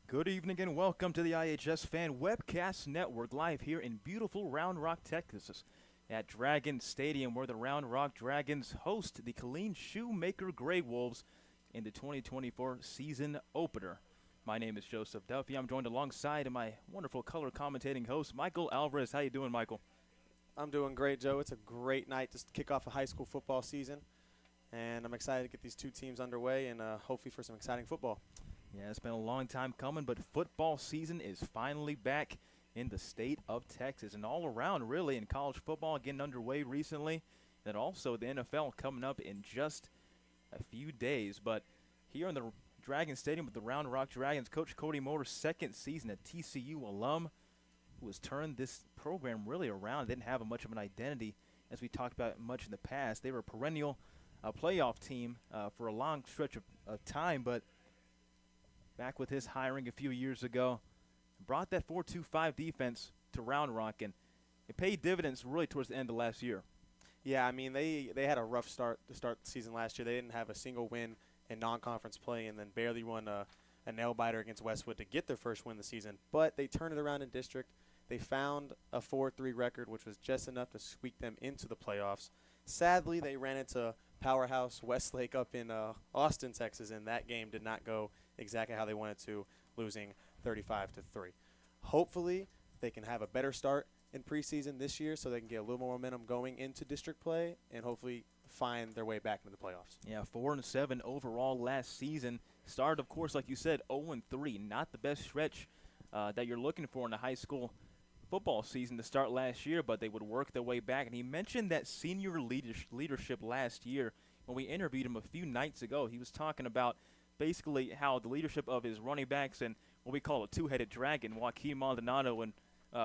Good evening and welcome to the iHSFAN Webcast Network, live here in beautiful Round Rock, Texas, at Dragon Stadium, where the Round Rock Dragons host the Killeen Shoemaker Grey Wolves in the 2024 season opener. My name is Joseph Duffy. I'm joined alongside my wonderful color commentating host, Michael Alvarez. How you doing, Michael? I'm doing great, Joe. It's a great night to kick off a high school football season, and I'm excited to get these two teams underway and hopefully for some exciting football. Yeah, it's been a long time coming, but football season is finally back in the state of Texas and all around, really, in college football getting underway recently, and also the NFL coming up in just a few days. But here in the Dragon Stadium with the Round Rock Dragons, Coach Cody Moore's second season, a TCU alum who has turned this program really around. Didn't have much of an identity, as we talked about much in the past. They were a perennial playoff team for a long stretch of time, but back with his hiring a few years ago, brought that 4-2-5 defense to Round Rock, and it paid dividends really towards the end of last year. Yeah, I mean, they had a rough start to start the season last year. They didn't have a single win in non-conference play and then barely won a nail-biter against Westwood to get their first win of the season. But they turned it around in district. They found a 4-3 record, which was just enough to squeak them into the playoffs. Sadly, they ran into powerhouse Westlake up in Austin, Texas, and that game did not go exactly how they wanted to, losing 35-3. Hopefully, they can have a better start in preseason this year so they can get a little more momentum going into district play and hopefully find their way back into the playoffs. Yeah, 4-7 overall last season. Started, of course, like you said, 0-3. Not the best stretch that you're looking for in a high school football season to start last year, but they would work their way back. And he mentioned that senior leadership last year when we interviewed him a few nights ago. He was talking about basically how the leadership of his running backs and what we call a two-headed dragon, Joaquin Maldonado and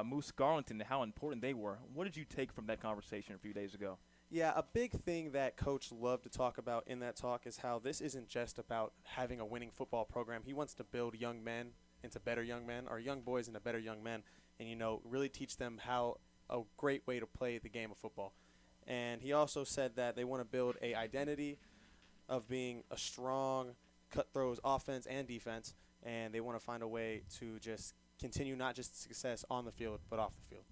Moose Garlington, how important they were. What did you take from that conversation a few days ago? Yeah, a big thing that Coach loved to talk about in that talk is how this isn't just about having a winning football program. He wants to build young men into better young men, or young boys into better young men, and, you know, really teach them how a great way to play the game of football. And he also said that they want to build a identity of being a strong, cutthroat offense and defense, and they want to find a way to just continue not just success on the field but off the field.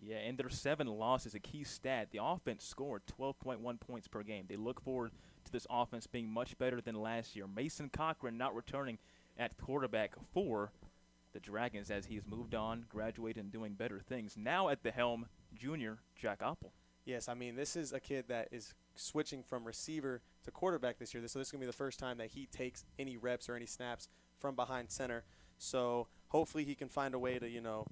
Yeah, and their 7 losses, a key stat. The offense scored 12.1 points per game. They look forward to this offense being much better than last year. Mason Cochran not returning at quarterback for the Dragons as he's moved on, graduated, and doing better things. Now at the helm, junior Jack Apple. Yes, I mean, this is a kid that is switching from receiver to quarterback this year. So this is going to be the first time that he takes any reps or any snaps from behind center. So hopefully he can find a way to, you know,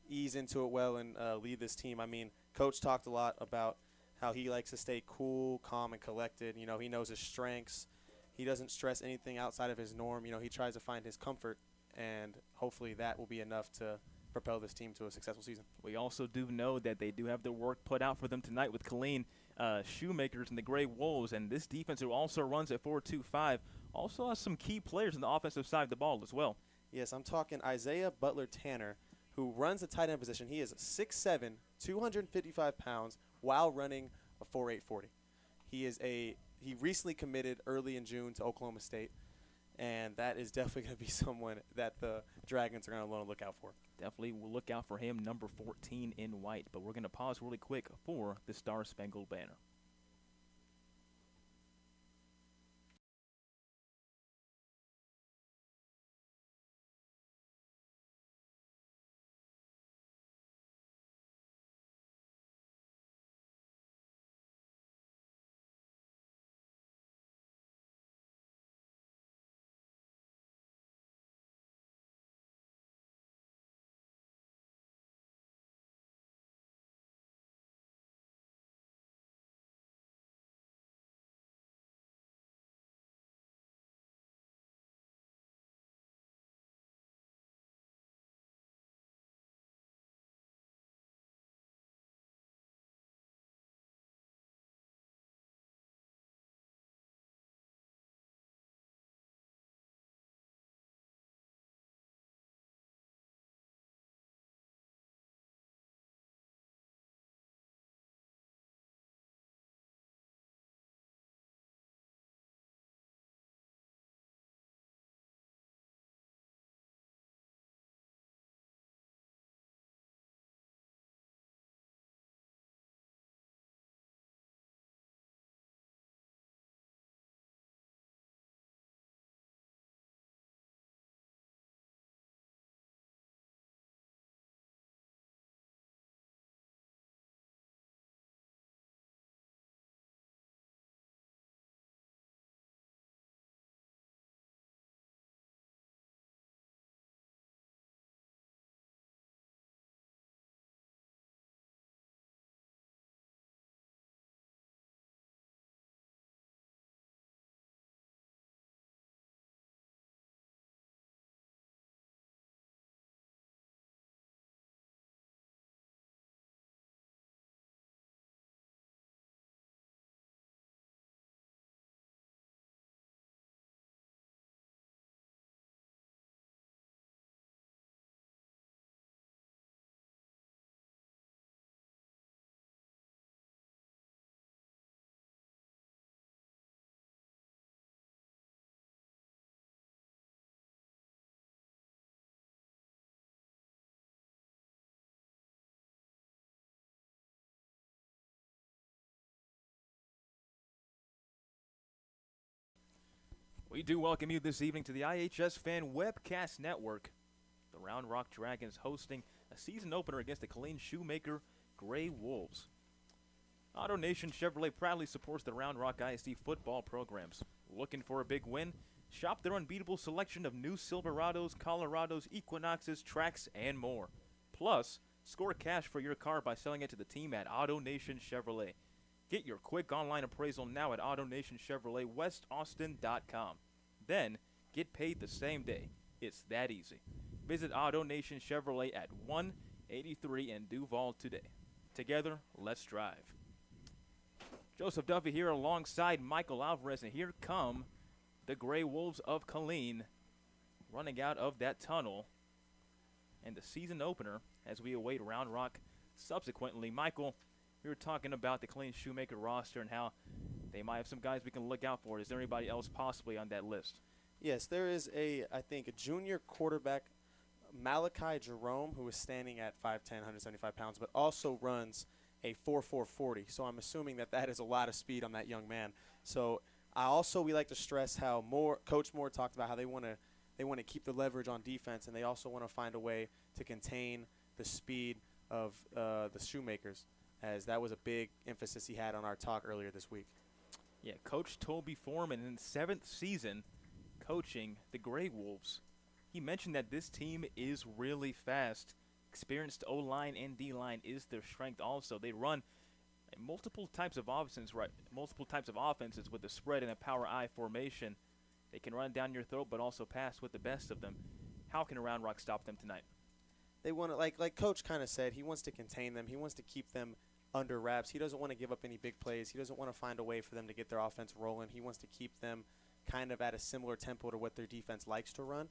ease into it well and lead this team. I mean, Coach talked a lot about how he likes to stay cool, calm, and collected. You know, he knows his strengths. He doesn't stress anything outside of his norm. You know, he tries to find his comfort, and hopefully that will be enough to propel this team to a successful season. We also do know that they do have their work put out for them tonight with Killeen Shoemakers and the Grey Wolves, and this defense who also runs at 4-2-5 also has some key players on the offensive side of the ball as well. Yes, I'm talking Isaiah Butler-Tanner, who runs the tight end position. He is 6'7", 255 pounds, while running a 4.8 40. He recently committed early in June to Oklahoma State, and that is definitely going to be someone that the Dragons are going to want to look out for. Definitely will look out for him, number 14 in white. But we're going to pause really quick for the Star Spangled Banner. We do welcome you this evening to the iHSFAN Webcast Network. The Round Rock Dragons hosting a season opener against the Killeen Shoemaker Gray Wolves. AutoNation Chevrolet proudly supports the Round Rock ISD football programs. Looking for a big win? Shop their unbeatable selection of new Silverados, Colorados, Equinoxes, Trax, and more. Plus, score cash for your car by selling it to the team at AutoNation Chevrolet. Get your quick online appraisal now at AutoNationChevroletWestAustin.com. Then, get paid the same day. It's that easy. Visit AutoNation Chevrolet at 183 in Duval today. Together, let's drive. Joseph Duffy here alongside Michael Alvarez, and here come the Gray Wolves of Killeen running out of that tunnel. And the season opener as we await Round Rock subsequently. Michael, we were talking about the Killeen Shoemaker roster and how they might have some guys we can look out for. Is there anybody else possibly on that list? Yes, there is a junior quarterback, Malachi Jerome, who is standing at 5'10", 175 pounds, but also runs a 4.4 40. So I'm assuming that is a lot of speed on that young man. So we like to stress how Coach Moore talked about how they want to keep the leverage on defense, and they also want to find a way to contain the speed of the Shoemakers, as that was a big emphasis he had on our talk earlier this week. Yeah, Coach Toby Foreman in his 7th season coaching the Gray Wolves. He mentioned that this team is really fast. Experienced O-line and D-line is their strength also. They run multiple types of offenses with a spread and a power I formation. They can run down your throat but also pass with the best of them. How can Round Rock stop them tonight? They want to, like Coach kind of said, he wants to contain them. He wants to keep them under wraps. He doesn't want to give up any big plays. He doesn't want to find a way for them to get their offense rolling. He wants to keep them kind of at a similar tempo to what their defense likes to run.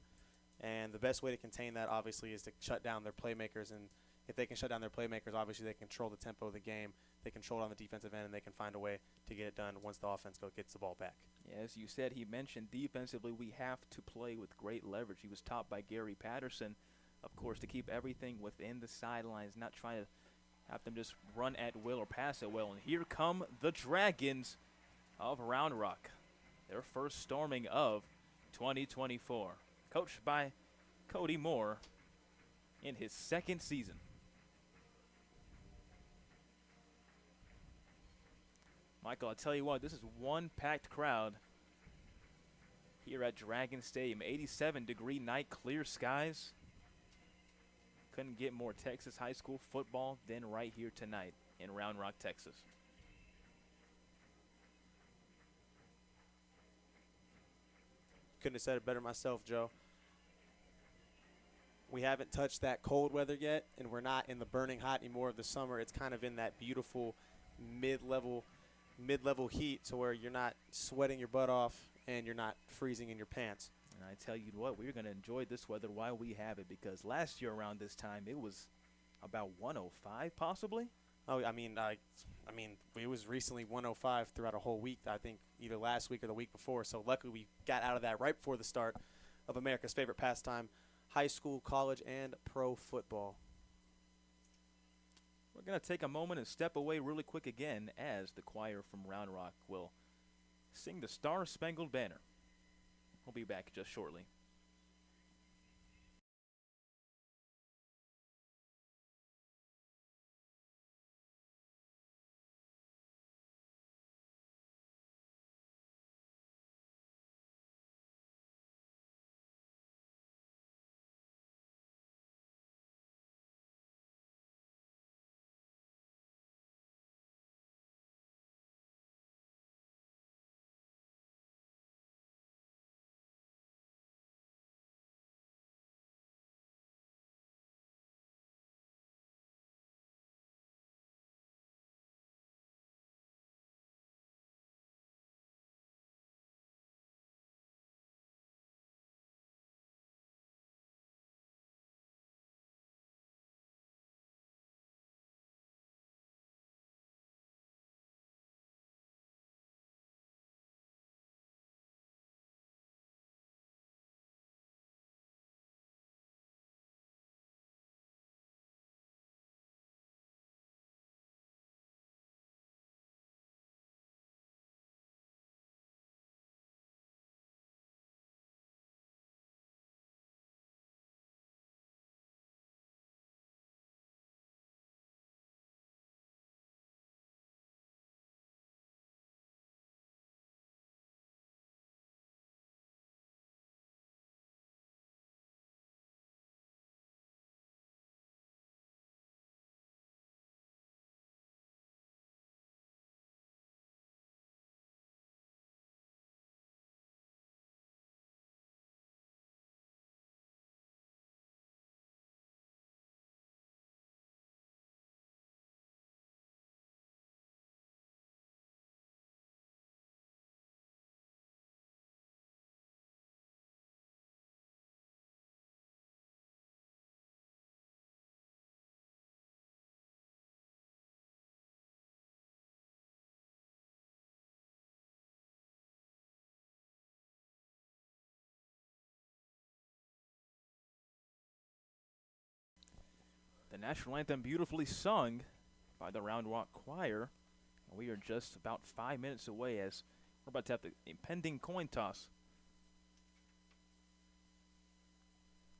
And the best way to contain that, obviously, is to shut down their playmakers. And if they can shut down their playmakers, obviously they control the tempo of the game. They control it on the defensive end, and they can find a way to get it done once the offense gets the ball back. Yeah, as you said, he mentioned defensively we have to play with great leverage. He was taught by Gary Patterson, of course, to keep everything within the sidelines, not trying to have them just run at will or pass at will. And here come the Dragons of Round Rock, their first storming of 2024. Coached by Cody Moore in his 2nd season. Michael, I'll tell you what, this is one packed crowd here at Dragon Stadium. 87-degree night, clear skies. Couldn't get more Texas high school football than right here tonight in Round Rock, Texas. Couldn't have said it better myself, Joe. We haven't touched that cold weather yet, and we're not in the burning hot anymore of the summer. It's kind of in that beautiful mid-level heat, to where you're not sweating your butt off and you're not freezing in your pants. And I tell you what, we're going to enjoy this weather while we have it, because last year around this time it was about 105 possibly. Oh, I mean, it was recently 105 throughout a whole week. I think either last week or the week before. So luckily we got out of that right before the start of America's favorite pastime, high school, college, and pro football. We're going to take a moment and step away really quick again as the choir from Round Rock will sing the Star-Spangled Banner. We'll be back just shortly. The national anthem beautifully sung by the Round Rock Choir. And we are just about 5 minutes away as we're about to have the impending coin toss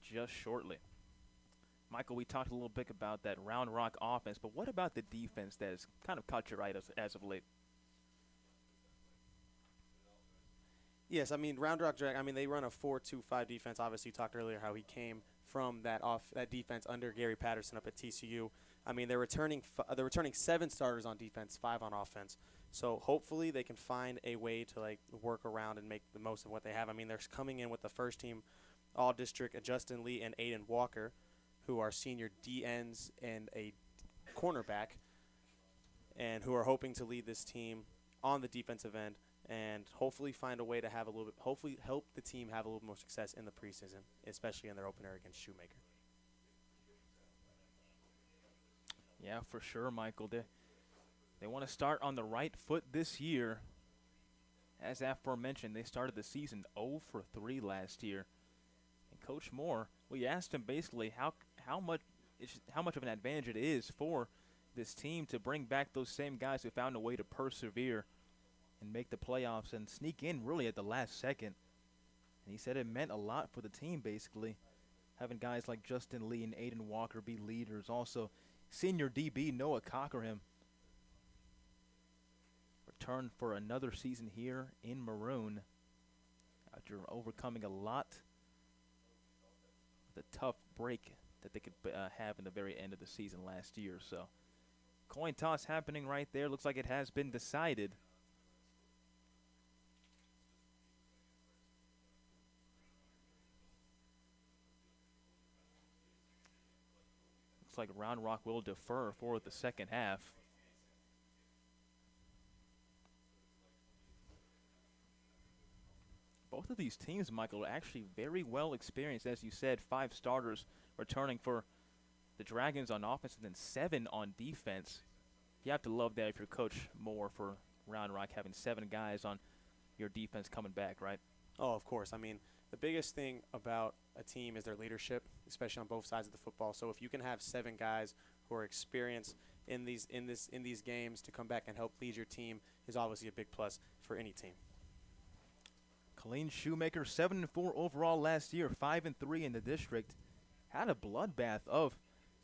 just shortly. Michael, we talked a little bit about that Round Rock offense, but what about the defense that has kind of caught your eye as of late? Yes, I mean, Round Rock Drag, I mean, they run a 4-2-5 defense. Obviously, you talked earlier how he came from that defense under Gary Patterson up at TCU. I mean, they're returning 7 starters on defense, 5 on offense. So hopefully they can find a way to like work around and make the most of what they have. I mean, they're coming in with the first team All-District Justin Lee and Aiden Walker, who are senior DNs and a cornerback, and who are hoping to lead this team on the defensive end and hopefully find a way to have hopefully help the team have a little more success in the preseason, especially in their opener against Shoemaker. Yeah, for sure, Michael. They want to start on the right foot this year. As aforementioned, they started the season 0 for 3 last year. And Coach Moore, we asked him basically how much of an advantage it is for this team to bring back those same guys who found a way to persevere and make the playoffs and sneak in really at the last second. And he said it meant a lot for the team, basically, having guys like Justin Lee and Aiden Walker be leaders. Also, senior DB Noah Cockerham returned for another season here in Maroon after overcoming a lot of the tough break that they could have in the very end of the season last year. So, coin toss happening right there. Looks like it has been decided. Looks like Round Rock will defer for the second half. Both of these teams, Michael, are actually very well experienced. As you said, 5 starters returning for the Dragons on offense and then 7 on defense. You have to love that if you're Coach Moore for Round Rock, having 7 guys on your defense coming back, right? Oh, of course. I mean, the biggest thing about a team is their leadership, especially on both sides of the football. So if you can have 7 guys who are experienced in these games to come back and help lead your team is obviously a big plus for any team. Colleen Shoemaker, 7-4 overall last year, 5-3 in the district. Had a bloodbath of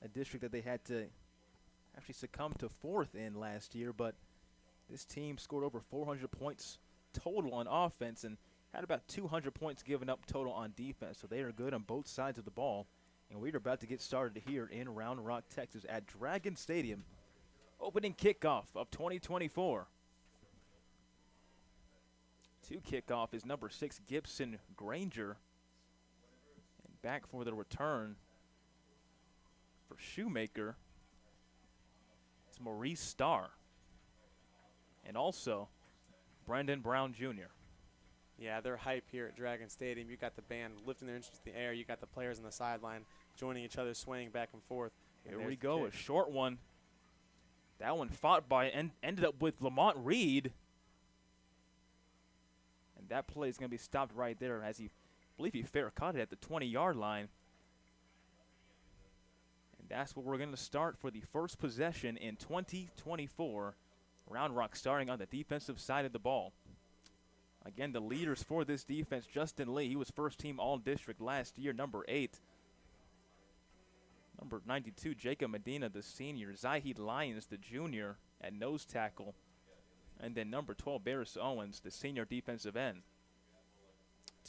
a district that they had to actually succumb to 4th in last year, but this team scored over 400 points total on offense and had about 200 points given up total on defense. So they are good on both sides of the ball. And we're about to get started here in Round Rock, Texas at Dragon Stadium. Opening kickoff of 2024. To kick off is number 6, Gibson Granger. And back for the return for Shoemaker, it's Maurice Starr. And also Brendan Brown Jr. Yeah, they're hype here at Dragon Stadium. You got the band lifting their instruments in the air. You got the players on the sideline joining each other, swaying back and forth. Here we go, a short one. That one fought by and ended up with Lamont Reed. And that play is going to be stopped right there as I believe he fair caught it at the 20-yard line. And that's where we're going to start for the first possession in 2024. Round Rock starting on the defensive side of the ball. Again, the leaders for this defense, Justin Lee, he was first team all-district last year, number 8. Number 92, Jacob Medina, the senior. Zahid Lyons, the junior, at nose tackle. And then number 12, Barris Owens, the senior defensive end.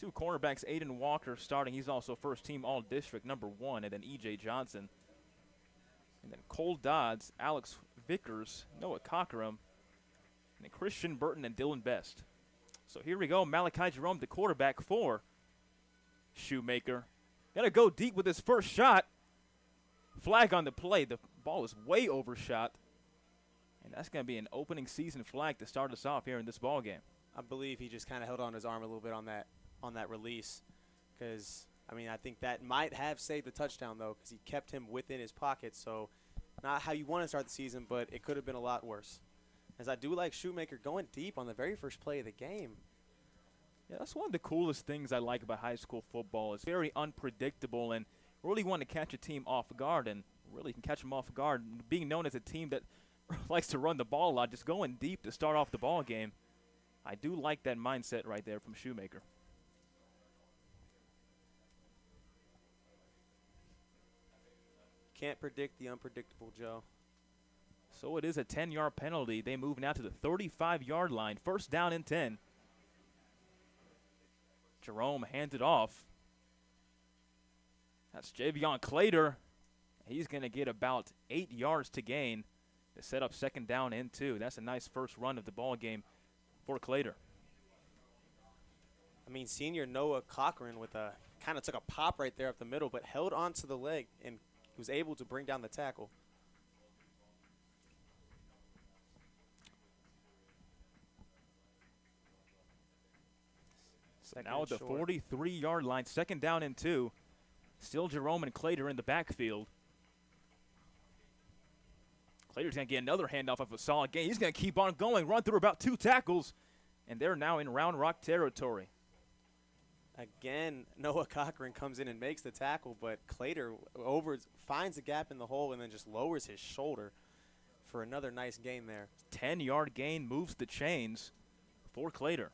2 cornerbacks, Aiden Walker starting. He's also first team all-district, number 1. And then E.J. Johnson. And then Cole Dodds, Alex Vickers, Noah Cockerham. And then Christian Burton and Dylan Best. So here we go. Malachi Jerome, the quarterback for Shoemaker. Got to go deep with his first shot. Flag on the play. The ball is way overshot. And that's going to be an opening season flag to start us off here in this ball game. I believe he just kind of held on his arm a little bit on that release. Because, I mean, I think that might have saved the touchdown, though, because he kept him within his pocket. So not how you want to start the season, but it could have been a lot worse. As I do like Shoemaker going deep on the very first play of the game. Yeah, that's one of the coolest things I like about high school football. It's very unpredictable and really want to catch a team off guard. And really can catch them off guard. Being known as a team that likes to run the ball a lot, just going deep to start off the ball game. I do like that mindset right there from Shoemaker. Can't predict the unpredictable, Joe. So it is a 10-yard penalty. They move now to the 35-yard line. First down and 10. Jerome hands it off. That's Javion Clater. He's going to get about 8 yards to gain to set up second down and 2. That's a nice first run of the ball game for Clater. I mean, senior Noah Cochran with a kind of took a pop right there up the middle, but held onto the leg and was able to bring down the tackle. Now at the 43-yard line, second down and 2. Still Jerome and Clater in the backfield. Clater's going to get another handoff of a solid gain. He's going to keep on going, run through about 2 tackles, and they're now in Round Rock territory. Again, Noah Cochran comes in and makes the tackle, but Clater finds a gap in the hole and then just lowers his shoulder for another nice gain there. 10-yard gain moves the chains for Clater.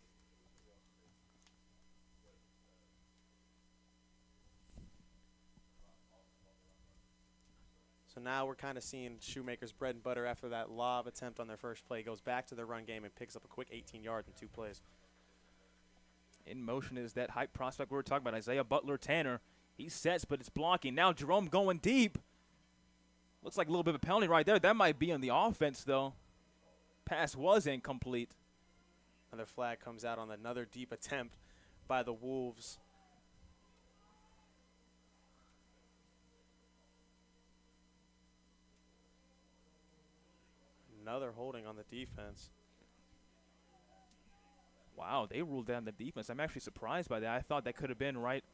So now we're kind of seeing Shoemaker's bread and butter after that lob attempt on their first play. Goes back to their run game and picks up a quick 18 yards in 2 plays. In motion is that hype prospect we were talking about, Isaiah Butler-Tanner. He sets, but it's blocking. Now Jerome going deep. Looks like a little bit of a penalty right there. That might be on the offense, though. Pass was incomplete. Another flag comes out on another deep attempt by the Wolves. Another holding on the defense. Wow, they ruled down the defense. I'm actually surprised by that. I thought that could have been right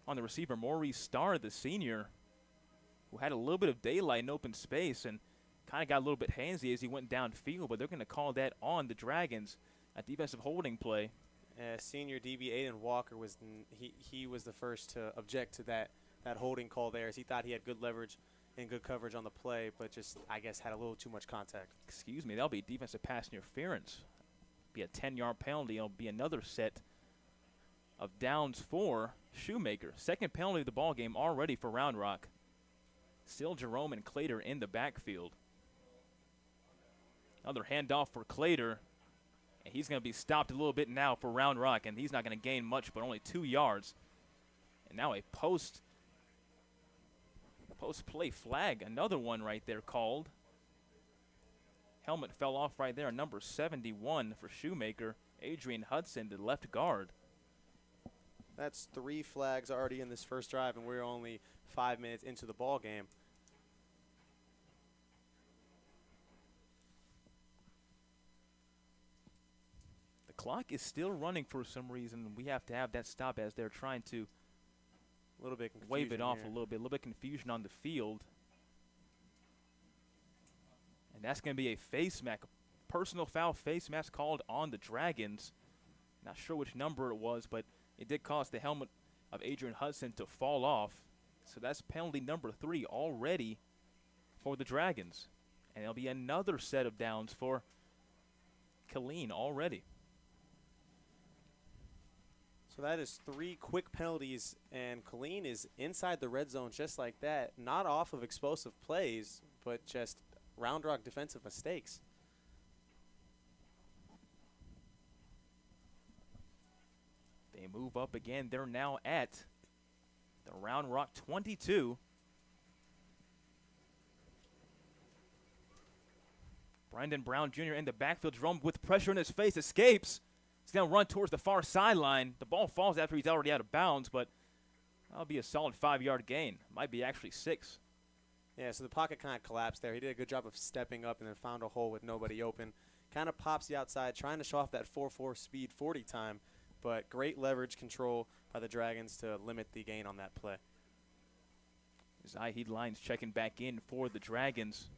on the receiver. Maurice Starr, the senior, who had a little bit of daylight in open space and kind of got a little bit handsy as he went downfield, but they're going to call that on the Dragons, a defensive holding play. Senior DB Aiden Walker was he was the first to object to that holding call there, as he thought he had good leverage and good coverage on the play, but just, I guess, had a little too much contact. Excuse me, that'll be defensive pass interference. Be a 10-yard penalty. It'll be another set of downs for Shoemaker. Second penalty of the ball game already for Round Rock. Still Jerome and Clater in the backfield. Another handoff for Clater. And he's going to be stopped a little bit now for Round Rock, and he's not going to gain much, but only 2 yards. And now a post-play flag, another one right there called. Helmet fell off right there, number 71 for Shoemaker, Adrian Hudson, the left guard. That's 3 flags already in this first drive, and we're only 5 minutes into the ball game. The clock is still running for some reason. We have to have that stop as they're trying to a little bit wave it off a little bit confusion on the field. And that's going to be a face mask, personal foul face mask called on the Dragons. Not sure which number it was, but it did cause the helmet of Adrian Hudson to fall off. So that's penalty number 3 already for the Dragons. And there'll be another set of downs for Killeen already. So that is 3 quick penalties, and Killeen is inside the red zone just like that. Not off of explosive plays, but just Round Rock defensive mistakes. They move up again. They're now at the Round Rock 22. Brandon Brown Jr. in the backfield. Jerome with pressure in his face escapes. He's going to run towards the far sideline. The ball falls after he's already out of bounds, but that'll be a solid 5-yard gain. Might be actually 6. Yeah, so the pocket kind of collapsed there. He did a good job of stepping up and then found a hole with nobody open. Kind of pops the outside, trying to show off that 4.4 speed 40 time, but great leverage control by the Dragons to limit the gain on that play. Zahid Lyons checking back in for the Dragons.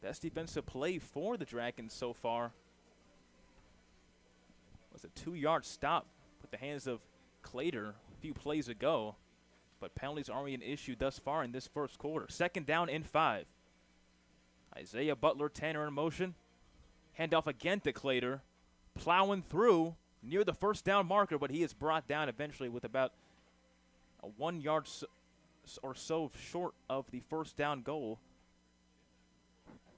Best defensive play for the Dragons so far was a 2-yard stop with the hands of Clater a few plays ago. but penalties aren't an issue thus far in this first quarter. 2nd down and 5. Isaiah Butler-Tanner in motion. Handoff again to Clater. Plowing through near the first down marker, but he is brought down eventually with about a 1 yard or so short of the first down goal.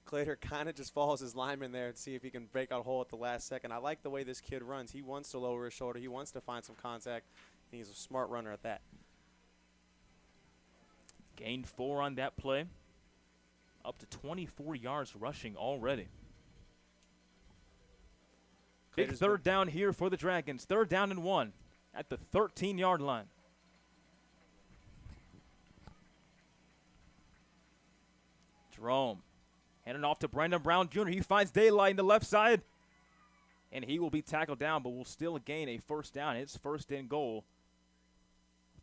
Clater kind of just follows his lineman there to see if he can break out a hole at the last second. I like the way this kid runs. He wants to lower his shoulder. He wants to find some contact, and he's a smart runner at that. Gained 4 on that play. Up to 24 yards rushing already. Big third down here for the Dragons. 3rd down and 1 at the 13-yard line. Jerome handing off to Brandon Brown Jr. He finds daylight in the left side, and he will be tackled down, but will still gain a first down. It's 1st and goal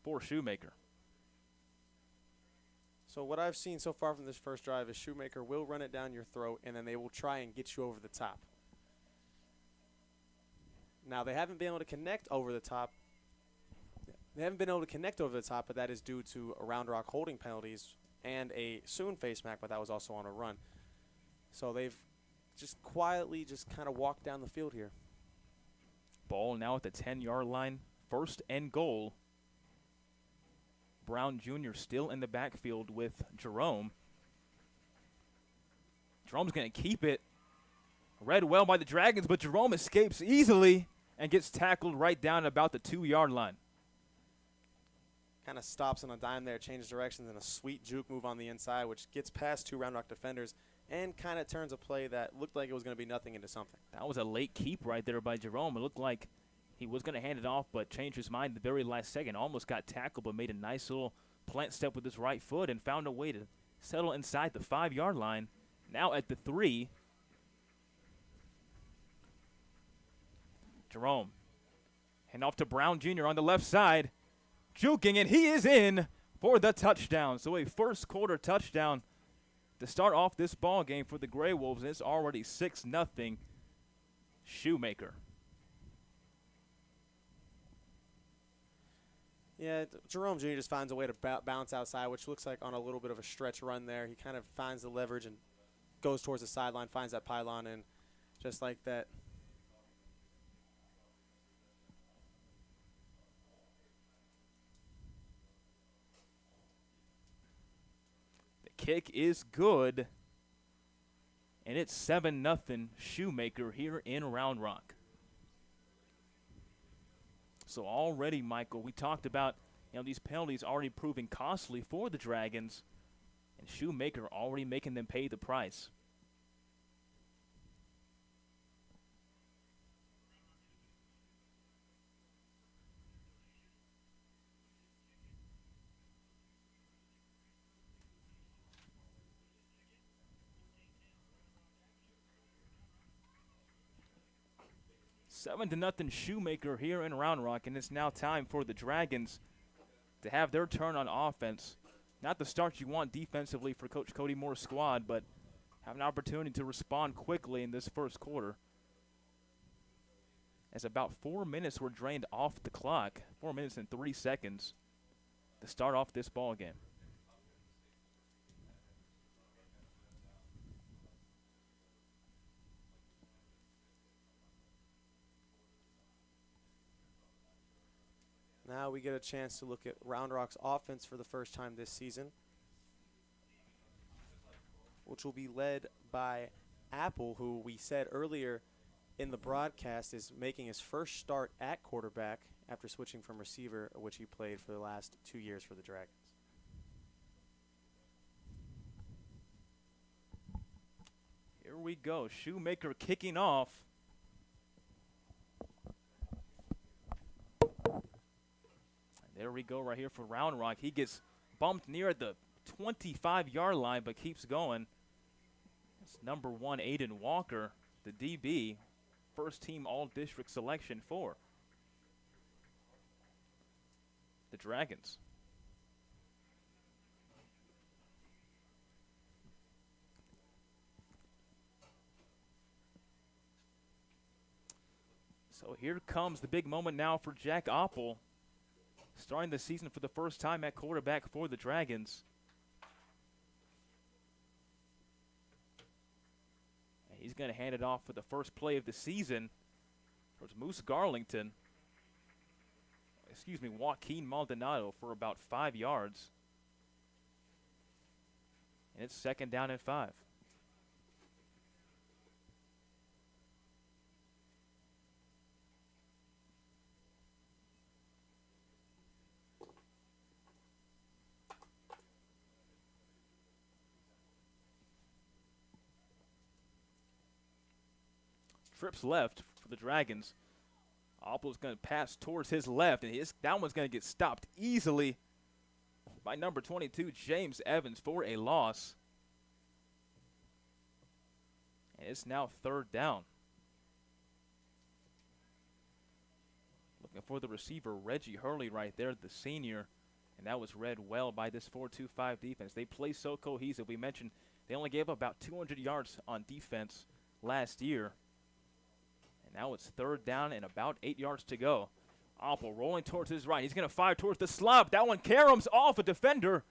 for Shoemaker. So what I've seen so far from this first drive is Shoemaker will run it down your throat, and then they will try and get you over the top. Now, they haven't been able to connect over the top. But that is due to a Round Rock holding penalties and a soon face mac, but that was also on a run. So they've just quietly just kind of walked down the field here. Ball now at the 10-yard line. 1st and goal. Brown Jr. still in the backfield with Jerome. Jerome's going to keep it. Read well by the Dragons, but Jerome escapes easily and gets tackled right down about the 2-yard line. Kind of stops on a dime there, changes directions, and a sweet juke move on the inside, which gets past 2 Round Rock defenders and kind of turns a play that looked like it was going to be nothing into something. That was a late keep right there by Jerome. It looked like he was going to hand it off, but changed his mind the very last second. Almost got tackled, but made a nice little plant step with his right foot and found a way to settle inside the 5-yard line. Now at the 3. Jerome. Hand off to Brown Jr. on the left side. Juking, and he is in for the touchdown. So a first quarter touchdown to start off this ball game for the Grey Wolves. And it's already 6-0 Shoemaker. Yeah, Jerome Jr. just finds a way to bounce outside, which looks like on a little bit of a stretch run there. He kind of finds the leverage and goes towards the sideline, finds that pylon, and just like that. Kick is good, and it's 7-0 Shoemaker here in Round Rock. So already, Michael, we talked about these penalties already proving costly for the Dragons, and Shoemaker already making them pay the price. Seven to nothing Shoemaker here in Round Rock, and it's now time for the Dragons to have their turn on offense. Not the start you want defensively for Coach Cody Moore's squad, but have an opportunity to respond quickly in this first quarter. As about 4 minutes were drained off the clock, 4 minutes and 3 seconds to start off this ball game. Now we get a chance to look at Round Rock's offense for the first time this season, which will be led by Apple, who we said earlier in the broadcast is making his first start at quarterback after switching from receiver, which he played for the last 2 years for the Dragons. Here we go. Shoemaker kicking off. There we go right here for Round Rock. He gets bumped near the 25-yard line but keeps going. It's number 1, Aiden Walker, the DB, first-team all-district selection for the Dragons. So here comes the big moment now for Jack Oppel. starting the season for the first time at quarterback for the Dragons. And he's going to hand it off for the first play of the season towards Moose Garlington. Joaquin Maldonado for about 5 yards. And it's 2nd down and 5. Trips left for the Dragons. Oppel's going to pass towards his left, and that one's going to get stopped easily by number 22, James Evans, for a loss. And it's now 3rd down. Looking for the receiver, Reggie Hurley right there, the senior. And that was read well by this 4-2-5 defense. They play so cohesive. We mentioned they only gave up about 200 yards on defense last year. Now it's 3rd down and about 8 yards to go. Oppel rolling towards his right. He's going to fire towards the slot. That one caroms off a defender,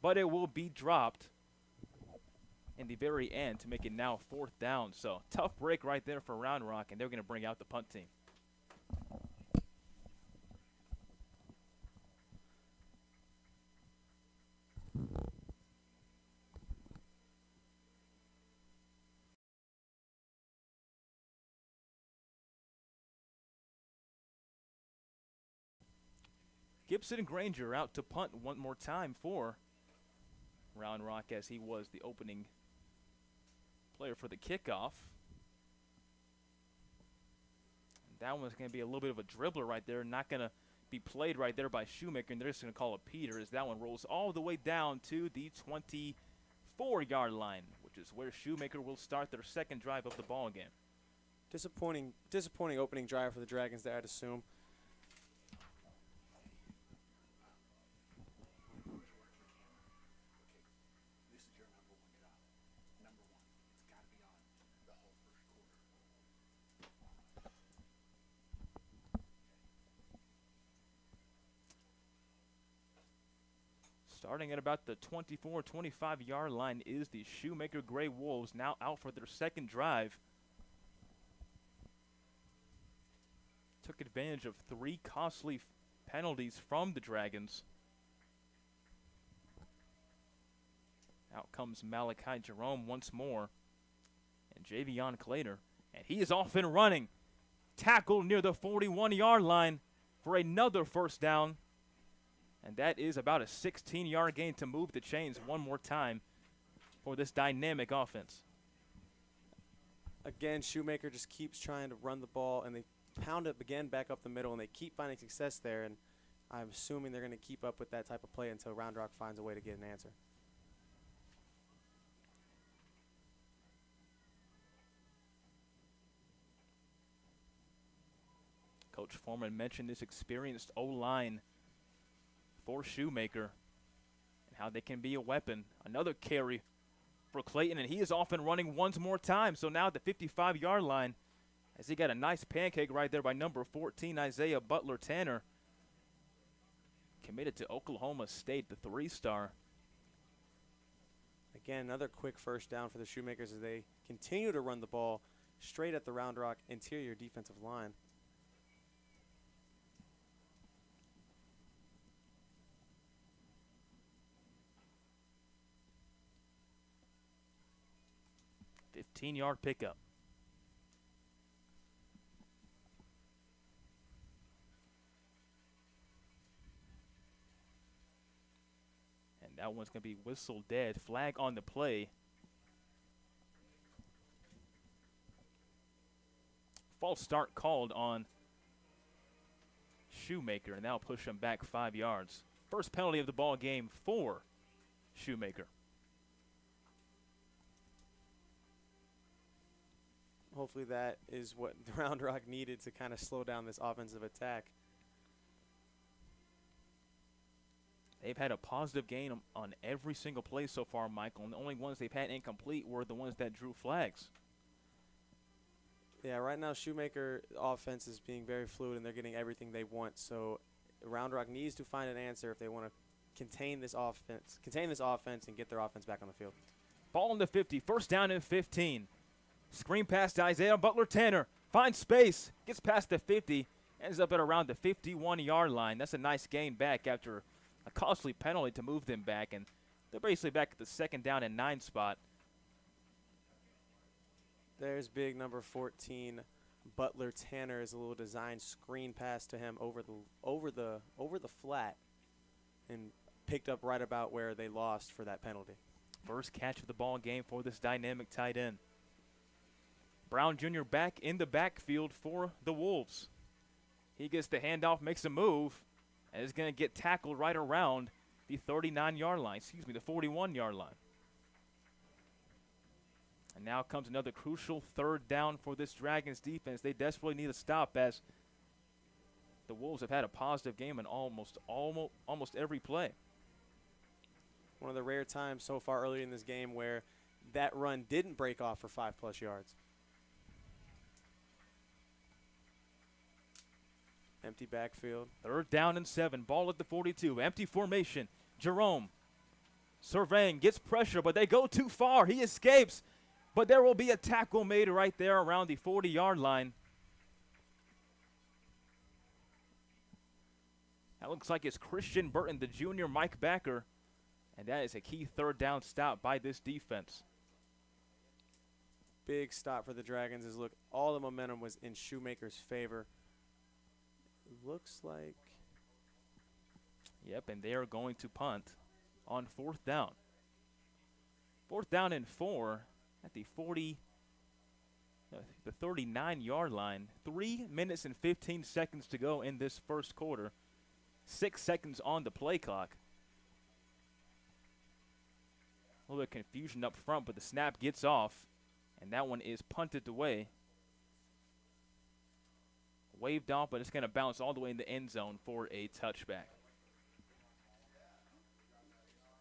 but it will be dropped in the very end to make it now 4th down. So tough break right there for Round Rock, and they're going to bring out the punt team. Gibson Granger out to punt one more time for Round Rock, as he was the opening player for the kickoff. That one's going to be a little bit of a dribbler right there, not going to be played right there by Shoemaker, and they're just going to call it Peter, as that one rolls all the way down to the 24-yard line, which is where Shoemaker will start their 2nd drive of the ball game. Disappointing opening drive for the Dragons there, I'd assume. Starting at about the 24-25-yard line is the Shoemaker Gray Wolves, now out for their 2nd drive. Took advantage of 3 costly penalties from the Dragons. Out comes Malachi Jerome once more, and Javion Clater, and he is off and running. Tackled near the 41-yard line for another 1st down. And that is about a 16-yard gain to move the chains one more time for this dynamic offense. Again, Shoemaker just keeps trying to run the ball, and they pound it again back up the middle, and they keep finding success there. And I'm assuming they're going to keep up with that type of play until Round Rock finds a way to get an answer. Coach Foreman mentioned this experienced O-line for Shoemaker and how they can be a weapon. Another carry for Clayton, and he is off and running once more time. So now at the 55-yard line, as he got a nice pancake right there by number 14, Isaiah Butler Tanner. Committed to Oklahoma State, the 3-star. Again, another quick 1st down for the Shoemakers as they continue to run the ball straight at the Round Rock interior defensive line. Fifteen-yard pickup. And that one's going to be whistled dead. Flag on the play. False start called on Shoemaker, and that'll push him back 5 yards. First penalty of the ball game for Shoemaker. Hopefully that is what the Round Rock needed to kind of slow down this offensive attack. They've had a positive gain on every single play so far, Michael, and the only ones they've had incomplete were the ones that drew flags. Yeah, right now Shoemaker offense is being very fluid, and they're getting everything they want. So Round Rock needs to find an answer if they want to contain this offense and get their offense back on the field. Ball in the 50, first down and 15. Screen pass to Isaiah Butler-Tanner. Finds space, gets past the 50, ends up at around the 51-yard line. That's a nice gain back after a costly penalty to move them back, and they're basically back at the second down and 9 spot. There's big number 14, Butler-Tanner, is a little design screen pass to him over the flat, and picked up right about where they lost for that penalty. First catch of the ball game for this dynamic tight end. Brown Jr. back in the backfield for the Wolves. He gets the handoff, makes a move, and is going to get tackled right around the 39-yard line, the 41-yard line. And now comes another crucial third down for this Dragons defense. They desperately need a stop as the Wolves have had a positive game in almost every play. One of the rare times so far early in this game where that run didn't break off for 5+ yards. Empty backfield. Third down and 7. Ball at the 42. Empty formation. Jerome surveying, gets pressure, but they go too far. He escapes, but there will be a tackle made right there around the 40-yard line. That looks like it's Christian Burton, the junior Mike backer, and that is a key third down stop by this defense. Big stop for the Dragons. As look, all the momentum was in Shoemaker's favor. Looks like. Yep, and they are going to punt on fourth down. Fourth down and 4 at the 39-yard line. 3 minutes and 15 seconds to go in this first quarter. 6 seconds on the play clock. A little bit of confusion up front, but the snap gets off, and that one is punted away. Waved off, but it's going to bounce all the way in the end zone for a touchback.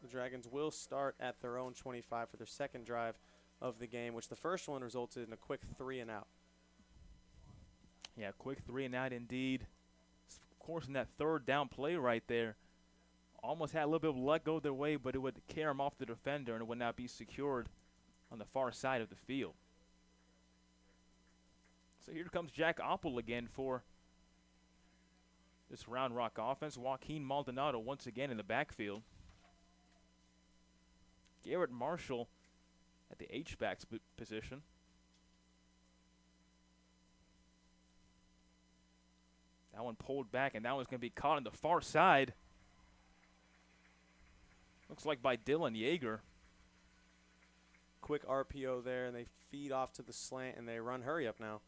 The Dragons will start at their own 25 for their second drive of the game, which the first one resulted in a quick 3-and-out. Yeah, quick 3-and-out indeed. Of course, in that third down play right there, almost had a little bit of luck go their way, but it would carry him off the defender and it would not be secured on the far side of the field. So here comes Jack Oppel again for this Round Rock offense. Joaquin Maldonado once again in the backfield. Garrett Marshall at the H-back position. That one pulled back, and that one's going to be caught on the far side. Looks like by Dylan Yeager. Quick RPO there, and they feed off to the slant, and they run hurry up now.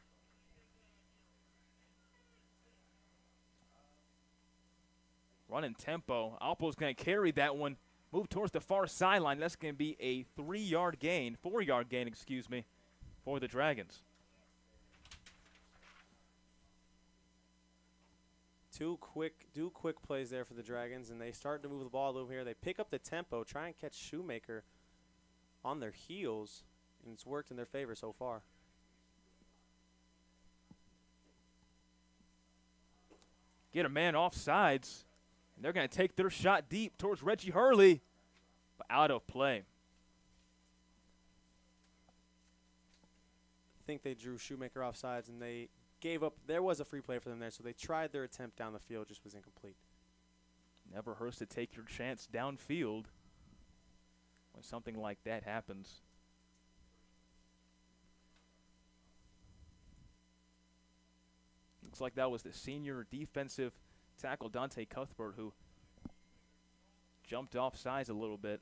Running tempo. Alpo's going to carry that one. Move towards the far sideline. That's going to be a 4-yard gain, for the Dragons. Two quick plays there for the Dragons, and they start to move the ball over here. They pick up the tempo, try and catch Shoemaker on their heels, and it's worked in their favor so far. Get a man off sides, and they're going to take their shot deep towards Reggie Hurley, but out of play. I think they drew Shoemaker off sides, and they gave up. There was a free play for them there, so they tried their attempt down the field, just was incomplete. Never hurts to take your chance downfield when something like that happens. Looks like that was the senior defensive tackle, Dante Cuthbert, who jumped off sides a little bit.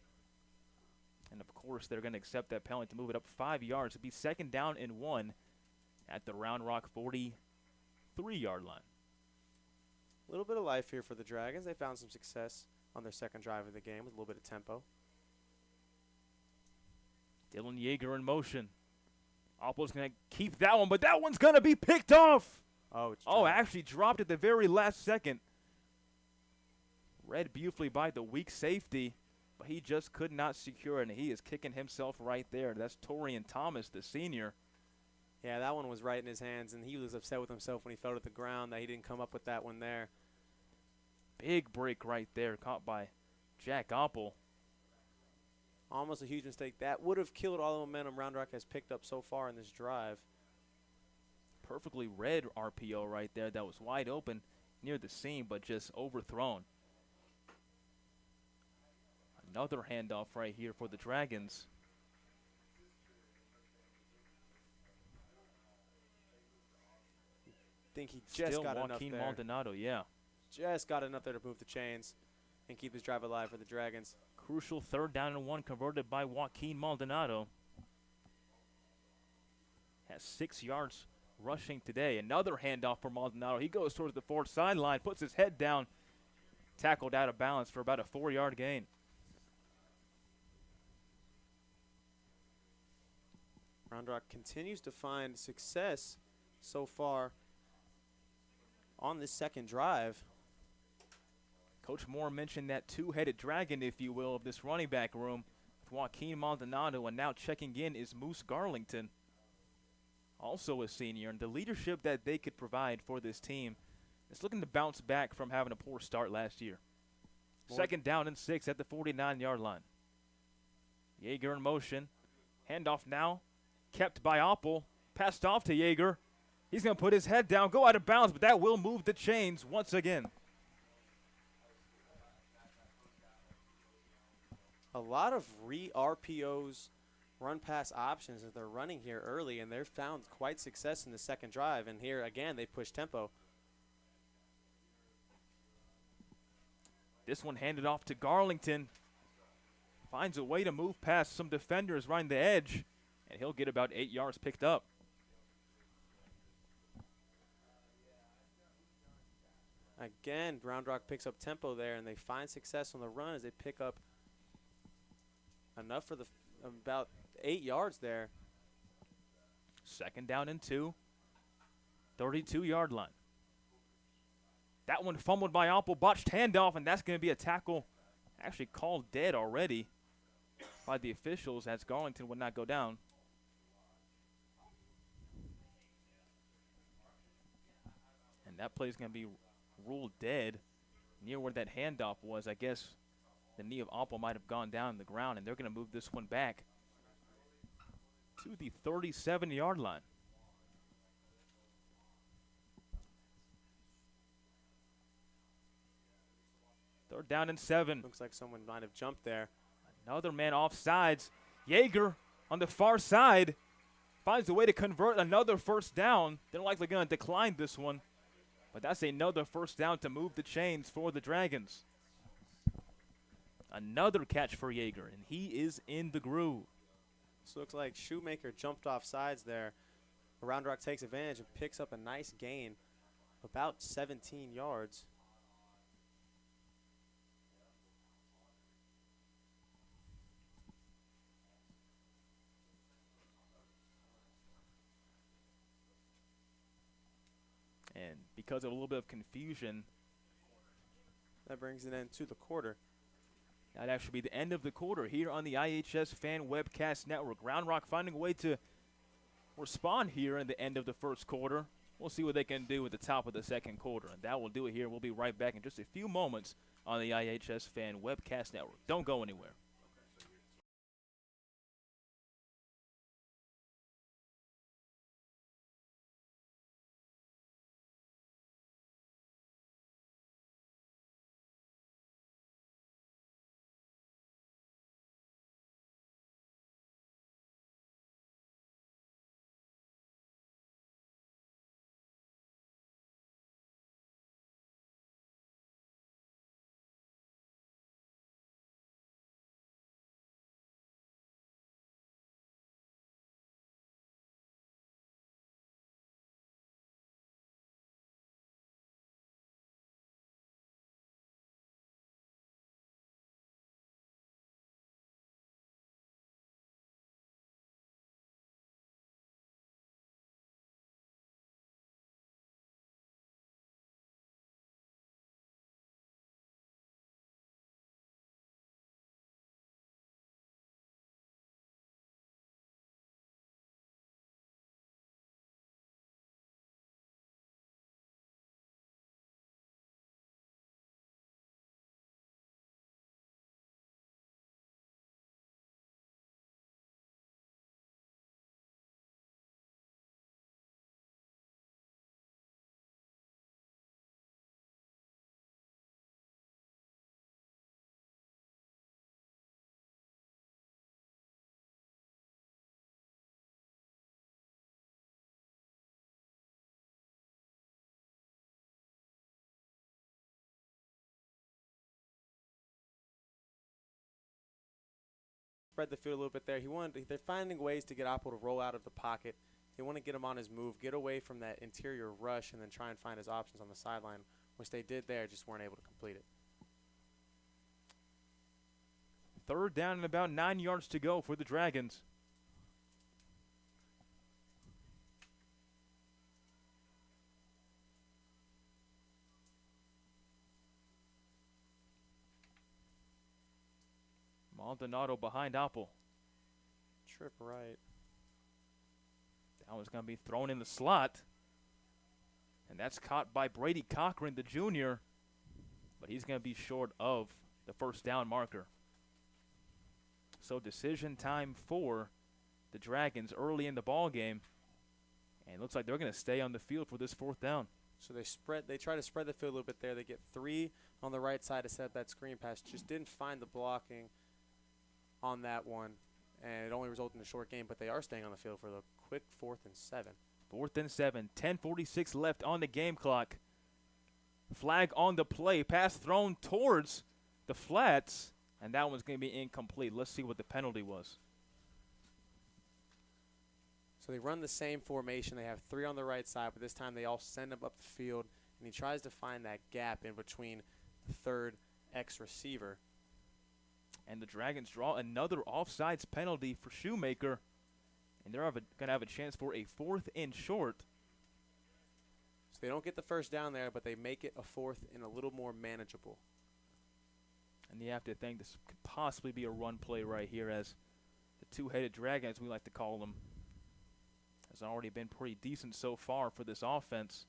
And, of course, they're going to accept that penalty to move it up 5 yards. It'll be second down and 1 at the Round Rock 43-yard line. A little bit of life here for the Dragons. They found some success on their second drive of the game with a little bit of tempo. Dylan Yeager in motion. Oppo's going to keep that one, but that one's going to be picked off. Actually dropped at the very last second. Read beautifully by the weak safety, but he just could not secure it, and he is kicking himself right there. That's Torian Thomas, the senior. Yeah, that one was right in his hands, and he was upset with himself when he fell to the ground that he didn't come up with that one there. Big break right there, caught by Jack Oppel. Almost a huge mistake. That would have killed all the momentum Round Rock has picked up so far in this drive. Perfectly read RPO right there. That was wide open near the seam, but just overthrown. Another handoff right here for the Dragons. I think he just Still got enough Joaquin there. Maldonado, yeah. Just got enough there to move the chains and keep his drive alive for the Dragons. Crucial 3rd down and 1 converted by Joaquin Maldonado. Has 6 yards rushing today. Another handoff for Maldonado. He goes towards the 4th sideline, puts his head down, tackled out of balance for about a 4-yard gain. Round Rock continues to find success so far on this second drive. Coach Moore mentioned that 2-headed dragon, if you will, of this running back room with Joaquin Maldonado, and now checking in is Moose Garlington, also a senior, and the leadership that they could provide for this team is looking to bounce back from having a poor start last year. 2nd down and 6 at the 49-yard line. Yeager in motion. Handoff now. Kept by Oppel. Passed off to Yeager. He's going to put his head down, go out of bounds, but that will move the chains once again. A lot of RPOs, run pass options that they're running here early, and they've found quite success in the second drive. And here again, they push tempo. This one handed off to Garlington. Finds a way to move past some defenders right on the edge, and he'll get about 8 yards picked up. Again, Round Rock picks up tempo there, and they find success on the run as they pick up enough for the about 8 yards there. 2nd down and 2. 32-yard line. That one fumbled by Oppel, botched handoff, and that's going to be a tackle actually called dead already by the officials as Garlington would not go down. And that play is going to be ruled dead near where that handoff was. I guess the knee of Oppel might have gone down on the ground, and they're going to move this one back to the 37-yard line. Third down and 7. Looks like someone might have jumped there. Another man off sides. Yeager on the far side finds a way to convert another 1st down. They're likely going to decline this one, but that's another 1st down to move the chains for the Dragons. Another catch for Yeager, and he is in the groove. This looks like Shoemaker jumped off sides there. Round Rock takes advantage and picks up a nice gain, about 17 yards. And because of a little bit of confusion, that brings an end to the quarter. That'd actually be the end of the quarter here on the iHSFAN Webcast Network. Round Rock finding a way to respond here in the end of the 1st quarter. We'll see what they can do at the top of the 2nd quarter, and that will do it here. We'll be right back in just a few moments on the iHSFAN Webcast Network. Don't go anywhere. spread the field a little bit there. They're finding ways to get Oppo to roll out of the pocket. They want to get him on his move, get away from that interior rush, and then try and find his options on the sideline, which they did there, just weren't able to complete it. 3rd down and about 9 yards to go for the Dragons. Maldonado behind Apple. Trip right. That was going to be thrown in the slot. And that's caught by Brady Cochran, the junior. But he's going to be short of the first down marker. So decision time for the Dragons early in the ball game. And it looks like they're going to stay on the field for this 4th down. So they try to spread the field a little bit there. They get 3 on the right side to set up that screen pass. Just didn't find the blocking on that one. And it only resulted in a short game, but they are staying on the field for the quick 4th and 7. 4th and 7, 10:46 left on the game clock. Flag on the play, pass thrown towards the flats, and that one's going to be incomplete. Let's see what the penalty was. So they run the same formation. They have 3 on the right side, but this time they all send him up the field, and he tries to find that gap in between the 3rd X receiver. And the Dragons draw another offsides penalty for Shoemaker. And they're going to have a chance for a 4th and short. So they don't get the first down there, but they make it a 4th and a little more manageable. And you have to think this could possibly be a run play right here, as the two-headed dragon, as we like to call them, has already been pretty decent so far for this offense.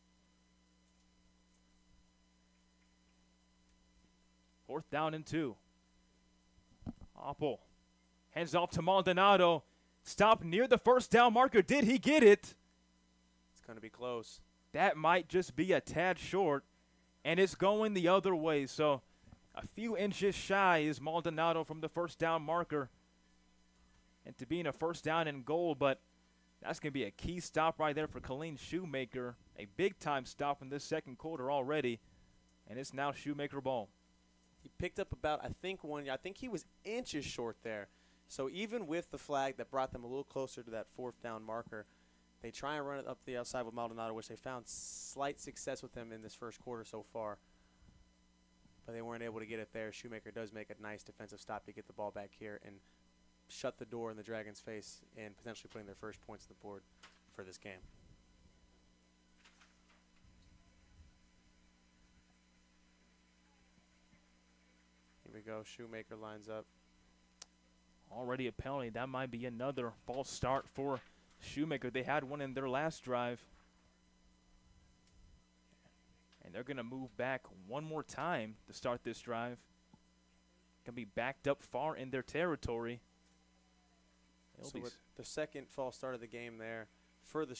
4th down and 2. Apple hands off to Maldonado. Stop near the first down marker. Did he get it? It's going to be close. That might just be a tad short, and it's going the other way. So a few inches shy is Maldonado from the first down marker and to being a 1st down and goal, but that's going to be a key stop right there for Colleen Shoemaker. A big-time stop in this 2nd quarter already, and it's now Shoemaker ball. He picked up about, I think he was inches short there. So even with the flag that brought them a little closer to that 4th down marker, they try and run it up the outside with Maldonado, which they found slight success with him in this 1st quarter so far. But they weren't able to get it there. Shoemaker does make a nice defensive stop to get the ball back here and shut the door in the Dragons' face and potentially putting their first points on the board for this game. Here we go. Shoemaker lines up. Already a penalty. That might be another false start for Shoemaker. They had one in their last drive. And they're going to move back one more time to start this drive. Going to be backed up far in their territory. So with the 2nd false start of the game there for the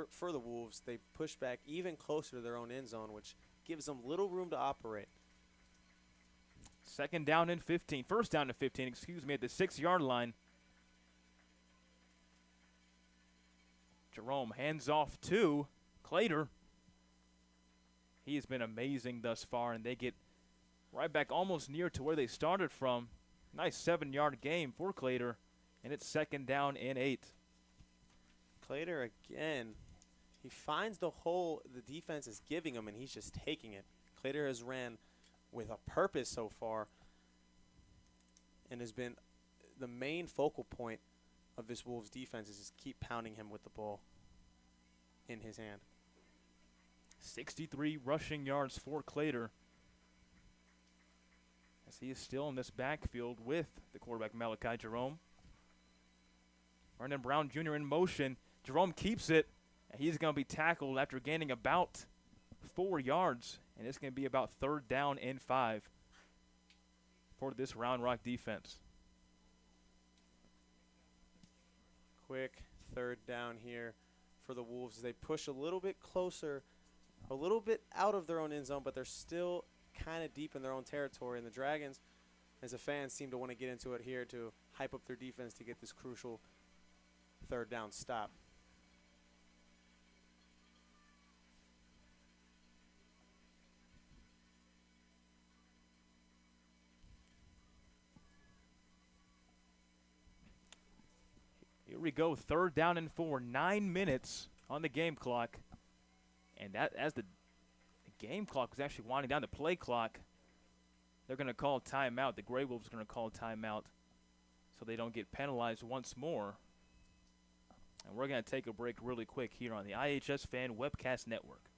for the Wolves, they push back even closer to their own end zone, which gives them little room to operate. 2nd down and 15. 1st down and 15, excuse me, at the 6-yard line. Jerome hands off to Clater. He has been amazing thus far, and they get right back almost near to where they started from. Nice 7-yard game for Clater, and it's 2nd down and 8. Clater again. He finds the hole the defense is giving him, and he's just taking it. Clater has ran with a purpose so far and has been the main focal point of this Wolves defense, is just keep pounding him with the ball in his hand. 63 rushing yards for Clater, as he is still in this backfield with the quarterback Malachi Jerome. Vernon Brown Jr. in motion. Jerome keeps it, and he's going to be tackled after gaining about 4 yards. And it's going to be about 3rd down and 5 for this Round Rock defense. Quick 3rd down here for the Wolves as they push a little bit closer, a little bit out of their own end zone, but they're still kind of deep in their own territory. And the Dragons, as a fan, seem to want to get into it here to hype up their defense to get this crucial 3rd down stop. we go, 3rd down and 4, 9 minutes on the game clock. And that, as the game clock was actually winding down, the play clock, they're going to call timeout. The Grey Wolves are going to call timeout so they don't get penalized once more. And we're going to take a break really quick here on the iHSFAN Webcast Network.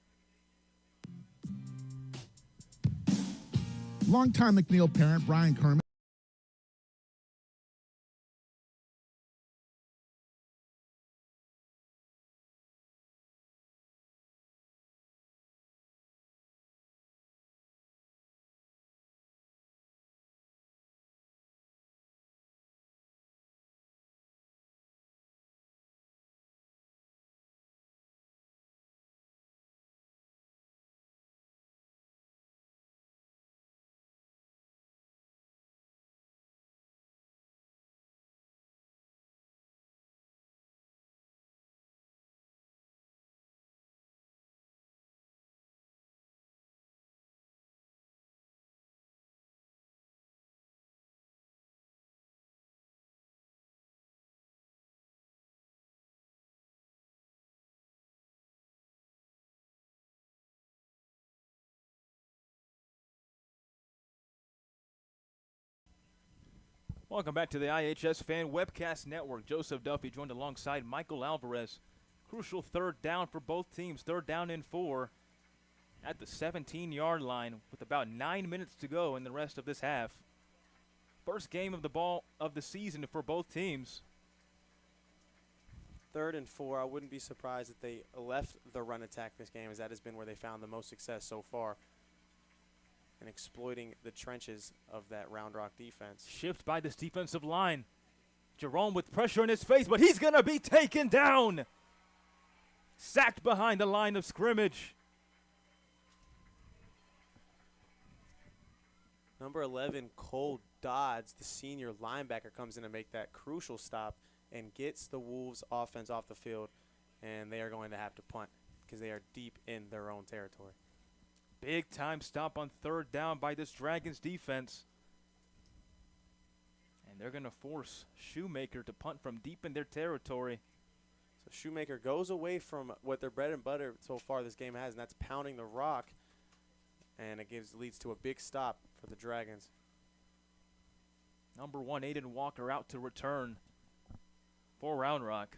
Longtime MacLeod parent Brian Kerman. Welcome back to the iHSFAN Webcast Network. Joseph Duffy joined alongside Michael Alvarez. Crucial 3rd down for both teams, 3rd down and 4 at the 17-yard line with about 9 minutes to go in the rest of this half. First game of the ball of the season for both teams. 3rd and 4, I wouldn't be surprised if they left the run attack this game, as that has been where they found the most success so far in exploiting the trenches of that Round Rock defense. Shift by this defensive line. Jerome with pressure in his face, but he's going to be taken down. Sacked behind the line of scrimmage. Number 11, Cole Dodds, the senior linebacker, comes in to make that crucial stop and gets the Wolves offense off the field, and they are going to have to punt because they are deep in their own territory. Big time stop on 3rd down by this Dragons defense. And they're going to force Shoemaker to punt from deep in their territory. So Shoemaker goes away from what their bread and butter so far this game has, and that's pounding the rock. And it leads to a big stop for the Dragons. Number 1, Aiden Walker out to return for Round Rock.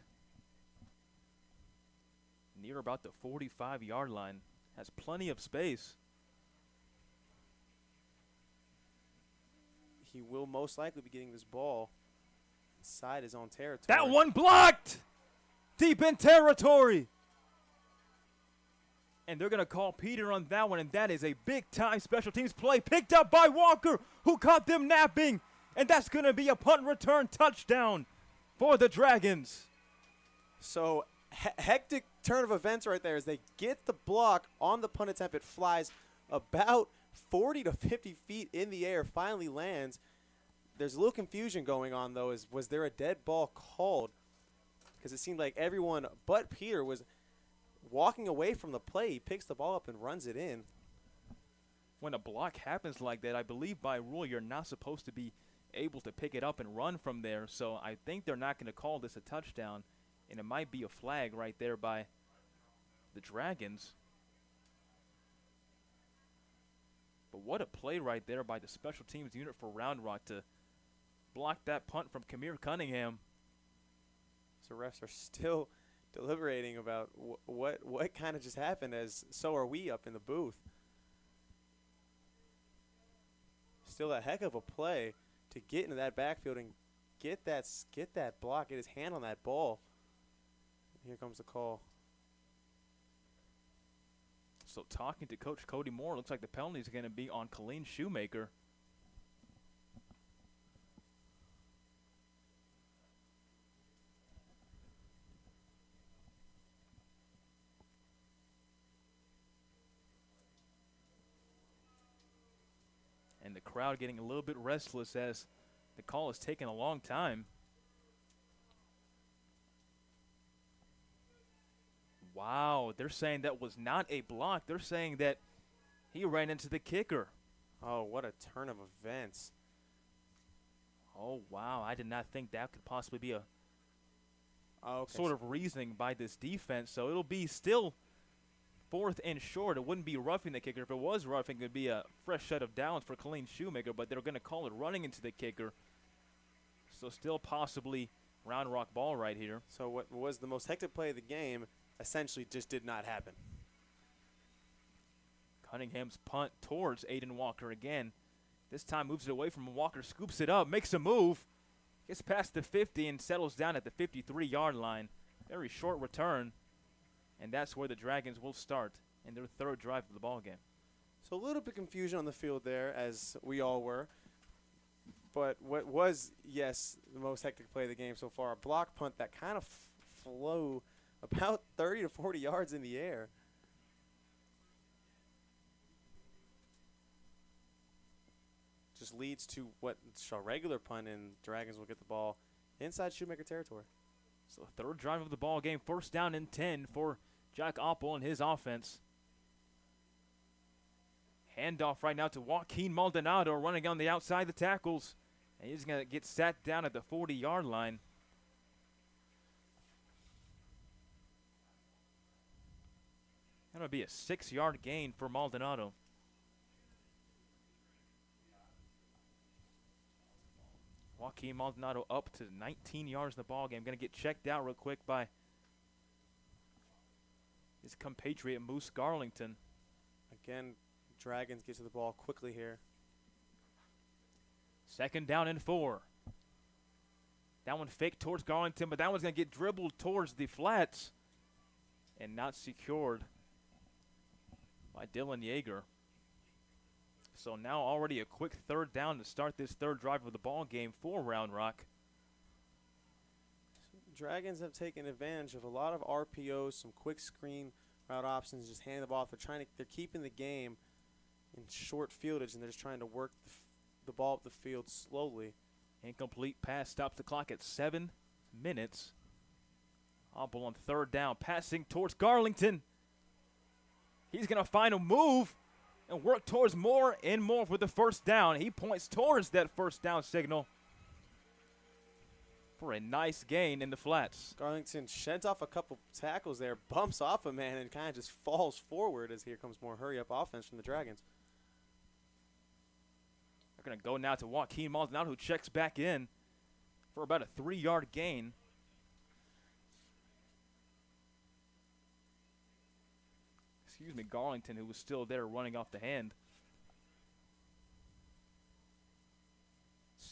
Near about the 45-yard line. Has plenty of space. He will most likely be getting this ball inside his own territory. That one blocked! Deep in territory! And they're going to call Peter on that one, and that is a big-time special teams play picked up by Walker, who caught them napping. And that's going to be a punt return touchdown for the Dragons. So hectic turn of events right there as they get the block on the punt attempt. It flies about 40 to 50 feet in the air, finally lands. There's a little confusion going on, though. Was there a dead ball called? Because it seemed like everyone but Peter was walking away from the play. He picks the ball up and runs it in. When a block happens like that, I believe by rule you're not supposed to be able to pick it up and run from there. So I think they're not going to call this a touchdown. And it might be a flag right there by the Dragons. But what a play right there by the special teams unit for Round Rock to block that punt from Kamir Cunningham. So refs are still deliberating about what kind of just happened, as so are we up in the booth. Still a heck of a play to get into that backfield and get that block, get his hand on that ball. Here comes the call. So talking to Coach Cody Moore, looks like the penalty is going to be on Colleen Shoemaker. And the crowd getting a little bit restless as the call is taking a long time. Wow, they're saying that was not a block. They're saying that he ran into the kicker. Oh, what a turn of events. Oh, wow. I did not think that could possibly be a sort of reasoning by this defense. So it'll be still 4th and short. It wouldn't be roughing the kicker. If it was roughing, it would be a fresh set of downs for Colleen Shoemaker, but they're going to call it running into the kicker. So still possibly Round Rock ball right here. So what was the most hectic play of the game essentially just did not happen. Cunningham's punt towards Aiden Walker again. This time moves it away from him. Walker, scoops it up, makes a move, gets past the 50 and settles down at the 53-yard line. Very short return, and that's where the Dragons will start in their 3rd drive of the ball game. So a little bit confusion on the field there, as we all were. But what was, yes, the most hectic play of the game so far, a block punt that kind of flew about 30 to 40 yards in the air. Just leads to what's a regular punt, and Dragons will get the ball inside Shoemaker territory. So 3rd drive of the ball game, 1st down and 10 for Jack Oppel and his offense. Handoff right now to Joaquin Maldonado running on the outside the tackles. And he's going to get sat down at the 40-yard line. That'll be a 6-yard gain for Maldonado. Joaquin Maldonado up to 19 yards in the ball game. Going to get checked out real quick by his compatriot Moose Garlington. Again, Dragons get to the ball quickly here. 2nd down and 4. That one fake towards Garlington, but that one's going to get dribbled towards the flats and not secured by Dylan Yeager. So now already a quick 3rd down to start this 3rd drive of the ball game for Round Rock. Dragons have taken advantage of a lot of RPOs, some quick screen route options, just hand the ball off. They're keeping the game in short fieldage, and they're just trying to work the ball up the field slowly. Incomplete pass stops the clock at 7 minutes. Oppel on 3rd down, passing towards Garlington. He's going to find a move and work towards more and more for the 1st down. He points towards that 1st down signal for a nice gain in the flats. Garlington sheds off a couple tackles there, bumps off a man, and kind of just falls forward as here comes more hurry-up offense from the Dragons. They're going to go now to Joaquin Maldonado, who checks back in for about a 3-yard gain. Excuse me, Garlington, who was still there running off the hand.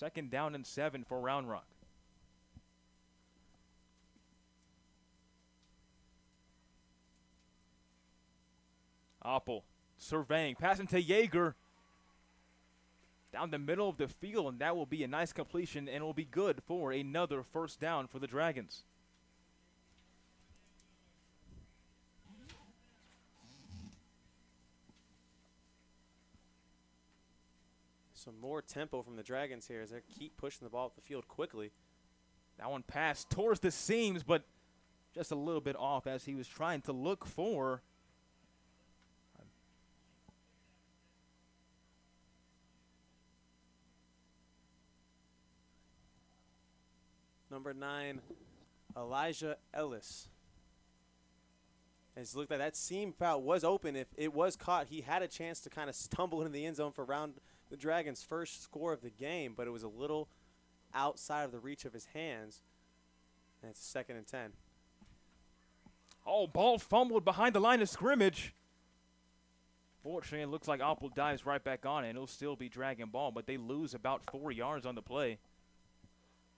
2nd down and 7 for Round Rock. Oppel surveying, passing to Yeager. Down the middle of the field, and that will be a nice completion, and it will be good for another 1st down for the Dragons. Some more tempo from the Dragons here as they keep pushing the ball up the field quickly. That one passed towards the seams, but just a little bit off as he was trying to look for number 9, Elijah Ellis. As it looked like that seam route was open. If it was caught, he had a chance to kind of stumble into the end zone for the Dragons' first score of the game, but it was a little outside of the reach of his hands. And it's 2nd and 10. Oh, ball fumbled behind the line of scrimmage. Fortunately, it looks like Oppel dives right back on it, and it'll still be Dragon ball, but they lose about 4 yards on the play.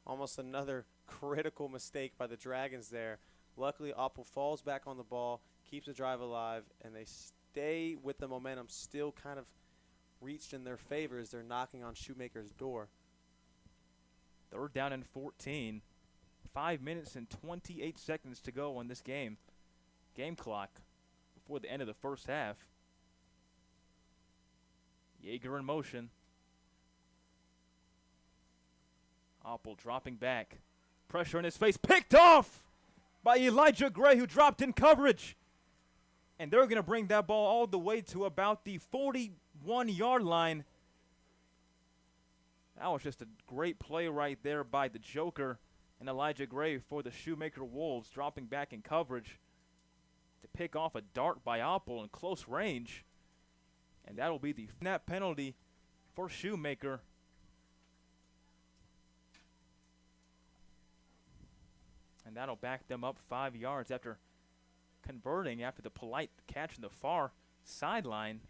Almost another critical mistake by the Dragons there. Luckily, Oppel falls back on the ball, keeps the drive alive, and they stay with the momentum still kind of reached in their favor as they're knocking on Shoemaker's door. 3rd down and 14. 5 minutes and 28 seconds to go on this game. Game clock before the end of the 1st half. Yeager in motion. Oppel dropping back. Pressure in his face. Picked off by Elijah Gray, who dropped in coverage. And they're going to bring that ball all the way to about the 41-yard line. That was just a great play right there by the Joker. And Elijah Gray for the Shoemaker Wolves, dropping back in coverage to pick off a dart by Oppel in close range. And that'll be the snap penalty for Shoemaker. And that'll back them up 5 yards after converting after the polite catch in the far sideline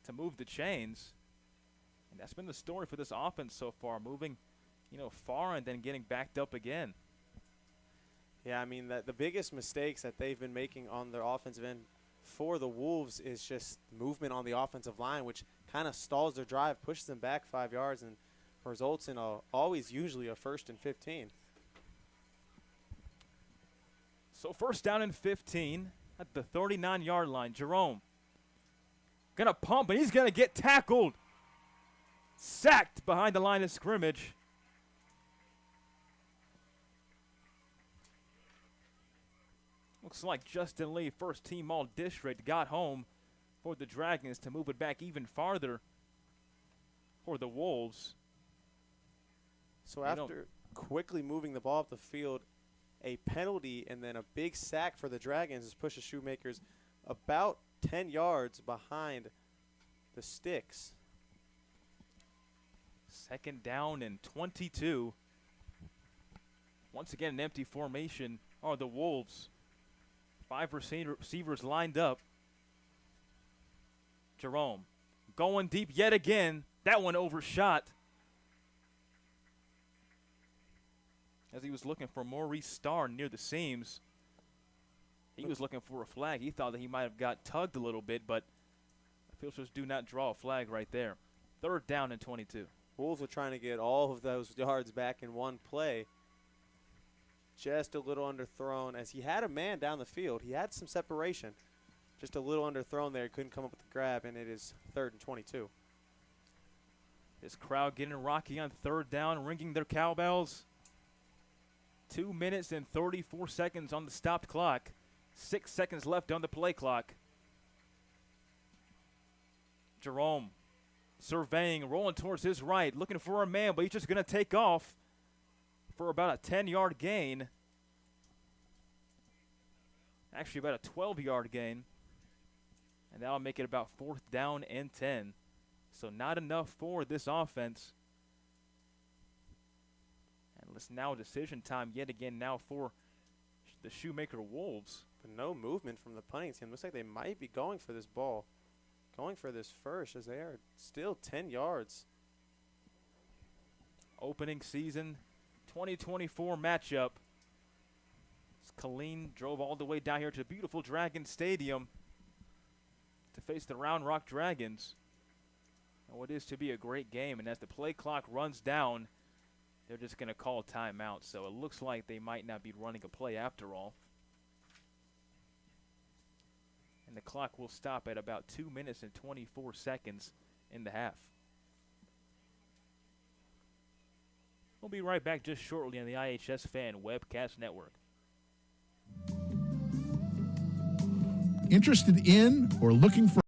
to move the chains. And that's been the story for this offense so far, moving, far and then getting backed up again. Yeah, I mean, the biggest mistakes that they've been making on their offensive end for the Wolves is just movement on the offensive line, which kind of stalls their drive, pushes them back 5 yards, and results in usually a 1st and 15. So 1st down and 15 at the 39-yard line. Jerome gonna pump, and he's gonna get tackled. Sacked behind the line of scrimmage. Looks like Justin Lee, first team all-district, got home for the Dragons to move it back even farther for the Wolves. So after quickly moving the ball up the field, a penalty and then a big sack for the Dragons has pushed the Shoemakers about 10 yards behind the sticks. 2nd down and 22. Once again, an empty formation are the Wolves. 5 receivers lined up. Jerome going deep yet again. That one overshot. As he was looking for Maurice Starr near the seams. He was looking for a flag. He thought that he might have got tugged a little bit, but officials do not draw a flag right there. 3rd down and 22. Wolves were trying to get all of those yards back in one play. Just a little underthrown as he had a man down the field. He had some separation. Just a little underthrown there. Couldn't come up with the grab, and it is 3rd and 22. This crowd getting rocky on 3rd down, ringing their cowbells. 2 minutes and 34 seconds on the stopped clock. 6 seconds left on the play clock. Jerome surveying, rolling towards his right, looking for a man, but he's just going to take off for about a 10-yard gain. Actually, about a 12-yard gain. And that'll make it about 4th down and 10. So not enough for this offense. And it's now decision time yet again now for the Shoemaker Wolves. But no movement from the punting team. Looks like they might be going for this ball. Going for this first as they are still 10 yards. Opening season 2024 matchup. Killeen drove all the way down here to beautiful Dragon Stadium to face the Round Rock Dragons. And what is to be a great game. And as the play clock runs down, they're just going to call timeout. So it looks like they might not be running a play after all. And the clock will stop at about 2 minutes and 24 seconds in the half. We'll be right back just shortly on the iHSFAN Webcast Network. Interested in or looking for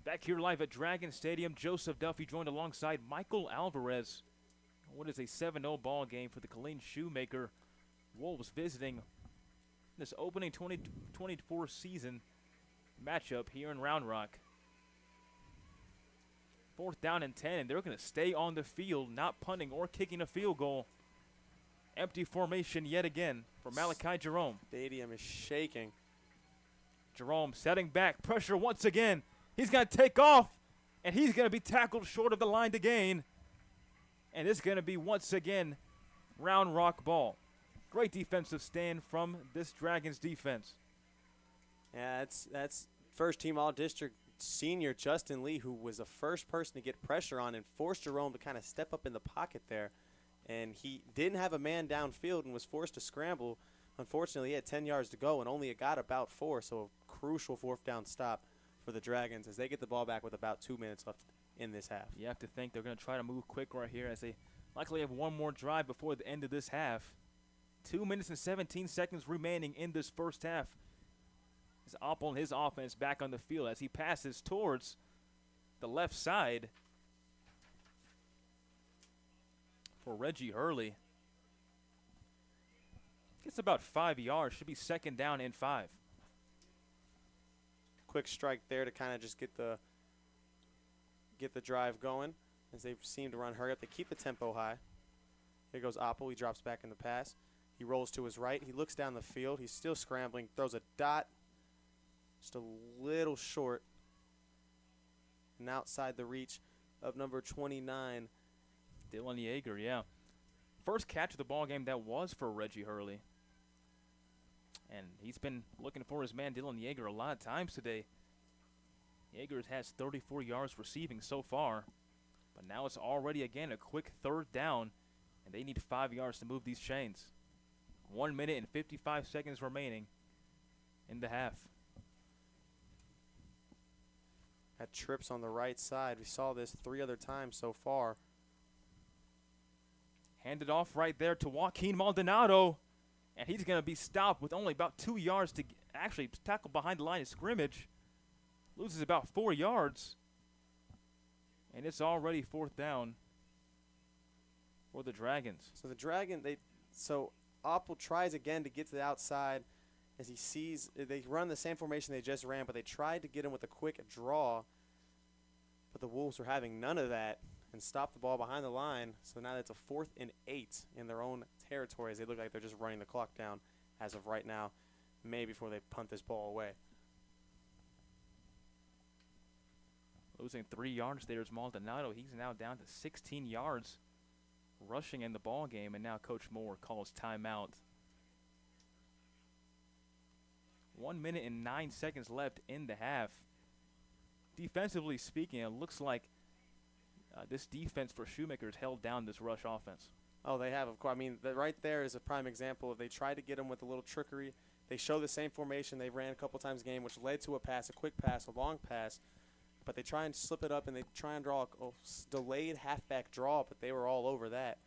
Back here live at Dragon Stadium, Joseph Duffy joined alongside Michael Alvarez. What is a 7-0 ball game for the Killeen Shoemaker Wolves visiting this opening 2024 season matchup here in Round Rock. 4th down and 10, and they're going to stay on the field, not punting or kicking a field goal. Empty formation yet again for Malachi Jerome. Stadium is shaking. Jerome setting back, pressure once again. He's going to take off, and he's going to be tackled short of the line to gain. And it's going to be once again Round Rock ball. Great defensive stand from this Dragons defense. Yeah, that's first-team All-District senior Justin Lee, who was the first person to get pressure on and forced Jerome to kind of step up in the pocket there. And he didn't have a man downfield and was forced to scramble. Unfortunately, he had 10 yards to go and only got about 4, so a crucial fourth down stop for the Dragons as they get the ball back with about 2 minutes left in this half. You have to think they're going to try to move quick right here as they likely have one more drive before the end of this half. 2 minutes and 17 seconds remaining in this first half. As Oppel and his offense back on the field as he passes towards the left side for Reggie Hurley. Gets about 5 yards. Should be second down and 5. Quick strike there to kind of just get the drive going as they seem to run hurry up. They keep the tempo high. Here goes Oppel. He drops back in the pass. He rolls to his right. He looks down the field. He's still scrambling. Throws a dot. Just a little short and outside the reach of number 29. Dylan Yeager, yeah. First catch of the ball game that was for Reggie Hurley. And he's been looking for his man Dylan Yeager a lot of times today. Yeager has 34 yards receiving so far. But now it's already, again, a quick third down. And they need 5 yards to move these chains. 1 minute and 55 seconds remaining in the half. Had trips on the right side. We saw this 3 other times so far. Handed off right there to Joaquin Maldonado. And he's going to be stopped with only about 2 yards to actually tackle behind the line of scrimmage. Loses about 4 yards. And it's already fourth down for the Dragons. So the Oppel tries again to get to the outside as he sees they run the same formation they just ran, but they tried to get him with a quick draw. But the Wolves were having none of that and stopped the ball behind the line. So now it's a 4th and 8 in their own territory as they look like they're just running the clock down as of right now, maybe before they punt this ball away. Losing 3 yards there is Maldonado. He's now down to 16 yards rushing in the ball game, and now Coach Moore calls timeout. 1 minute and 9 seconds left in the half. Defensively speaking, it looks like this defense for Shoemaker has held down this rush offense. Oh, they have, of course. I mean, right there is a prime example of they tried to get him with a little trickery. They show the same formation they ran a couple times a game, which led to a pass, a quick pass, a long pass. But they try and slip it up, and they try and draw a delayed halfback draw, but they were all over that.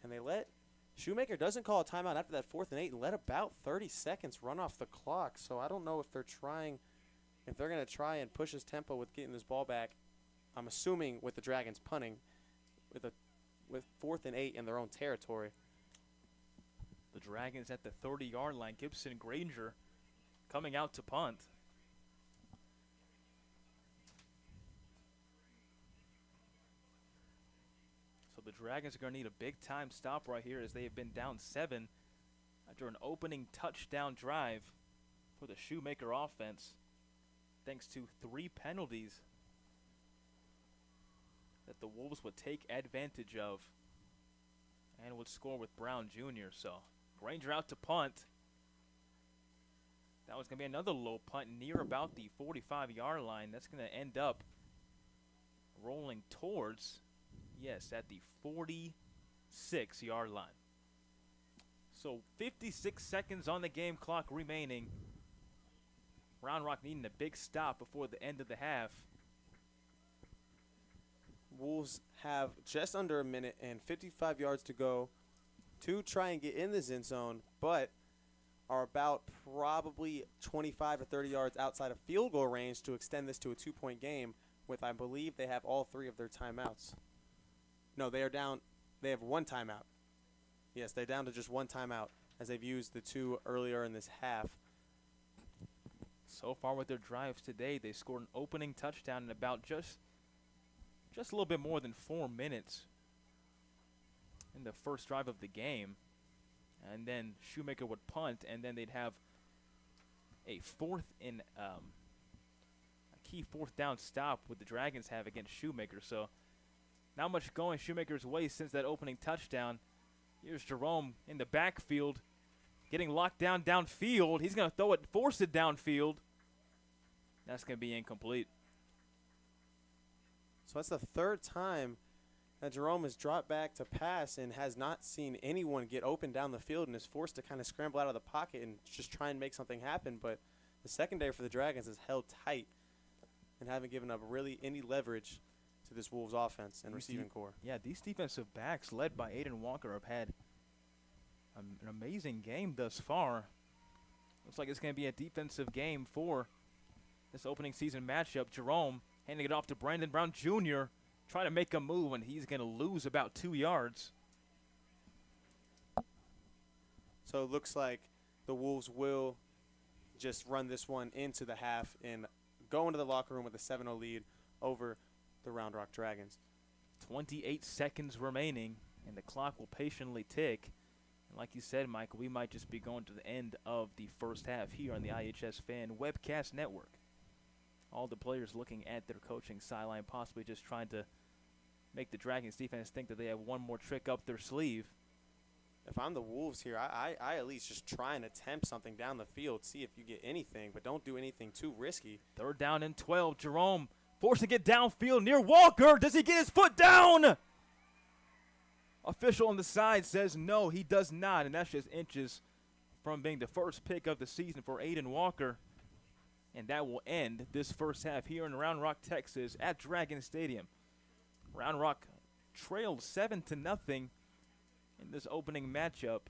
And they let Shoemaker doesn't call a timeout after that 4th and 8 and let about 30 seconds run off the clock. So I don't know if they're going to try and push his tempo with getting this ball back. I'm assuming with the Dragons punting with 4th and 8 in their own territory. The Dragons at the 30-yard line. Gibson Granger coming out to punt. So the Dragons are going to need a big-time stop right here as they have been down 7 after an opening touchdown drive for the Shoemaker offense, thanks to 3 penalties that the Wolves would take advantage of and would score with Brown Jr. So Granger out to punt. That was going to be another low punt near about the 45-yard line. That's going to end up rolling towards, yes, at the 46-yard line. So 56 seconds on the game clock remaining. Round Rock needing a big stop before the end of the half. Wolves have just under a minute and 55 yards to go to try and get in the end zone, but are about probably 25 or 30 yards outside of field goal range to extend this to a 2-point game with, I believe, they have all 3 of their timeouts. No, they are down. They have 1 timeout. Yes, they're down to just 1 timeout as they've used the 2 earlier in this half. So far with their drives today, they scored an opening touchdown in about just a little bit more than 4 minutes in the first drive of the game. And then Shoemaker would punt, and then they'd have a key 4th down stop with the Dragons have against Shoemaker. So not much going Shoemaker's way since that opening touchdown. Here's Jerome in the backfield, getting locked down downfield. He's going to throw it, force it downfield. That's going to be incomplete. So that's the third time that Jerome has dropped back to pass and has not seen anyone get open down the field and is forced to kind of scramble out of the pocket and just try and make something happen. But the secondary for the Dragons is held tight and haven't given up really any leverage to this Wolves offense and receiving core. Yeah, these defensive backs led by Aiden Walker have had an amazing game thus far. Looks like it's going to be a defensive game for this opening season matchup. Jerome handing it off to Brandon Brown Jr., trying to make a move, and he's going to lose about 2 yards. So it looks like the Wolves will just run this one into the half and go into the locker room with a 7-0 lead over the Round Rock Dragons. 28 seconds remaining, and the clock will patiently tick. And like you said, Michael, we might just be going to the end of the first half here on the iHSFAN Webcast Network. All the players looking at their coaching sideline, possibly just trying to make the Dragons defense think that they have one more trick up their sleeve. If I'm the Wolves here, I at least just try and attempt something down the field, see if you get anything, but don't do anything too risky. 3rd down and 12. Jerome forced to get downfield near Walker. Does he get his foot down? Official on the side says no, he does not, and that's just inches from being the first pick of the season for Aiden Walker. And that will end this first half here in Round Rock, Texas at Dragon Stadium. Round Rock trailed 7-0 in this opening matchup.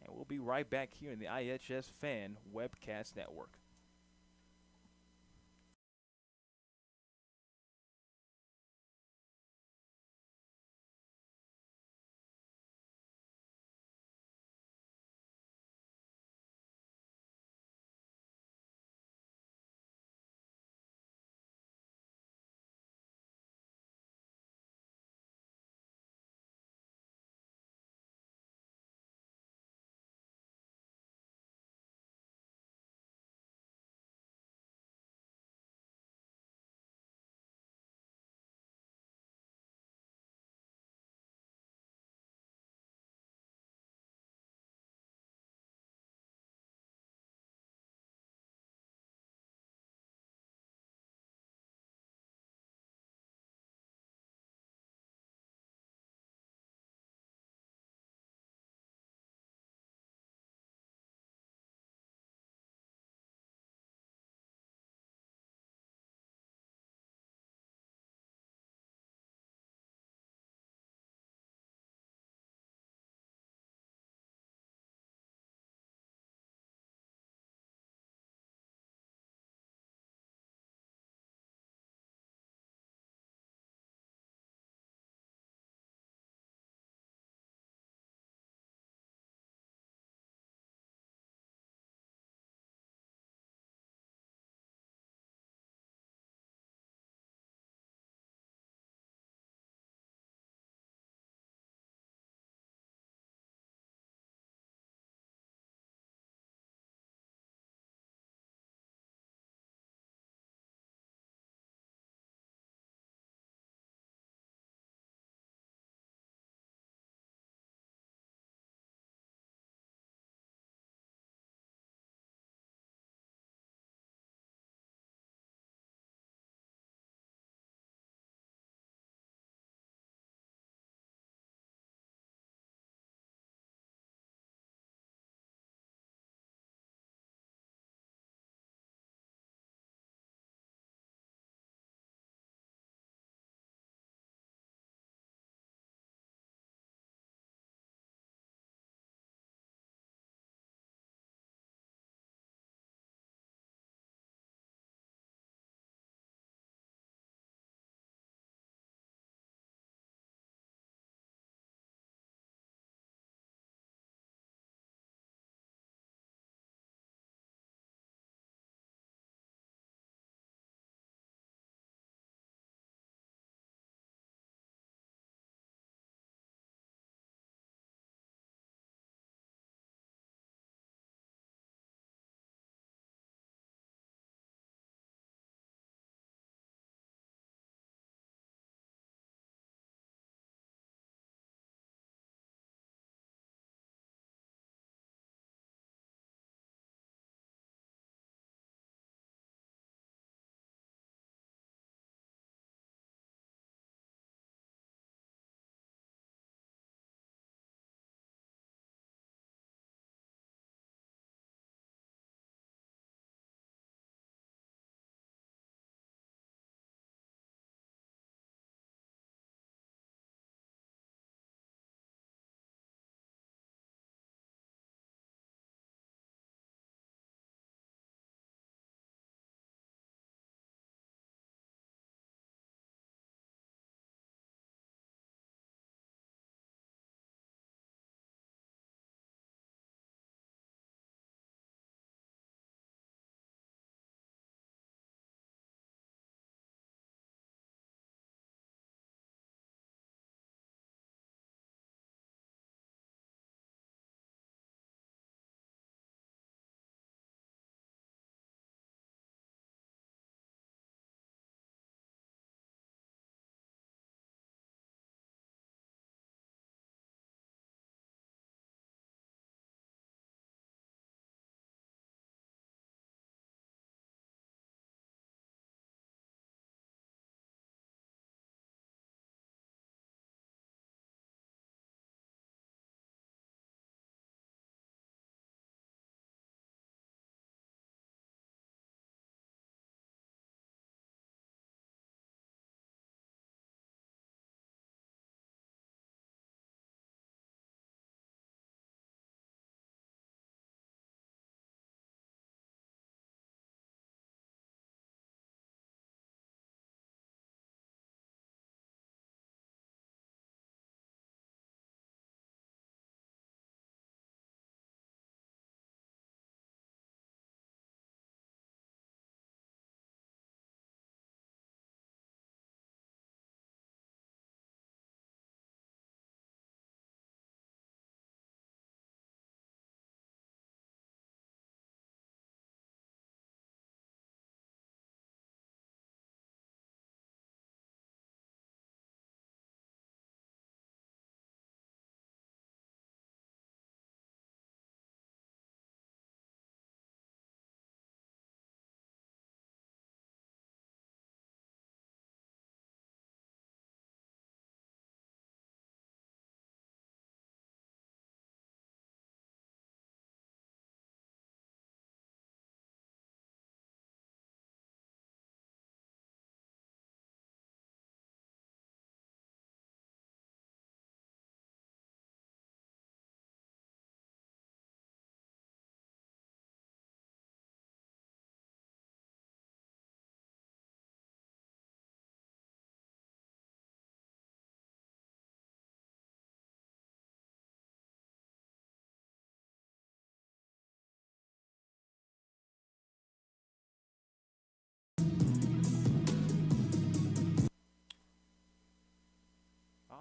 And we'll be right back here in the iHSFAN Webcast Network.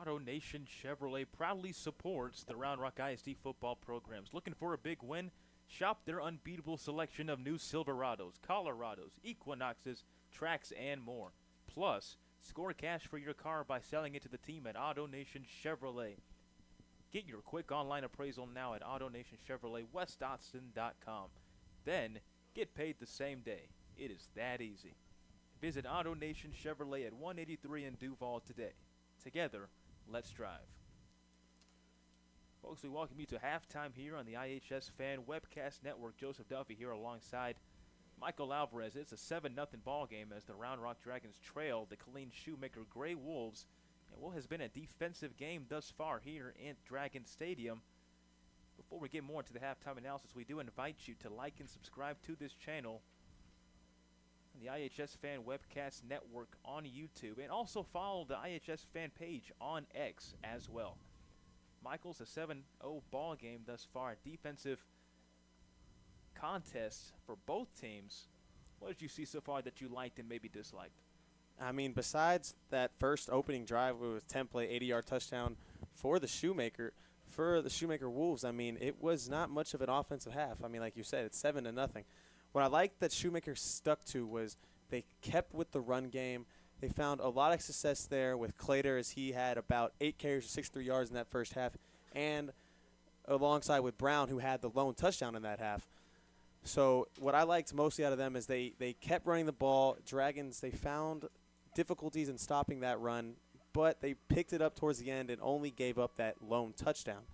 Auto Nation Chevrolet proudly supports the Round Rock ISD football programs. Looking for a big win? Shop their unbeatable selection of new Silverados, Colorados, Equinoxes, Trax, and more. Plus, score cash for your car by selling it to the team at Auto Nation Chevrolet. Get your quick online appraisal now at AutoNationChevroletWestAustin.com. Then, get paid the same day. It is that easy. Visit Auto Nation Chevrolet at 183 in Duval today. Together, let's drive. Folks, we welcome you to halftime here on the iHSFAN Webcast Network. Joseph Duffy here alongside Michael Alvarez. It's a 7-0 ball game as the Round Rock Dragons trail the Killeen Shoemaker Gray Wolves in what has been a defensive game thus far here in Dragon Stadium. Before we get more into the halftime analysis, we do invite you to like and subscribe to this channel on the iHSFAN Webcast Network on YouTube, and also follow the iHSFAN page on X as well. Michael's a 7-0 ball game thus far, defensive contest for both teams. What did you see so far that you liked and maybe disliked? I mean, besides that first opening drive with template 80-yard touchdown for the Shoemaker Wolves, I mean, it was not much of an offensive half. I mean, like you said, it's 7-0. What I liked that Shoemaker stuck to was they kept with the run game. They found a lot of success there with Clater, as he had about 8 carries for 63 yards in that first half, and alongside with Brown, who had the lone touchdown in that half. So what I liked mostly out of them is they kept running the ball. Dragons, they found difficulties in stopping that run, but they picked it up towards the end and only gave up that lone touchdown.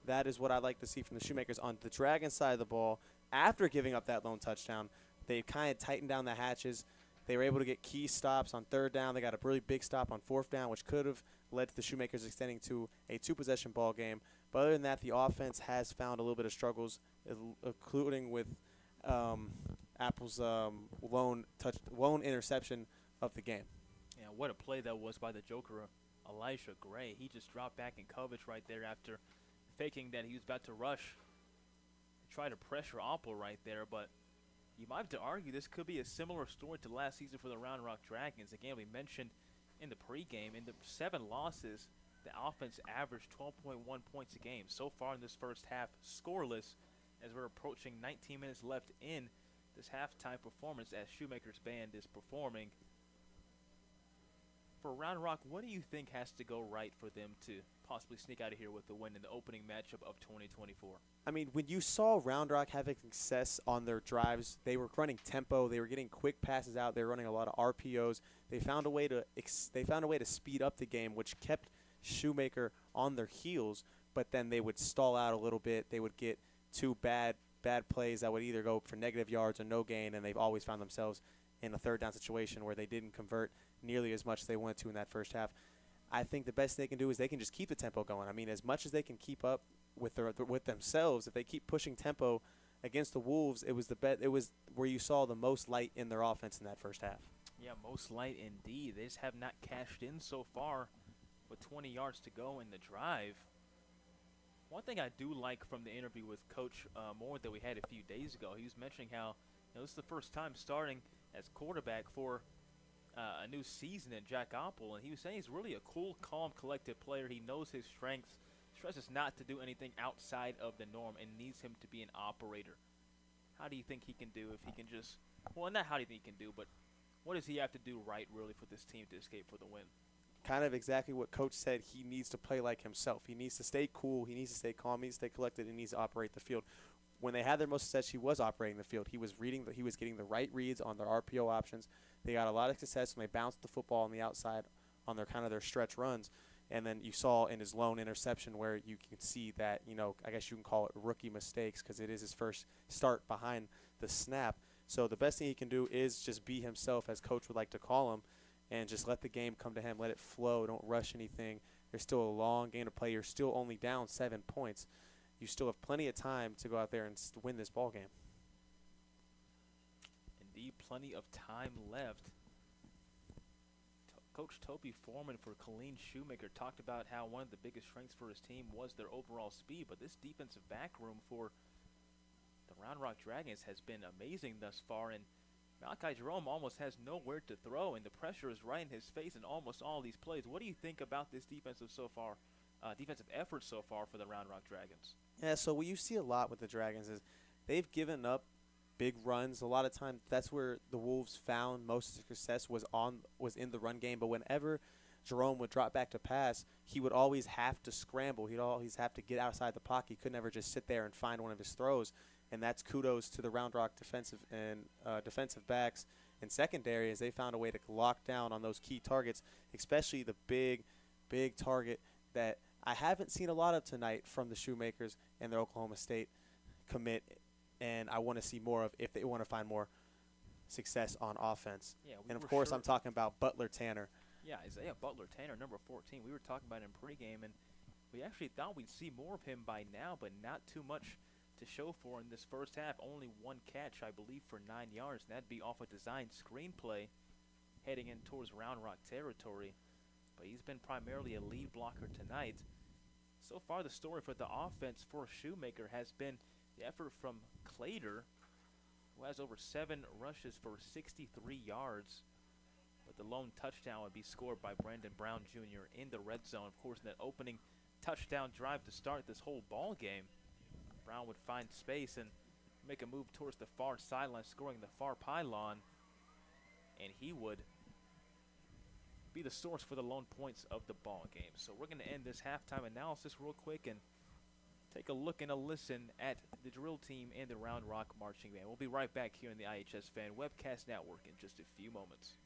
That is what I like to see from the Shoemakers. On the Dragons side of the ball, after giving up that lone touchdown, they kind of tightened down the hatches. They were able to get key stops on third down. They got a really big stop on fourth down, which could have led to the Shoemakers extending to a 2-possession ball game. But other than that, the offense has found a little bit of struggles, including with Apple's lone interception of the game. Yeah, what a play that was by the Joker, Elijah Gray. He just dropped back in coverage right there after faking that he was about to rush, try to pressure Apple right there, but you might have to argue this could be a similar story to last season for the Round Rock Dragons. Again, we mentioned in the pregame, in the 7 losses, the offense averaged 12.1 points a game. So far in this first half, scoreless, as we're approaching 19 minutes left in this halftime performance as Shoemaker's band is performing. For Round Rock, what do you think has to go right for them to possibly sneak out of here with the win in the opening matchup of 2024? I mean, when you saw Round Rock having success on their drives, they were running tempo. They were getting quick passes out. They were running a lot of RPOs. They found a way to speed up the game, which kept Shoemaker on their heels. But then they would stall out a little bit. They would get 2 bad plays that would either go for negative yards or no gain, and they've always found themselves in a third down situation where they didn't convert nearly as much as they wanted to in that first half. I think the best they can do is they can just keep the tempo going. I mean, as much as they can keep up with themselves, if they keep pushing tempo against the Wolves, it was where you saw the most light in their offense in that first half. Yeah, most light indeed. They just have not cashed in so far with 20 yards to go in the drive. One thing I do like from the interview with Coach Moore that we had a few days ago, he was mentioning how this is the first time starting as quarterback for a new season at Jack Apple, and he was saying he's really a cool, calm, collected player. He knows his strengths, stresses not to do anything outside of the norm, and needs him to be an operator. How do you think he can do if he can just, well, not how do you think he can do, but what does he have to do right, really, for this team to escape for the win? Kind of exactly what Coach said. He needs to play like himself. He needs to stay cool. He needs to stay calm. He needs to stay collected. He needs to operate the field. When they had their most success, he was operating the field. He was getting the right reads on their RPO options. They got a lot of success when they bounced the football on the outside on their stretch runs. And then you saw in his lone interception where you can see that, I guess you can call it rookie mistakes because it is his first start behind the snap. So the best thing he can do is just be himself, as Coach would like to call him, and just let the game come to him. Let it flow. Don't rush anything. There's still a long game to play. You're still only down 7 points. You still have plenty of time to go out there and win this ball game. Indeed, plenty of time left. Coach Toby Foreman for Killeen Shoemaker talked about how one of the biggest strengths for his team was their overall speed, but this defensive back room for the Round Rock Dragons has been amazing thus far. And Malachi Jerome almost has nowhere to throw, and the pressure is right in his face in almost all these plays. What do you think about this defensive effort so far for the Round Rock Dragons? Yeah, so what you see a lot with the Dragons is they've given up big runs. A lot of times that's where the Wolves found most of the success was in the run game. But whenever Jerome would drop back to pass, he would always have to scramble. He'd always have to get outside the pocket. He could never just sit there and find one of his throws. And that's kudos to the Round Rock defensive backs and secondary as they found a way to lock down on those key targets, especially the big target that I haven't seen a lot of tonight from the Shoemakers and their Oklahoma State commit, and I want to see more of if they want to find more success on offense. Yeah, and, of course, I'm talking about Butler Tanner. Yeah, Isaiah Butler Tanner, number 14. We were talking about him pregame, and we actually thought we'd see more of him by now, but not too much to show for in this first half. Only one catch, I believe, for 9 yards, and that'd be off a design screenplay heading in towards Round Rock territory. But he's been primarily a lead blocker tonight. So far, the story for the offense for Shoemaker has been the effort from Clader, who has over 7 rushes for 63 yards. But the lone touchdown would be scored by Brandon Brown Jr. in the red zone. Of course, in that opening touchdown drive to start this whole ball game, Brown would find space and make a move towards the far sideline, scoring the far pylon. And he would be the source for the lone points of the ball game. So we're going to end this halftime analysis real quick and take a look and a listen at the drill team and the Round Rock marching band. We'll be right back here in the iHSFAN Webcast Network in just a few moments.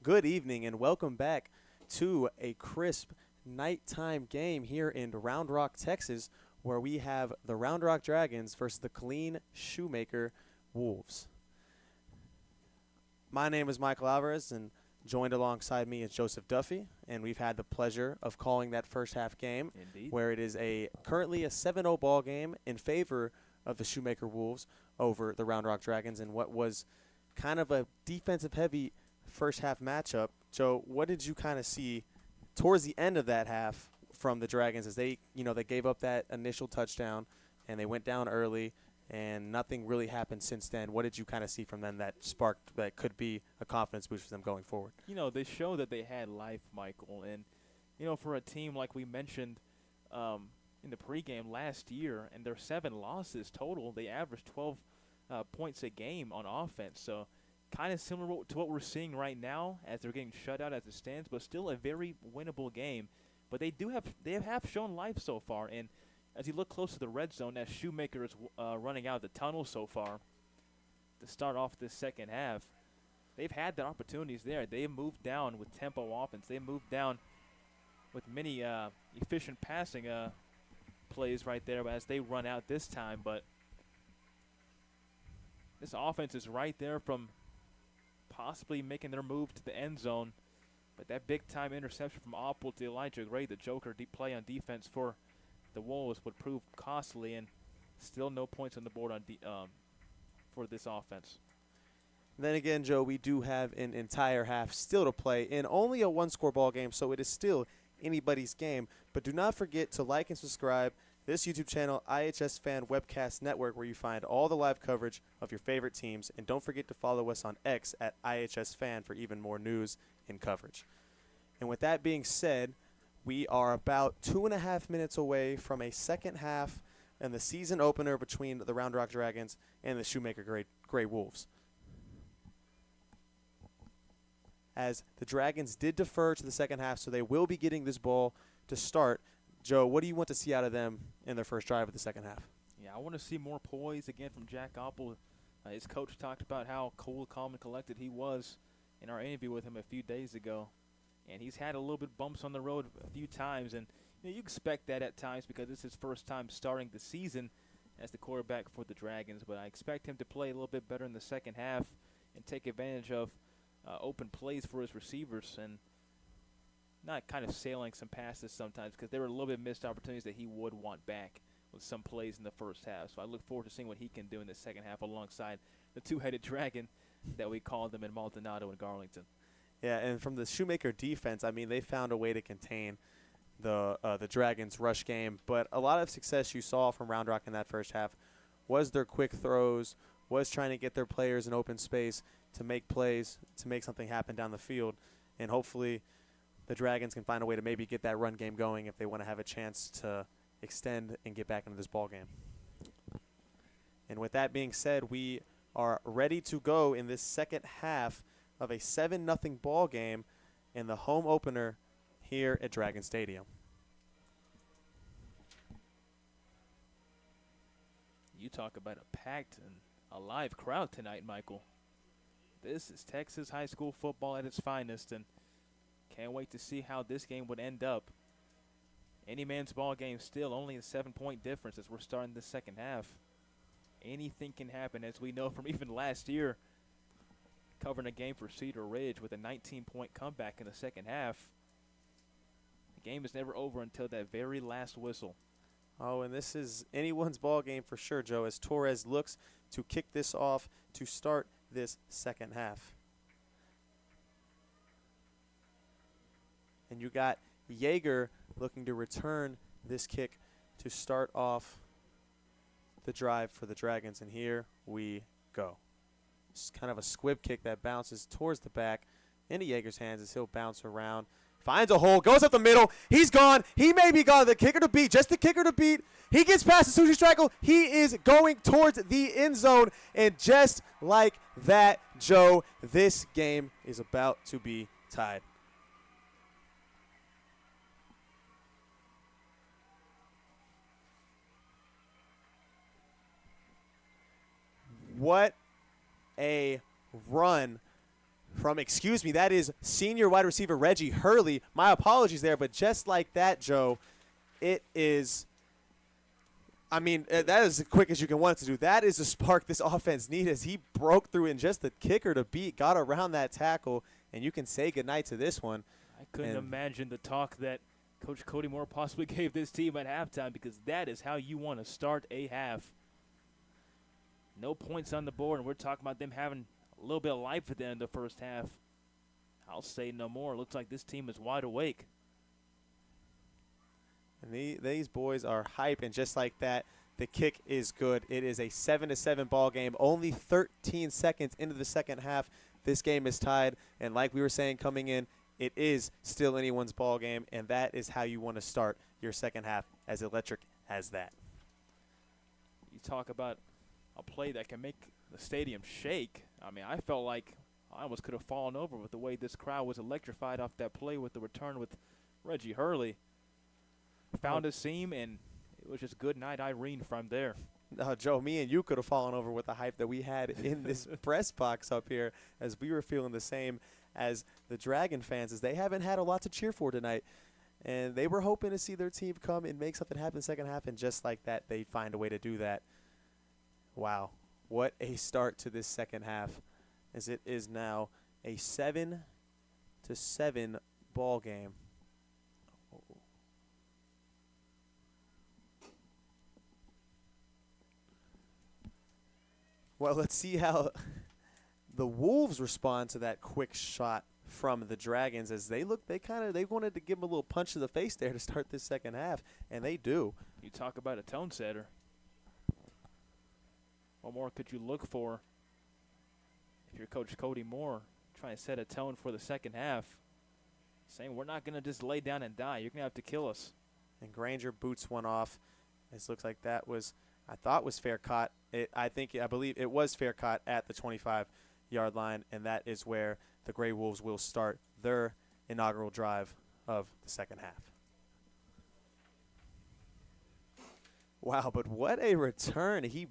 Good evening and welcome back to a crisp nighttime game here in Round Rock, Texas, where we have the Round Rock Dragons versus the clean Shoemaker Wolves. My name is Michael Alvarez, and joined alongside me is Joseph Duffy, and we've had the pleasure of calling that first half game. Indeed. Where it is currently a 7-0 ball game in favor of the Shoemaker Wolves over the Round Rock Dragons in what was kind of a defensive-heavy first half matchup. Joe, what did you kind of see towards the end of that half from the Dragons as they gave up that initial touchdown and they went down early and nothing really happened since then? What did you kind of see from them that sparked that could be a confidence boost for them going forward? They showed that they had life, Michael, and for a team like we mentioned in the pregame last year, and their 7 losses total, they averaged 12 points a game on offense. So kind of similar to what we're seeing right now as they're getting shut out as it stands, but still a very winnable game. But they have shown life so far, and as you look close to the red zone, as Shoemaker is running out of the tunnel so far to start off this second half, they've had their opportunities there. They've moved down with tempo offense. They moved down with many efficient passing plays right there as they run out this time. But this offense is right there from possibly making their move to the end zone. But that big-time interception from Opel to Elijah Gray, the Joker play on defense for the Wolves, would prove costly, and still no points on the board on for this offense. Then again, Joe, we do have an entire half still to play in only a one-score ball game, so it is still anybody's game. But do not forget to like and subscribe this YouTube channel, iHSFAN Webcast Network, where you find all the live coverage of your favorite teams. And don't forget to follow us on X at iHSFAN for even more news and coverage. And with that being said, we are about 2.5 minutes away from a second half and the season opener between the Round Rock Dragons and the Shoemaker Gray Wolves. As the Dragons did defer to the second half, so they will be getting this ball to start. Joe, what do you want to see out of them in their first drive of the second half? Yeah, I want to see more poise again from Jack Opel. His coach talked about how cool, calm, and collected he was in our interview with him a few days ago. And he's had a little bit bumps on the road a few times, and you expect that at times because it's his first time starting the season as the quarterback for the Dragons. But I expect him to play a little bit better in the second half and take advantage of open plays for his receivers and not kind of sailing some passes sometimes because there were a little bit missed opportunities that he would want back with some plays in the first half. So I look forward to seeing what he can do in the second half alongside the two-headed dragon that we called them in Maldonado and Garlington. Yeah, and from the Shoemaker defense, I mean, they found a way to contain the Dragons' rush game. But a lot of success you saw from Round Rock in that first half was their quick throws, was trying to get their players in open space to make plays, to make something happen down the field. And hopefully the Dragons can find a way to maybe get that run game going if they want to have a chance to extend and get back into this ball game. And with that being said, we are ready to go in this second half of a 7-0 ball game in the home opener here at Dragon Stadium. You talk about a packed and a live crowd tonight, Michael. This is Texas high school football at its finest, and can't wait to see how this game would end up. Any man's ball game still, only a 7-point difference as we're starting the second half. Anything can happen, as we know from even last year, covering a game for Cedar Ridge with a 19-point comeback in the second half. The game is never over until that very last whistle. Oh, and this is anyone's ball game for sure, Joe, as Torres looks to kick this off to start this second half. And you got Yeager looking to return this kick to start off the drive for the Dragons. And here we go. It's kind of a squib kick that bounces towards the back into Yeager's hands as he'll bounce around. Finds a hole, goes up the middle. He's gone. He may be gone. The kicker to beat, just the kicker to beat. He gets past the sushi striker. He is going towards the end zone. And just like that, Joe, this game is about to be tied. What a run that is senior wide receiver Reggie Hurley. My apologies there, but just like that, Joe, it is – I mean, that is as quick as you can want it to do. That is the spark this offense needs as he broke through and just the kicker to beat, got around that tackle, and you can say goodnight to this one. I couldn't imagine the talk that Coach Cody Moore possibly gave this team at halftime, because that is how you want to start a half. No points on the board, and we're talking about them having a little bit of life at the end of the first half. I'll say no more. Looks like this team is wide awake. And these boys are hype, and just like that, the kick is good. It is a 7-7 ball game. Only 13 seconds into the second half, this game is tied. And like we were saying coming in, it is still anyone's ball game, and that is how you want to start your second half, as electric as that. You talk about a play that can make the stadium shake. I mean, I felt like I almost could have fallen over with the way this crowd was electrified off that play with the return with Reggie Hurley. Found a seam, and it was just good night Irene from there. Joe, me and you could have fallen over with the hype that we had in this press box up here, as we were feeling the same as the Dragon fans, as they haven't had a lot to cheer for tonight. And they were hoping to see their team come and make something happen in the second half, and just like that, they find a way to do that. Wow, what a start to this second half, as it is now a 7-7 ball game. Well, let's see how the Wolves respond to that quick shot from the Dragons, as they wanted to give them a little punch to the face there to start this second half, and they do. You talk about a tone setter. What more could you look for if you're Coach Cody Moore, trying to set a tone for the second half, saying we're not going to just lay down and die. You're going to have to kill us. And Granger boots one off. This looks like that was, I thought was fair caught. I believe it was fair caught at the 25-yard line, and that is where the Grey Wolves will start their inaugural drive of the second half. Wow, but what a return. He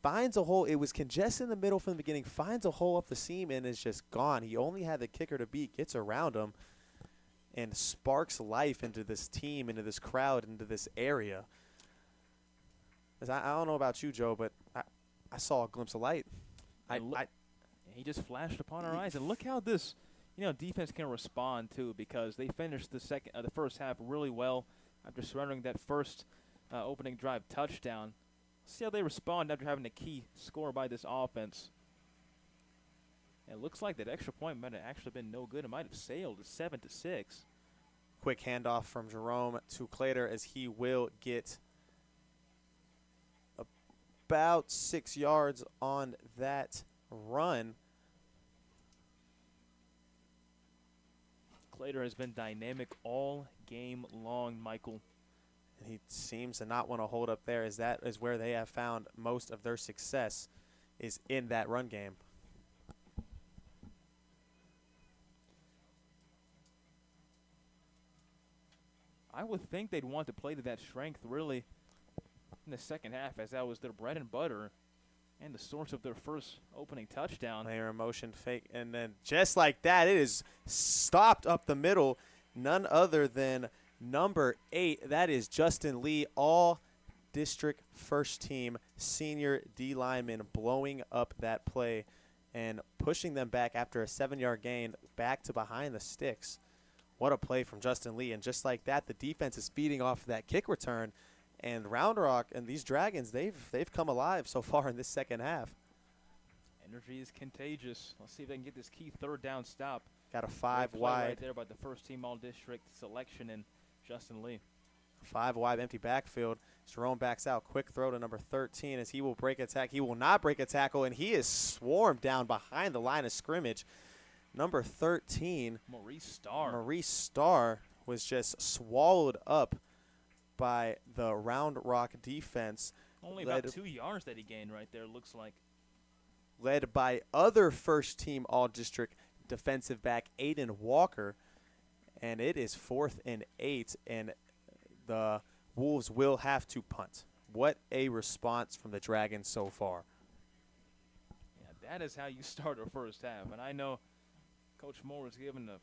finds a hole. It was congested in the middle from the beginning, finds a hole up the seam, and is just gone. He only had the kicker to beat, gets around him, and sparks life into this team, into this crowd, into this area. I don't know about you, Joe, but I saw a glimpse of light. He just flashed upon our eyes, and look how this, defense can respond too, because they finished the first half really well after surrendering that first opening drive touchdown. See how they respond after having a key score by this offense. And it looks like that extra point might have actually been no good. It might have sailed to 7-6. Quick handoff from Jerome to Clater, as he will get about 6 yards on that run. Clater has been dynamic all game long, Michael. And he seems to not want to hold up there, as that is where they have found most of their success, is in that run game. I would think they'd want to play to that strength really in the second half, as that was their bread and butter and the source of their first opening touchdown. They are a motion fake, and then just like that, it is stopped up the middle. None other than number 8. That is Justin Lee, all-district first-team senior D lineman, blowing up that play and pushing them back after a 7-yard gain back to behind the sticks. What a play from Justin Lee. And just like that, the defense is feeding off that kick return. And Round Rock and these Dragons, they've come alive so far in this second half. Energy is contagious. Let's see if they can get this key third down stop. Got a 5 wide. Right there by the first team all-district selection in Justin Lee. 5 wide empty backfield. Jerome backs out. Quick throw to number 13 as he will break a tackle. He will not break a tackle, and he is swarmed down behind the line of scrimmage. Number 13, Maurice Starr, was just swallowed up by the Round Rock defense. Only about 2 yards that he gained right there, looks like. Led by other first-team all-district defensive back Aiden Walker. And it is 4th and 8, and the Wolves will have to punt. What a response from the Dragons so far. Yeah, that is how you start a first half. And I know Coach Moore was giving a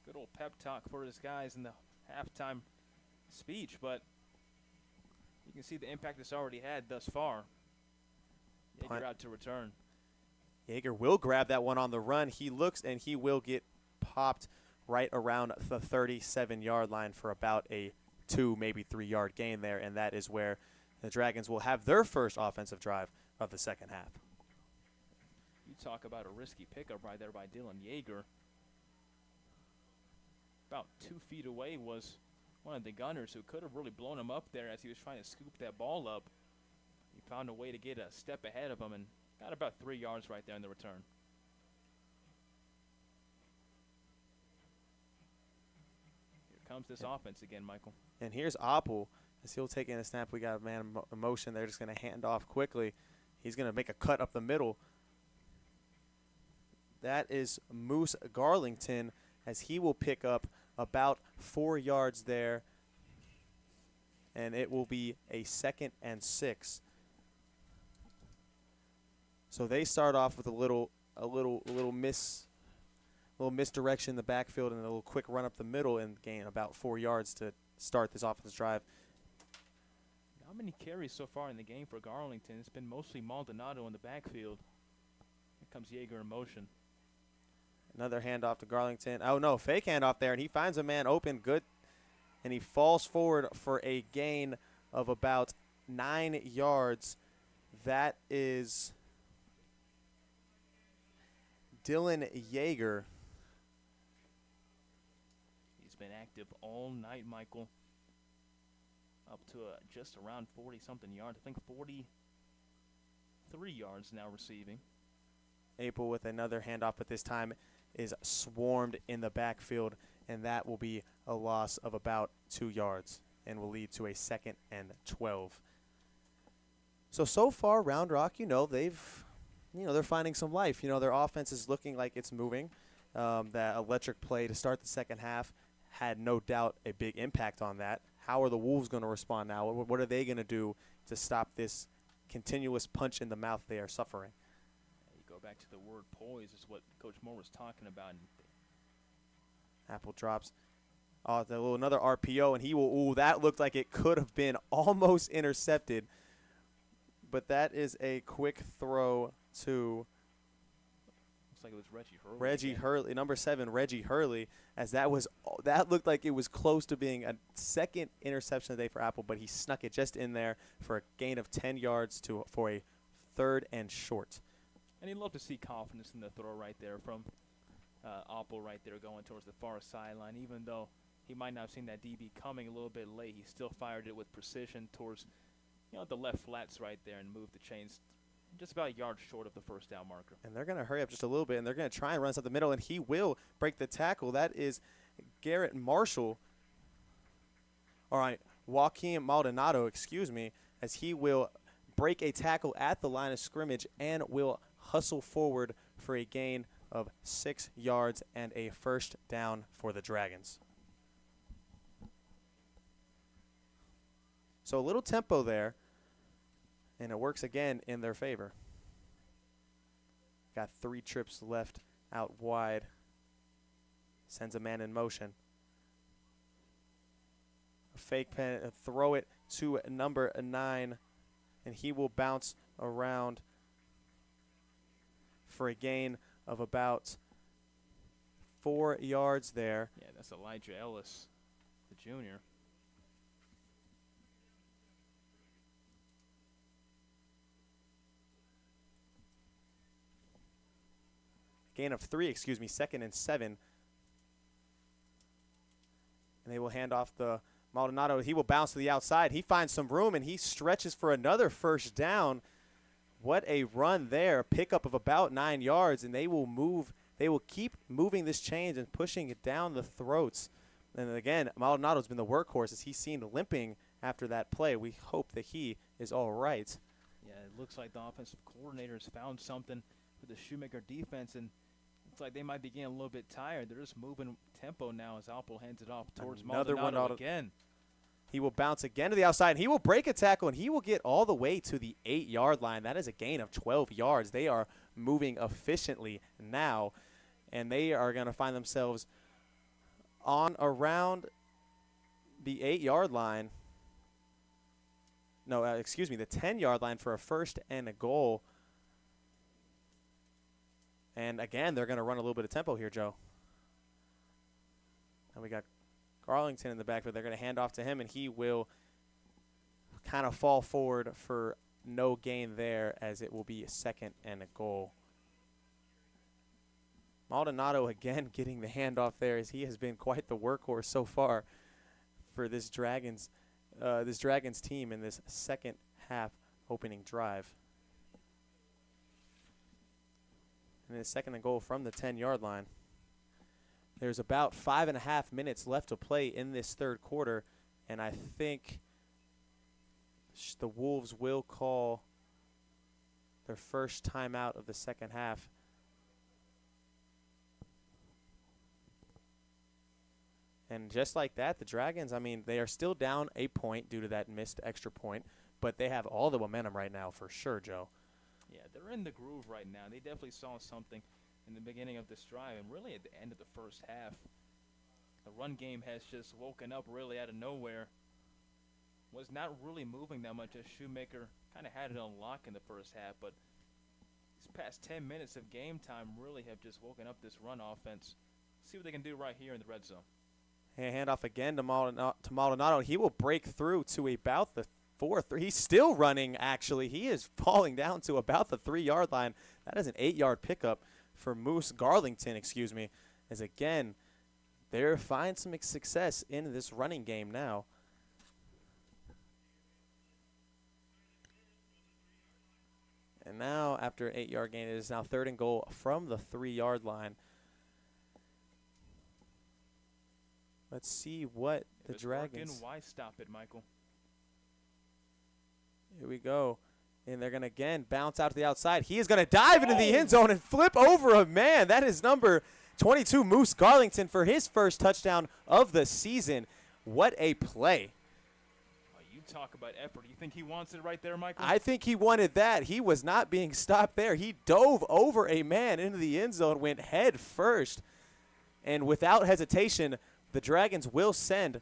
good old pep talk for his guys in the halftime speech, but you can see the impact it's already had thus far. Yeager out to return. Yeager will grab that one on the run. He looks, and he will get popped right around the 37-yard line for about a 2, maybe 3-yard gain there, and that is where the Dragons will have their first offensive drive of the second half. You talk about a risky pickup right there by Dylan Yeager. About 2 feet away was one of the gunners who could have really blown him up there as he was trying to scoop that ball up. He found a way to get a step ahead of him and got about 3 yards right there in the return. Here comes this offense again, Michael. And here's Oppel. As he'll take in a snap, we got a man in motion. They're just going to hand off quickly. He's going to make a cut up the middle. That is Moose Garlington, as he will pick up about 4 yards there, and it will be a 2nd and 6. So they start off with a little misdirection in the backfield and a little quick run up the middle and gain about 4 yards to start this offensive drive. Not many carries so far in the game for Garlington. It's been mostly Maldonado in the backfield. Here comes Yeager in motion. Another handoff to Garlington. Oh, no, fake handoff there, and he finds a man open good, and he falls forward for a gain of about 9 yards. That is Dylan Yeager. He's been active all night, Michael. Up to just around 40-something yards. I think 43 yards now receiving. Apel with another handoff, but this time is swarmed in the backfield, and that will be a loss of about 2 yards and will lead to a 2nd and 12. So far, Round Rock, they're finding some life. Their offense is looking like it's moving. That electric play to start the second half had no doubt a big impact on that. How are the Wolves going to respond now? What are they going to do to stop this continuous punch in the mouth they are suffering? You go back to the word poise is what Coach Moore was talking about. Apple drops. Another RPO, and he will. Ooh, that looked like it could have been almost intercepted. But that is a quick throw to looks like it was Reggie Hurley. Hurley, number 7, Reggie Hurley, as that looked like it was close to being a second interception today for Apple, but he snuck it just in there for a gain of 10 yards for a 3rd and short. And you'd love to see confidence in the throw right there from Apple right there going towards the far sideline. Even though he might not have seen that DB coming a little bit late, he still fired it with precision towards the left flats right there and moved the chains just about a yard short of the first down marker. And they're going to hurry up just a little bit, and they're going to try and run us up the middle, and he will break the tackle. That is Garrett Marshall. All right, Joaquin Maldonado, as he will break a tackle at the line of scrimmage and will hustle forward for a gain of 6 yards and a first down for the Dragons. So a little tempo there, and it works again in their favor. Got 3 trips left out wide. Sends a man in motion. A fake pen, throw it to number 9, and he will bounce around for a gain of about 4 yards there. Yeah, that's Elijah Ellis, the junior. Gain of 3, 2nd and 7. And they will hand off the Maldonado. He will bounce to the outside. He finds some room, and he stretches for another first down. What a run there. Pickup of about 9 yards, and they will move. They will keep moving this chains and pushing it down the throats. And again, Maldonado's been the workhorse as he's seen limping after that play. We hope that he is all right. Yeah, it looks like the offensive coordinators found something with the Shoemaker defense, and it's like they might be getting a little bit tired. They're just moving tempo now as Apple hands it off towards Maldonado again. He will bounce again to the outside, and he will break a tackle, and he will get all the way to the 8-yard line. That is a gain of 12 yards. They are moving efficiently now. and they are going to find themselves on around the 8-yard line. No, excuse me, the 10-yard line for a first and a goal. And again, they're going to run a little bit of tempo here, Joe. And we got Garlington in the backfield. They're going to hand off to him, and he will kind of fall forward for no gain there, as it will be a second and a goal. Maldonado again getting the handoff there, as he has been quite the workhorse so far for this Dragons team in this second half opening drive. And a second and goal from the 10-yard line. There's about 5.5 minutes left to play in this third quarter, and I think the Wolves will call their first timeout of the second half. And just like that, the Dragons, I mean, they are still down a point due to that missed extra point, but they have all the momentum right now for sure, Joe. Yeah, they're in the groove right now. They definitely saw something in the beginning of this drive, and really at the end of the first half. The run game has just woken up really out of nowhere. Was not really moving that much, as Shoemaker kind of had it on lock in the first half, but these past 10 minutes of game time really have just woken up this run offense. See what they can do right here in the red zone. Handoff again to Maldonado. He will break through to about the 4th. He's still running, actually. He is falling down to about the 3-yard line. That is an 8-yard pickup for Garlington, as again, they're finding some success in this running game now. And now, after an 8-yard gain, it is now 3rd and goal from the 3-yard line. Let's see what the Dragons. Working, why stop it, Michael? Here we go. And they're going to, again, bounce out to the outside. He is going to dive into the end zone and flip over a man. That is number 22, Garlington, for his first touchdown of the season. What a play. You talk about effort. You think he wants it right there, Michael? I think he wanted that. He was not being stopped there. He dove over a man into the end zone, went head first. And without hesitation, the Dragons will send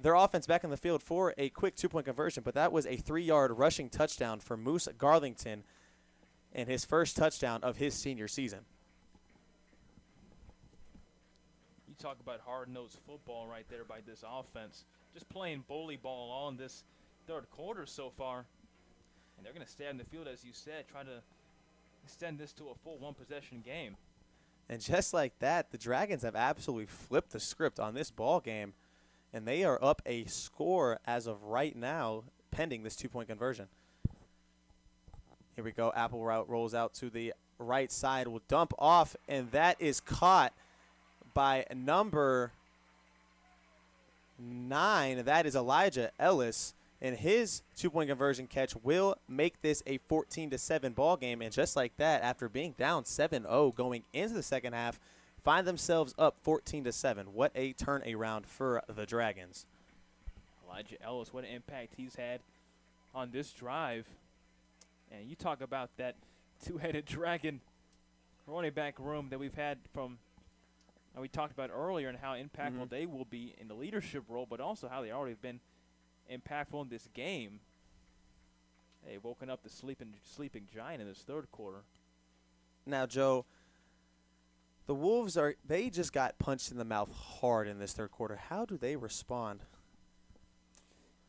their offense back in the field for a quick 2-point conversion, but that was a 3-yard rushing touchdown for Garlington and his first touchdown of his senior season. You talk about hard-nosed football right there by this offense. Just playing bully ball all in this third quarter so far. And they're going to stay on the field, as you said, trying to extend this to a full one-possession game. And just like that, the Dragons have absolutely flipped the script on this ball game. And they are up a score as of right now, pending this 2-point conversion. Here we go. Apple route rolls out to the right side. Will dump off, and that is caught by number 9. That is Elijah Ellis. And his 2-point conversion catch will make this a 14-7 ball game. And just like that, after being down 7-0 going into the second half, find themselves up 14-7. What a turnaround for the Dragons. Elijah Ellis, what an impact he's had on this drive. And you talk about that two-headed dragon running back room that we've had from, we talked about earlier, and how impactful they will be in the leadership role, but also how they already have been impactful in this game. They've woken up the sleeping giant in this third quarter. Now, Joe, the Wolves they just got punched in the mouth hard in this third quarter. How do they respond?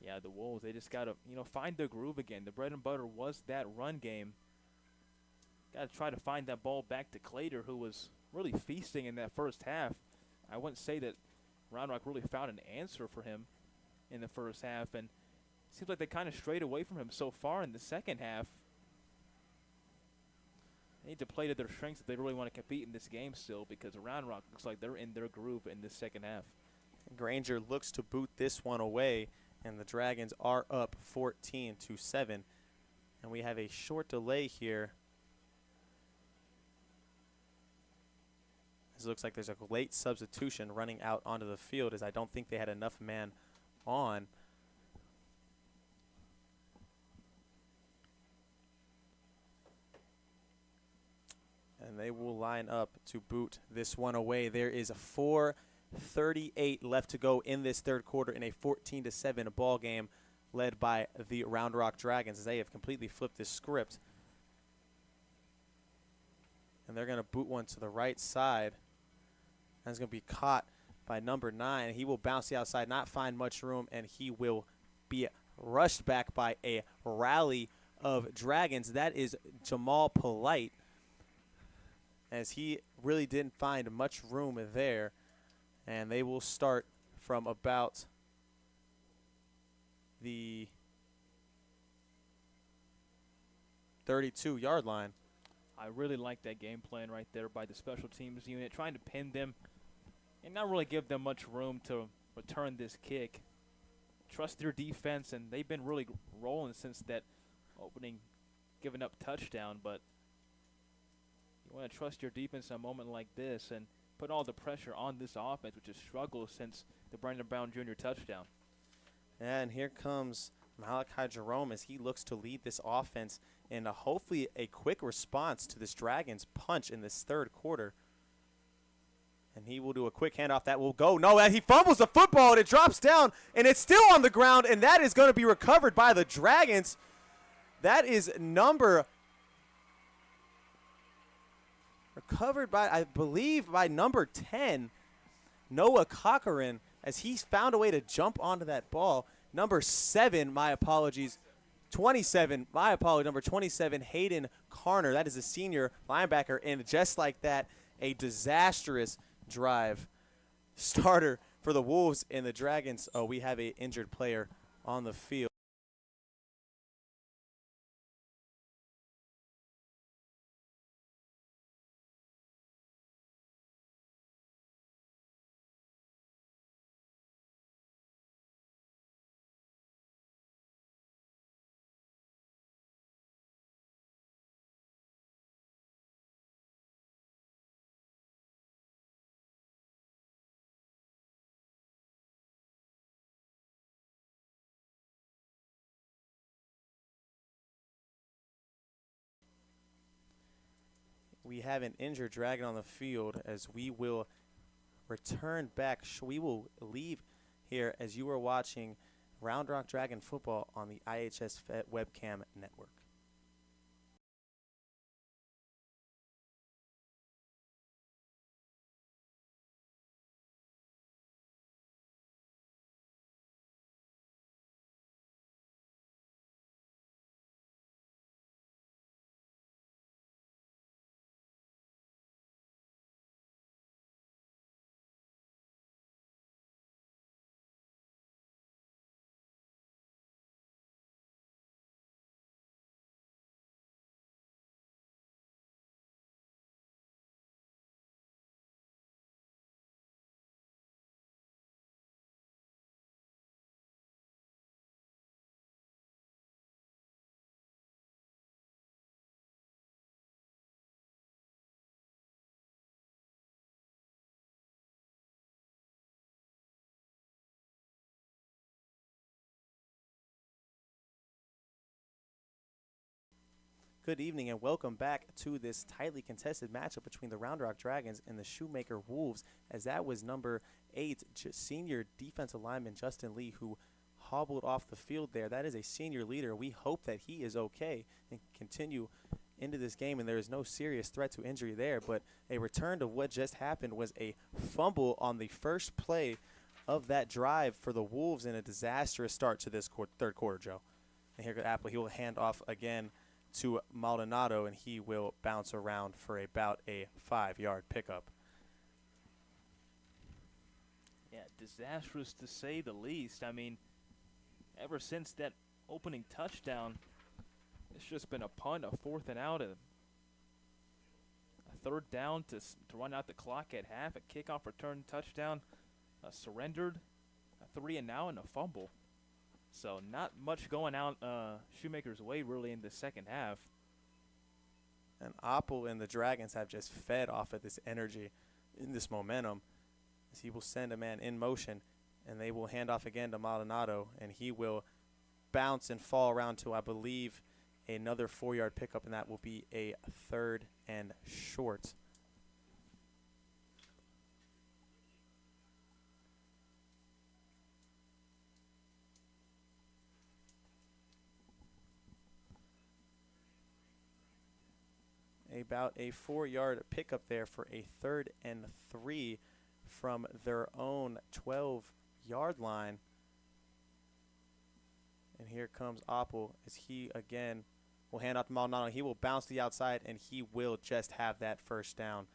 Yeah, the Wolves, they just got to, find their groove again. The bread and butter was that run game. Got to try to find that ball back to Clater, who was really feasting in that first half. I wouldn't say that Round Rock really found an answer for him in the first half, and it seems like they kind of strayed away from him so far in the second half. They need to play to their strengths if they really want to compete in this game still, because Round Rock looks like they're in their groove in this second half. Granger looks to boot this one away, and the Dragons are up 14-7. And we have a short delay here. It looks like there's a late substitution running out onto the field, as I don't think they had enough man on. And they will line up to boot this one away. There is a 4:38 left to go in this third quarter in a 14-7 ball game led by the Round Rock Dragons as they have completely flipped this script. And they're going to boot one to the right side. That's going to be caught by number 9. He will bounce the outside, not find much room, and he will be rushed back by a rally of Dragons. That is Jamal Polite, as he really didn't find much room there. And they will start from about the 32-yard line. I really like that game plan right there by the special teams unit, trying to pin them and not really give them much room to return this kick. Trust their defense, and they've been really rolling since that opening giving up touchdown, but you want to trust your defense in a moment like this and put all the pressure on this offense, which has struggled since the Brandon Brown Jr. touchdown. And here comes Malachi Jerome as he looks to lead this offense in hopefully a quick response to this Dragons punch in this third quarter. And he will do a quick handoff that will go. No, he fumbles the football, and it drops down, and it's still on the ground, and that is going to be recovered by the Dragons. That is recovered by, I believe, by number 10, Noah Cochran, as he's found a way to jump onto that ball. Number 7, my apologies, 27, my apologies, number 27, Hayden Carner. That is a senior linebacker, and just like that, a disastrous drive starter for the Wolves and the Dragons. Oh, we have an injured player on the field. We have an injured Dragon on the field as we will return back. We will leave here as you are watching Round Rock Dragon football on the iHSFAN webcam network. Good evening and welcome back to this tightly contested matchup between the Round Rock Dragons and the Shoemaker Wolves, as that was number 8, senior defensive lineman Justin Lee, who hobbled off the field there. That is a senior leader. We hope that he is okay and continue into this game, and there is no serious threat to injury there, but a return to what just happened was a fumble on the first play of that drive for the Wolves and a disastrous start to this third quarter, Joe. And here goes Apple. He will hand off again to Maldonado, and he will bounce around for about a 5-yard pickup. Yeah, disastrous to say the least. I mean, ever since that opening touchdown, it's just been a punt, a 4th and out, a 3rd down to run out the clock at half, a kickoff return touchdown, a surrendered, a 3 and out, and a fumble. So not much going out Shoemaker's way really in the second half. And Apple and the Dragons have just fed off of this energy, in this momentum, as he will send a man in motion, and they will hand off again to Maldonado, and he will bounce and fall around to, I believe, another 4-yard pickup, and that will be a 3rd and short. About a 4-yard pickup there for a 3rd and 3 from their own 12-yard line. And here comes Apple as he again will hand off to Maldonado. He will bounce to the outside, and he will just have that first down.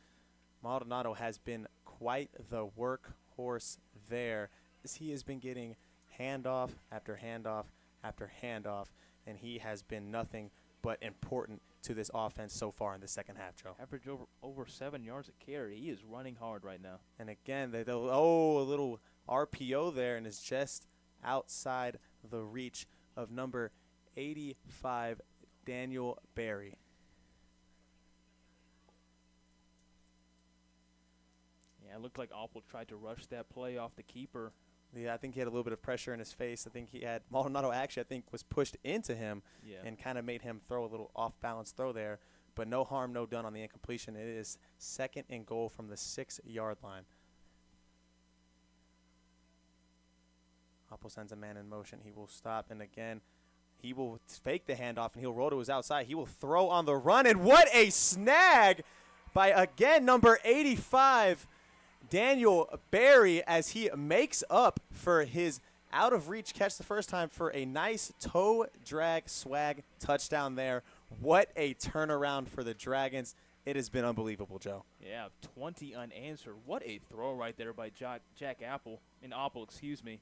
Maldonado has been quite the workhorse there as he has been getting handoff after handoff after handoff, and he has been nothing but important to this offense so far in the second half, Joe. Average over 7 yards a carry. He is running hard right now. And again, a little RPO there, and is just outside the reach of number 85, Daniel Berry. Yeah, it looked like Apple tried to rush that play off the keeper. Yeah, I think he had a little bit of pressure in his face. I think Maldonado actually, was pushed into him and kind of made him throw a little off-balance throw there. But no harm, no done on the incompletion. It is 2nd and goal from the 6-yard line. Apple sends a man in motion. He will stop, and again, he will fake the handoff, and he'll roll to his outside. He will throw on the run, and what a snag by, again, number 85, Daniel Berry, as he makes up for his out-of-reach catch the first time for a nice toe drag swag touchdown there. What a turnaround for the Dragons. It has been unbelievable, Joe. Yeah, 20 unanswered. What a throw right there by Jack Apple. Excuse me.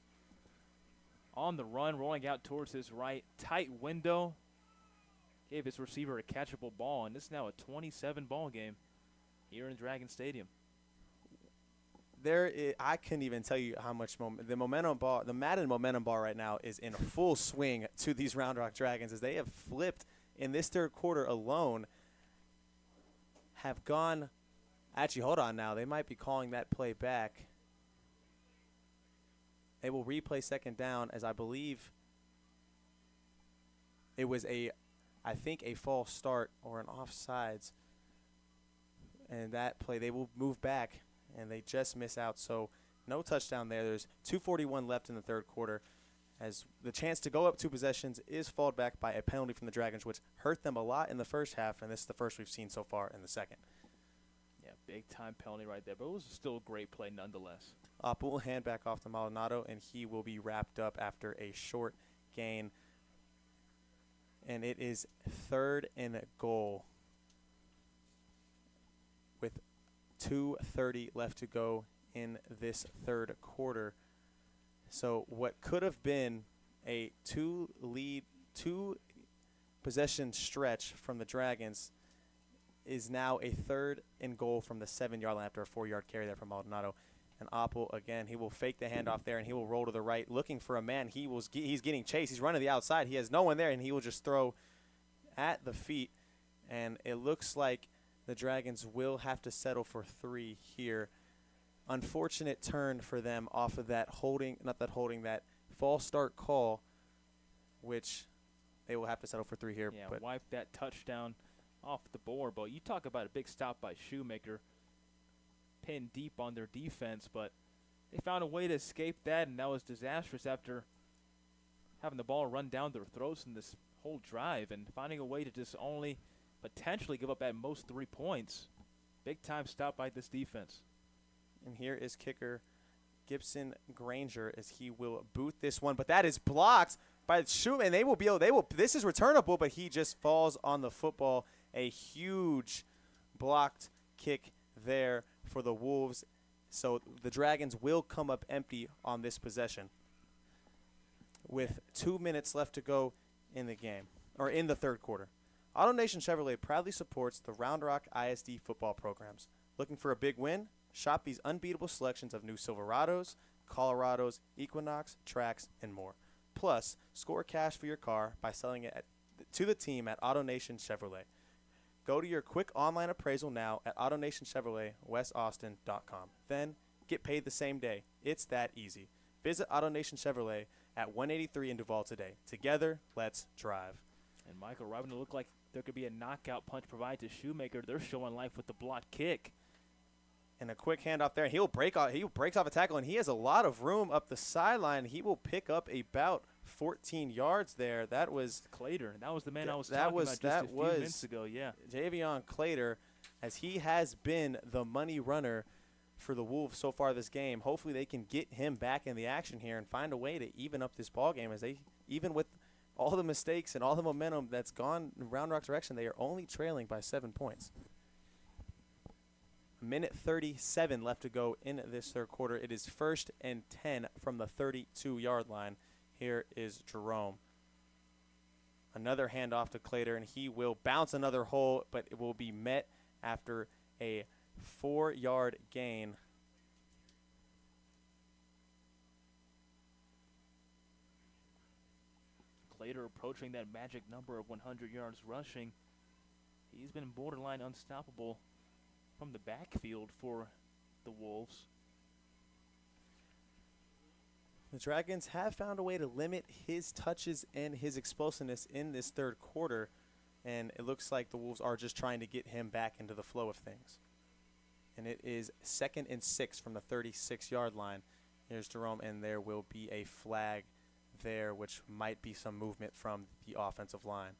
On the run, rolling out towards his right. Tight window. Gave his receiver a catchable ball, and this is now a 27-ball game here in Dragon Stadium. I couldn't even tell you how much the Madden momentum bar right now is in full swing to these Round Rock Dragons, as they have flipped in this 3rd quarter alone. Have gone, actually, hold on now. They might be calling that play back. They will replay 2nd down, as I believe it was a false start or an offsides. And that play, they will move back, and they just miss out. So no touchdown there. There's 2:41 left in the 3rd quarter, as the chance to go up 2 possessions is followed back by a penalty from the Dragons, which hurt them a lot in the first half, and this is the first we've seen so far in the second. Yeah, big-time penalty right there, but it was still a great play nonetheless. Apple will hand back off to Maldonado, and he will be wrapped up after a short gain. And it is 3rd and goal with 2:30 left to go in this 3rd quarter. So what could have been a 2-possession stretch from the Dragons is now a 3rd and goal from the 7-yard line after a 4-yard carry there from Maldonado. And Apple, again, he will fake the handoff there, and he will roll to the right looking for a man. He's getting chased. He's running to the outside. He has no one there, and he will just throw at the feet. And it looks like the Dragons will have to settle for 3 here. Unfortunate turn for them off of that that false start call, which they will have to settle for 3 here. Yeah, but wipe that touchdown off the board. But you talk about a big stop by Shoemaker, pinned deep on their defense, but they found a way to escape that, and that was disastrous after having the ball run down their throats in this whole drive and finding a way to just only potentially give up at most 3 points. Big-time stop by this defense. And here is kicker Gibson Granger as he will boot this one, but that is blocked by Shoemaker, and this is returnable, but he just falls on the football. A huge blocked kick there for the Wolves. So the Dragons will come up empty on this possession with 2 minutes left to go in the game, or in the 3rd quarter. AutoNation Chevrolet proudly supports the Round Rock ISD football programs. Looking for a big win? Shop these unbeatable selections of new Silverados, Colorados, Equinox, Trax, and more. Plus, score cash for your car by selling it to the team at AutoNation Chevrolet. Go to your quick online appraisal now at AutoNationChevroletWestAustin.com. Then, get paid the same day. It's that easy. Visit AutoNation Chevrolet at 183 in Duval today. Together, let's drive. And Michael Robin, it looked like there could be a knockout punch provided to Shoemaker. They're showing life with the block kick. And a quick handoff there. He breaks off a tackle, and he has a lot of room up the sideline. He will pick up about 14 yards there. That was Clater. That was the man I was talking about just a few minutes ago. Yeah, Javion Clater, as he has been the money runner for the Wolves so far this game. Hopefully they can get him back in the action here and find a way to even up this ball game, as they, even with all the mistakes and all the momentum that's gone in Round Rock's direction, they are only trailing by 7 points. Minute 37 left to go in this third quarter. It is 1st and 10 from the 32-yard line. Here is Jerome. Another handoff to Clater, and he will bounce another hole, but it will be met after a 4-yard gain. Clater approaching that magic number of 100 yards rushing. He's been borderline unstoppable from the backfield for the Wolves. The Dragons have found a way to limit his touches and his explosiveness in this third quarter, and it looks like the Wolves are just trying to get him back into the flow of things. And it is 2nd and 6 from the 36-yard line. Here's Jerome, and there will be a flag there, which might be some movement from the offensive line.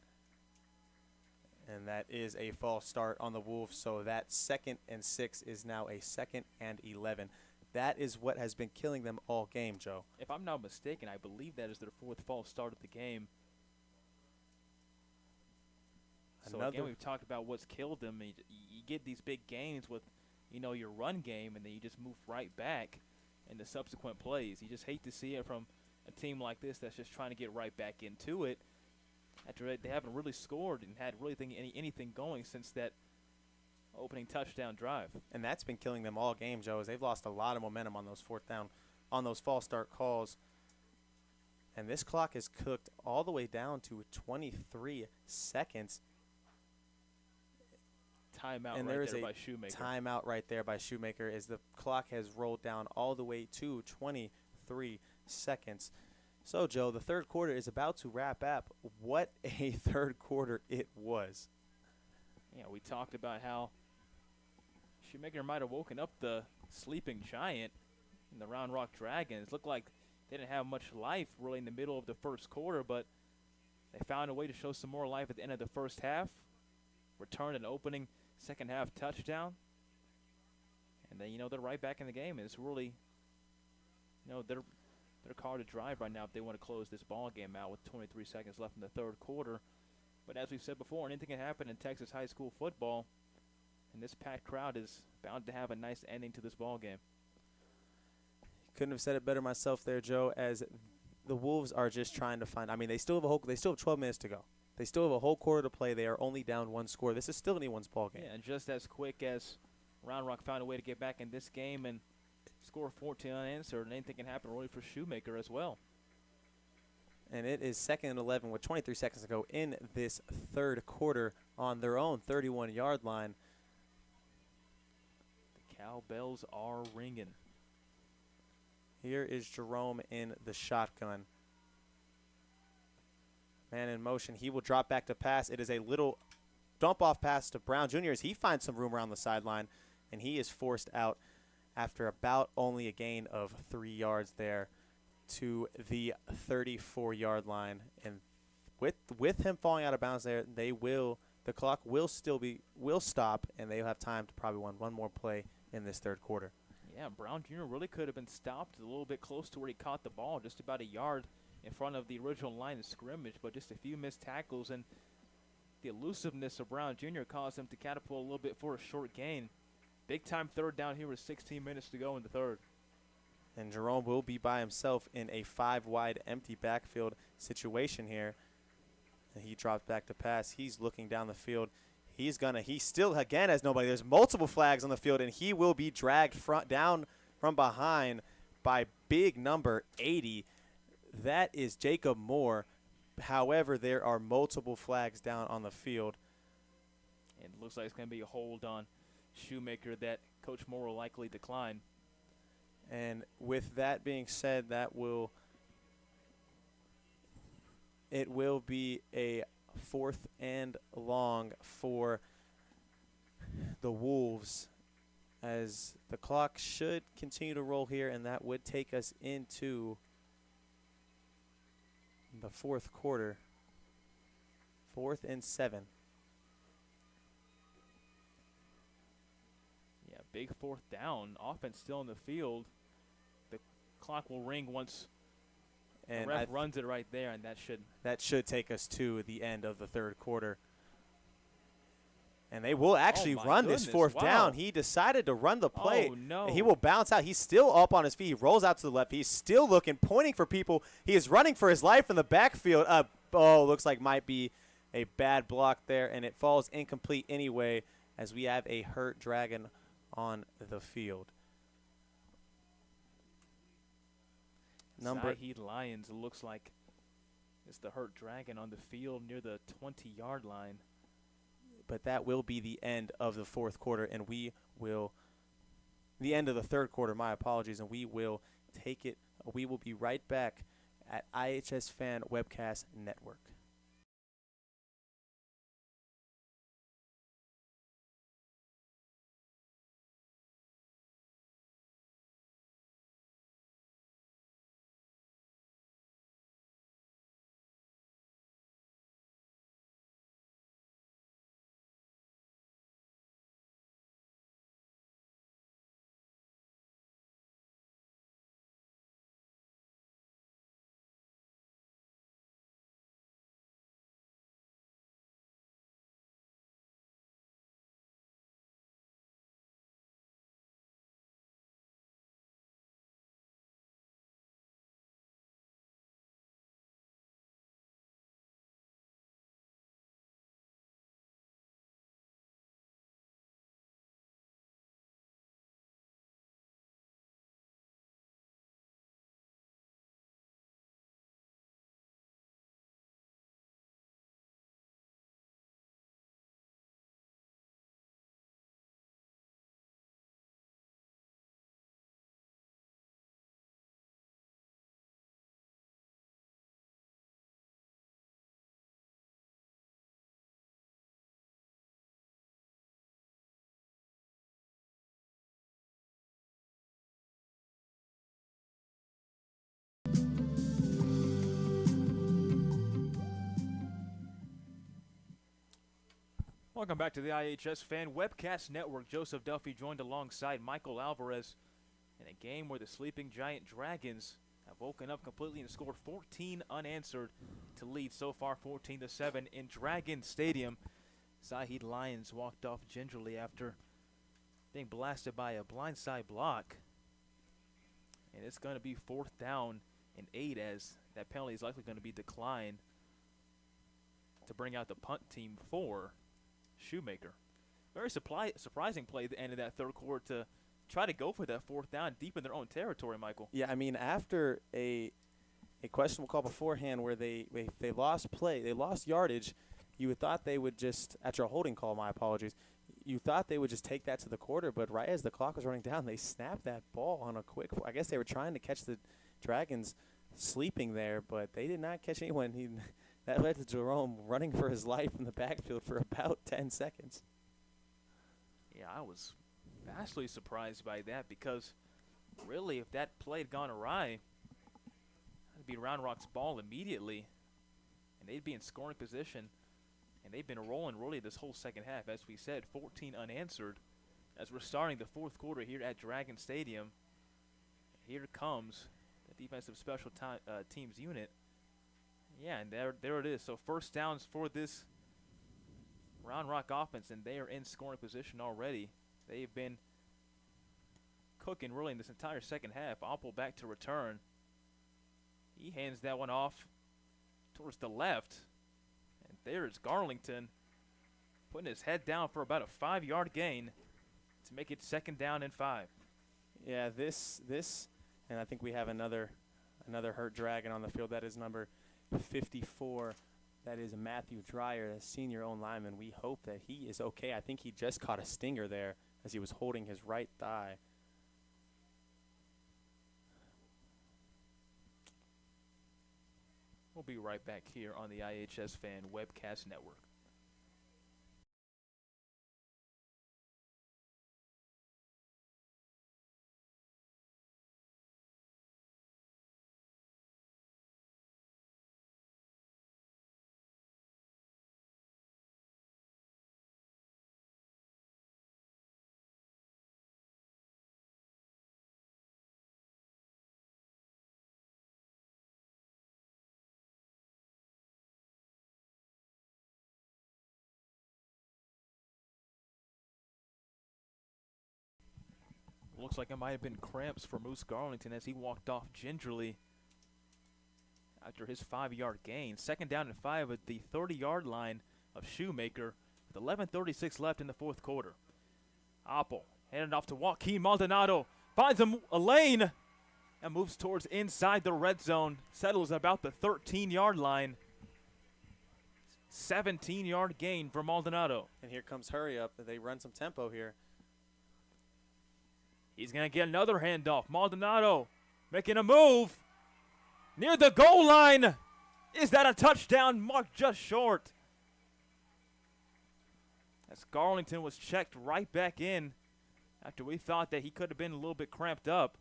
And that is a false start on the Wolves, so that 2nd and 6 is now a 2nd and 11. That is what has been killing them all game, Joe. If I'm not mistaken, I believe that is their 4th false start of the game. So again, we've talked about what's killed them. You get these big gains with, your run game, and then you just move right back in the subsequent plays. You just hate to see it from a team like this that's just trying to get right back into it after they haven't really scored and had really anything going since that opening touchdown drive. And that's been killing them all game, Joe, as they've lost a lot of momentum on those false start calls. And this clock is cooked all the way down to 23 seconds. Timeout and right there is there a by Shoemaker. Timeout right there by Shoemaker as the clock has rolled down all the way to 23 seconds. So, Joe, the third quarter is about to wrap up. What a third quarter it was. Yeah, we talked about how Shoemaker might have woken up the sleeping giant in the Round Rock Dragons. Looked like they didn't have much life really in the middle of the first quarter, but they found a way to show some more life at the end of the first half. Returned an opening second half touchdown. And then, they're right back in the game. And it's really, they're called to drive right now if they want to close this ball game out with 23 seconds left in the third quarter. But as we've said before, anything can happen in Texas high school football, and this packed crowd is bound to have a nice ending to this ball game. Couldn't have said it better myself there, Joe, as the Wolves are just trying to find. They still have 12 minutes to go. They still have a whole quarter to play. They are only down 1 score. This is still anyone's ball game. Yeah, and just as quick as Round Rock found a way to get back in this game and score 14 unanswered, and anything can happen really for Shoemaker as well. And it is 2nd and 11 with 23 seconds to go in this third quarter on their own 31-yard line. The cowbells are ringing. Here is Jerome in the shotgun. Man in motion. He will drop back to pass. It is a little dump-off pass to Brown Jr. as he finds some room around the sideline, and he is forced out after about only a gain of 3 yards there to the 34-yard line. And with him falling out of bounds there, the clock will stop, and they'll have time to probably run one more play in this third quarter. Yeah, Brown Jr. really could have been stopped a little bit close to where he caught the ball, just about a yard in front of the original line of scrimmage, but just a few missed tackles, and the elusiveness of Brown Jr. caused him to catapult a little bit for a short gain. Big-time third down here with 16 minutes to go in the third. And Jerome will be by himself in a 5-wide empty backfield situation here. And he drops back to pass. He's looking down the field. He still, again, has nobody. There's multiple flags on the field, and he will be dragged down from behind by big number 80. That is Jacob Moore. However, there are multiple flags down on the field. And it looks like it's going to be a hold on Shoemaker that Coach Moore will likely decline. And with that being said, it will be a 4th and long for the Wolves, as the clock should continue to roll here, and that would take us into the 4th quarter. 4th and 7. Yeah, big 4th down. Offense still in the field. The clock will ring once And the ref runs it right there, and that should take us to the end of the 3rd quarter. And they will actually run this 4th down. He decided to run the play. Oh, no. He will bounce out. He's still up on his feet. He rolls out to the left. He's still looking, pointing for people. He is running for his life in the backfield. Looks like might be a bad block there, and it falls incomplete anyway, as we have a hurt Dragon on the field. Zahid Lions looks like it's the hurt Dragon on the field near the 20-yard line. But that will be the end of the 4th quarter, and the end of the 3rd quarter, my apologies, and we will take it. We will be right back at iHSFAN Webcast Network. Welcome back to the iHSFAN Webcast Network. Joseph Duffy joined alongside Michael Alvarez in a game where the sleeping giant Dragons have woken up completely and scored 14 unanswered to lead so far 14-7 in Dragon Stadium. Zahid Lions walked off gingerly after being blasted by a blindside block. And it's going to be 4th down and 8, as that penalty is likely going to be declined to bring out the punt team for Shoemaker. Very surprising play at the end of that 3rd quarter to try to go for that 4th down deep in their own territory, Michael. Yeah, I mean, after a questionable call beforehand where they lost play, they lost yardage, you would thought they would just, after a holding call, my apologies, you thought they would just take that to the quarter, but right as the clock was running down, they snapped that ball on a quick, I guess they were trying to catch the Dragons sleeping there, but they did not catch anyone. That led to Jerome running for his life in the backfield for about 10 seconds. Yeah, I was vastly surprised by that, because really, if that play had gone awry, it'd be Round Rock's ball immediately, and they'd be in scoring position, and they've been rolling really this whole second half. As we said, 14 unanswered as we're starting the 4th quarter here at Dragon Stadium. Here comes the defensive special teams unit. Yeah, and there it is. So 1st downs for this Round Rock offense, and they are in scoring position already. They've been cooking really in this entire second half. Opple back to return. He hands that one off towards the left. And there's Garlington putting his head down for about a 5-yard gain to make it 2nd down and 5. Yeah, this, and I think we have another hurt Dragon on the field. That is number 54. That is Matthew Dreyer, the senior own lineman. We hope that he is okay. I think he just caught a stinger there as he was holding his right thigh. We'll be right back here on the iHSFAN Webcast Network. Looks like it might have been cramps for Moose Garlington as he walked off gingerly after his 5-yard gain. 2nd down and 5 at the 30-yard line of Shoemaker with 11:36 left in the 4th quarter. Apple handed off to Joaquin Maldonado, finds a lane and moves towards inside the red zone, settles about the 13-yard line. 17-yard gain for Maldonado. And here comes Hurry Up. They run some tempo here. He's going to get another handoff. Maldonado making a move near the goal line. Is that a touchdown? Marked just short. As Garlington was checked right back in after we thought that he could have been a little bit cramped up.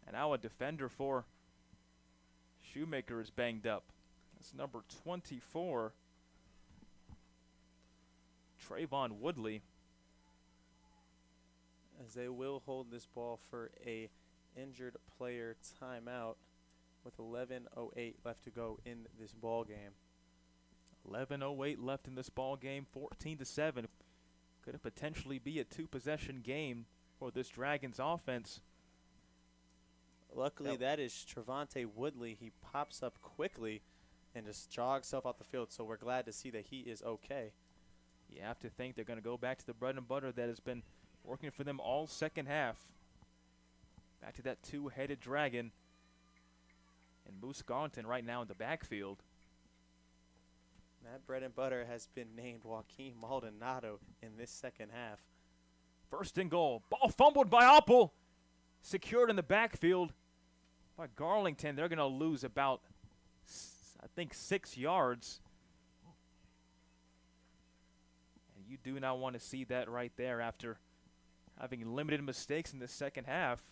And now a defender for Shoemaker is banged up. That's number 24, Trayvon Woodley. As they will hold this ball for a injured player timeout with 11:08 left to go in this ball game. 11:08 left in this ball game, 14-7. Could it potentially be a 2-possession game for this Dragons offense? Luckily, that is Trevante Woodley. He pops up quickly and just jogs himself off the field, so we're glad to see that he is okay. You have to think they're going to go back to the bread and butter that has been working for them all second half. Back to that two-headed dragon. And Moose Garlington right now in the backfield. That bread and butter has been named Joaquin Maldonado in this second half. 1st and goal. Ball fumbled by Apple. Secured in the backfield by Garlington. They're going to lose about, I think, 6 yards. And you do not want to see that right there after having limited mistakes in the second half.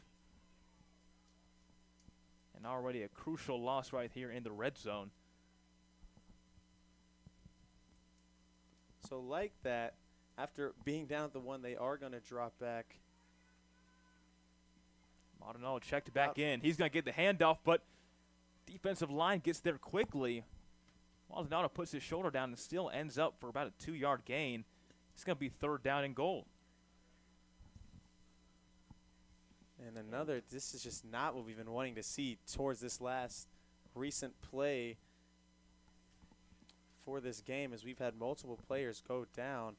And already a crucial loss right here in the red zone. So like that, after being down at the 1, they are going to drop back. Maldonado checked back in. He's going to get the handoff, but defensive line gets there quickly. Maldonado puts his shoulder down and still ends up for about a 2-yard gain. It's going to be 3rd down and goal. And another, this is just not what we've been wanting to see towards this last recent play for this game, as we've had multiple players go down.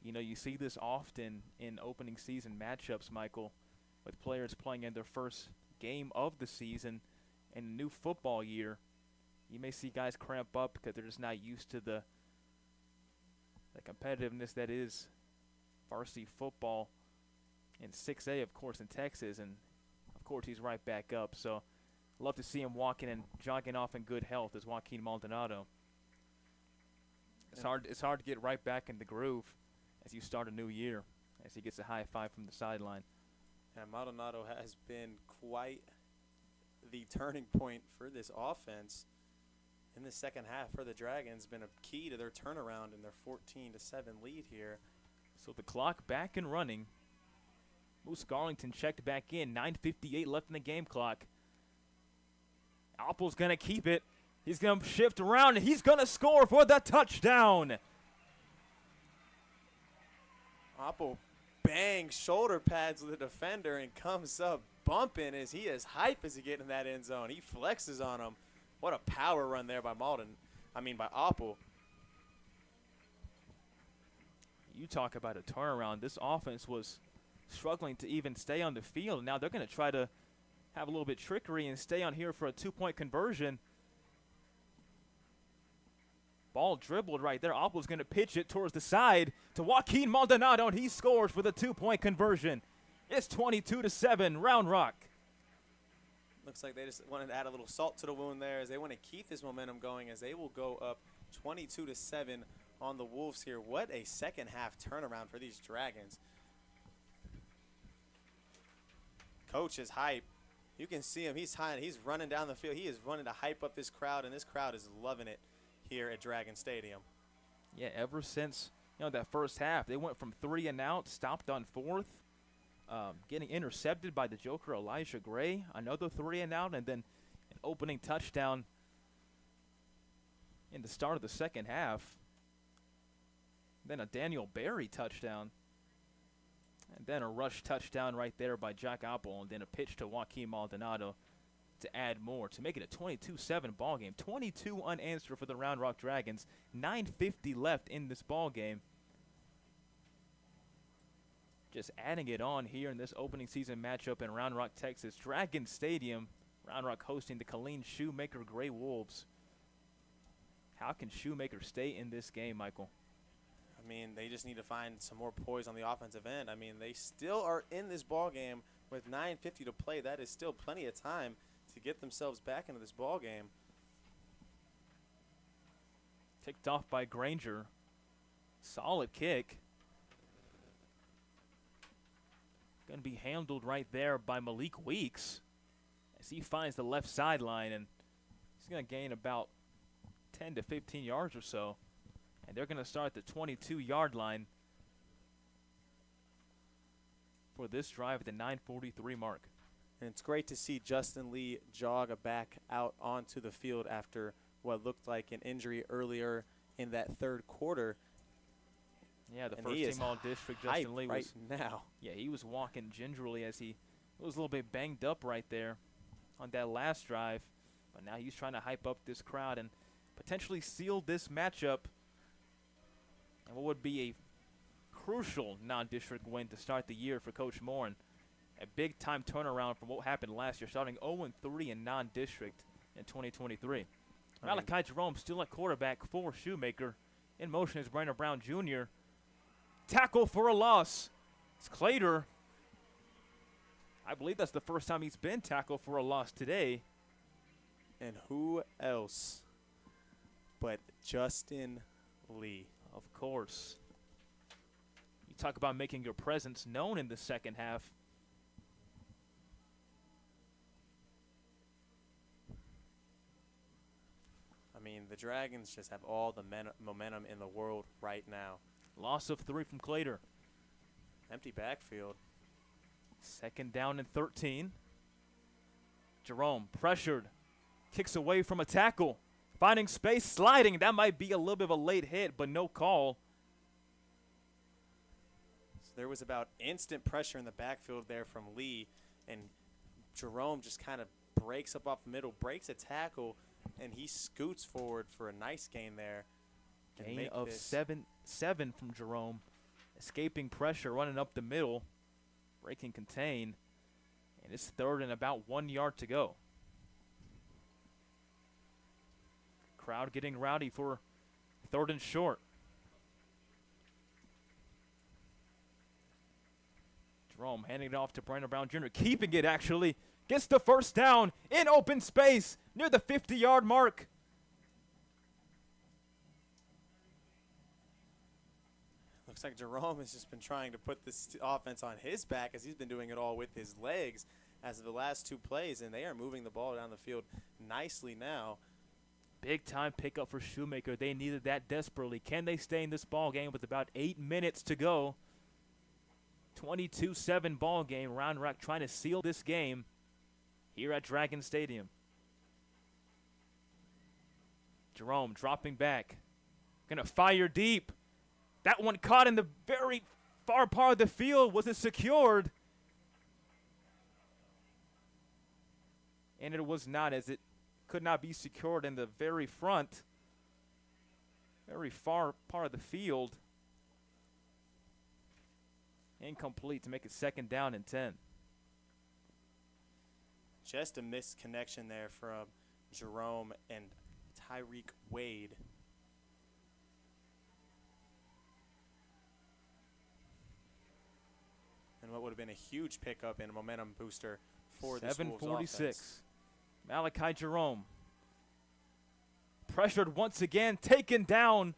You know, you see this often in opening season matchups, Michael, with players playing in their first game of the season in a new football year. You may see guys cramp up because they're just not used to the competitiveness that is varsity football in 6A, of course, in Texas, and of course he's right back up. So love to see him walking and jogging off in good health as Joaquin Maldonado. It's hard to get right back in the groove as you start a new year, as he gets a high five from the sideline. And Maldonado has been quite the turning point for this offense in the second half for the Dragons. Been a key to their turnaround in their 14-7 lead here. So the clock back and running. Moose Garlington checked back in. 9:58 left in the game clock. Apple's going to keep it. He's going to shift around, and he's going to score for the touchdown. Apple bangs shoulder pads with the defender and comes up bumping as he is hype as he gets in that end zone. He flexes on him. What a power run there by by Apple. You talk about a turnaround. This offense was struggling to even stay on the field. Now they're going to try to have a little bit trickery and stay on here for a 2-point conversion. Ball dribbled right there. Apple's going to pitch it towards the side to Joaquin Maldonado, and he scores for the 2-point conversion. It's 22-7, Round Rock. Looks like they just wanted to add a little salt to the wound there as they want to keep this momentum going as they will go up 22-7 on the Wolves here. What a second half turnaround for these Dragons. Coach is hype. You can see him. He's high. He's running down the field. He is running to hype up this crowd, and this crowd is loving it here at Dragon Stadium. Yeah, ever since that first half, they went from 3 and out, stopped on 4th, getting intercepted by the Joker Elijah Gray, another 3 and out, and then an opening touchdown in the start of the second half. Then a Daniel Berry touchdown. And then a rush touchdown right there by Jack Apple, and then a pitch to Joaquin Maldonado to add more to make it a 22-7 ball game. 22 unanswered for the Round Rock Dragons. 9:50 left in this ball game. Just adding it on here in this opening season matchup in Round Rock, Texas. Dragon Stadium. Round Rock hosting the Killeen Shoemaker Gray Wolves. How can Shoemaker stay in this game, Michael? I mean, they just need to find some more poise on the offensive end. I mean, they still are in this ball game with 9:50 to play. That is still plenty of time to get themselves back into this ball game. Ticked off by Granger. Solid kick. Going to be handled right there by Malik Weeks as he finds the left sideline, and he's going to gain about 10 to 15 yards or so. And they're going to start at the 22-yard line for this drive at the 9:43 mark. And it's great to see Justin Lee jog back out onto the field after what looked like an injury earlier in that third quarter. Yeah, the and first team all-district Justin Lee right now. Yeah, he was walking gingerly as he was a little bit banged up right there on that last drive. But now he's trying to hype up this crowd and potentially seal this matchup. And what would be a crucial non-district win to start the year for Coach Morin. A big-time turnaround from what happened last year, starting 0-3 in non-district in 2023. Malachi Jerome still at quarterback for Shoemaker. In motion is Brandon Brown Jr. Tackle for a loss. It's Clater. I believe that's the first time he's been tackled for a loss today. And who else but Justin Lee? Of course. You talk about making your presence known in the second half. I mean, the Dragons just have all the momentum in the world right now. Loss of 3 from Clater. Empty backfield. Second down and 13. Jerome pressured. Kicks away from a tackle. Finding space, sliding. That might be a little bit of a late hit, but no call. So there was about instant pressure in the backfield there from Lee, and Jerome just kind of breaks up off the middle, breaks a tackle, and he scoots forward for a nice gain there. Gain of 7 from Jerome. Escaping pressure, running up the middle, breaking contain, and it's third and about 1 yard to go. Crowd getting rowdy for third and short. Jerome handing it off to Brandon Brown Jr. Keeping it, actually. Gets the first down in open space near the 50-yard mark. Looks like Jerome has just been trying to put this offense on his back as he's been doing it all with his legs as of the last 2 plays, and they are moving the ball down the field nicely now. Big-time pickup for Shoemaker. They needed that desperately. Can they stay in this ball game with about 8 minutes to go? 22-7 ball game. Round Rock trying to seal this game here at Dragon Stadium. Jerome dropping back. Gonna fire deep. That one caught in the very far part of the field. Was it secured? And it was not, as it could not be secured in the very front, very far part of the field. Incomplete to make it second down and 10. Just a missed connection there from Jerome and Tyreek Wade. And what would have been a huge pickup and a momentum booster for this Wolves offense. 7:46 Malachi Jerome. Pressured once again, taken down.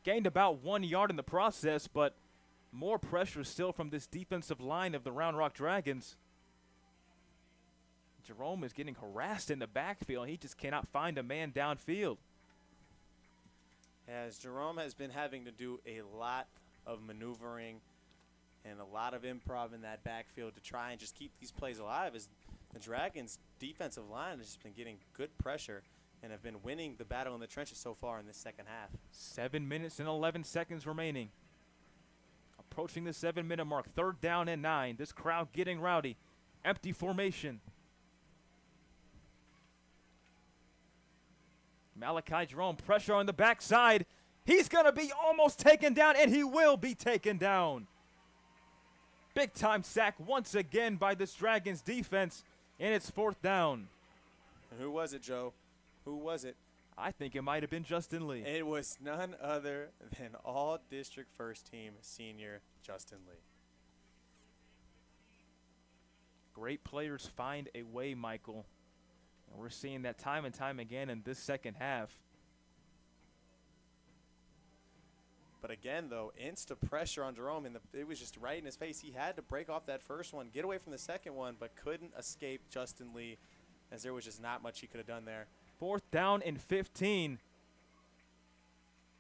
Gained about 1 yard in the process, but more pressure still from this defensive line of the Round Rock Dragons. Jerome is getting harassed in the backfield. He just cannot find a man downfield. As Jerome has been having to do a lot of maneuvering and a lot of improv in that backfield to try and just keep these plays alive, as the Dragons' defensive line has just been getting good pressure and have been winning the battle in the trenches so far in this second half. 7 minutes and 11 seconds remaining. Approaching the 7-minute mark, 3rd down and 9. This crowd getting rowdy. Empty formation. Malachi Jerome, pressure on the backside. He's going to be almost taken down, and he will be taken down. Big-time sack once again by this Dragons defense, and it's 4th down. And who was it, Joe? Who was it? I think it might have been Justin Lee. It was none other than all-district first-team senior Justin Lee. Great players find a way, Michael. And we're seeing that time and time again in this second half. But again, though, insta pressure on Jerome, and it was just right in his face. He had to break off that first one, get away from the second one, but couldn't escape Justin Lee, as there was just not much he could have done there. 4th down and 15.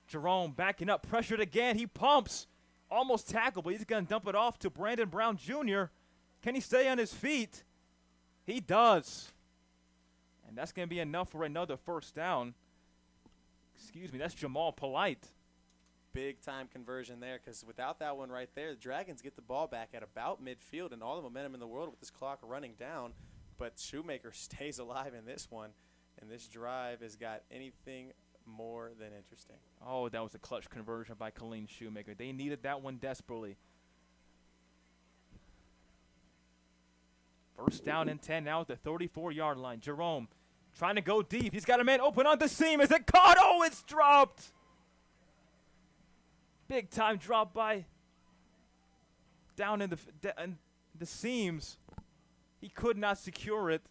Jerome backing up, pressured again. He pumps. Almost tackled, but he's going to dump it off to Brandon Brown Jr. Can he stay on his feet? He does. And that's going to be enough for another 1st down. Excuse me, that's Jamal Polite. Big-time conversion there, because without that one right there, the Dragons get the ball back at about midfield and all the momentum in the world with this clock running down. But Shoemaker stays alive in this one, and this drive has got anything more than interesting. Oh, that was a clutch conversion by Colleen Shoemaker. They needed that one desperately. 1st down and 10 now at the 34-yard line. Jerome trying to go deep. He's got a man open on the seam. Is it caught? Oh, it's dropped. Big time drop by down in the seams. He could not secure it.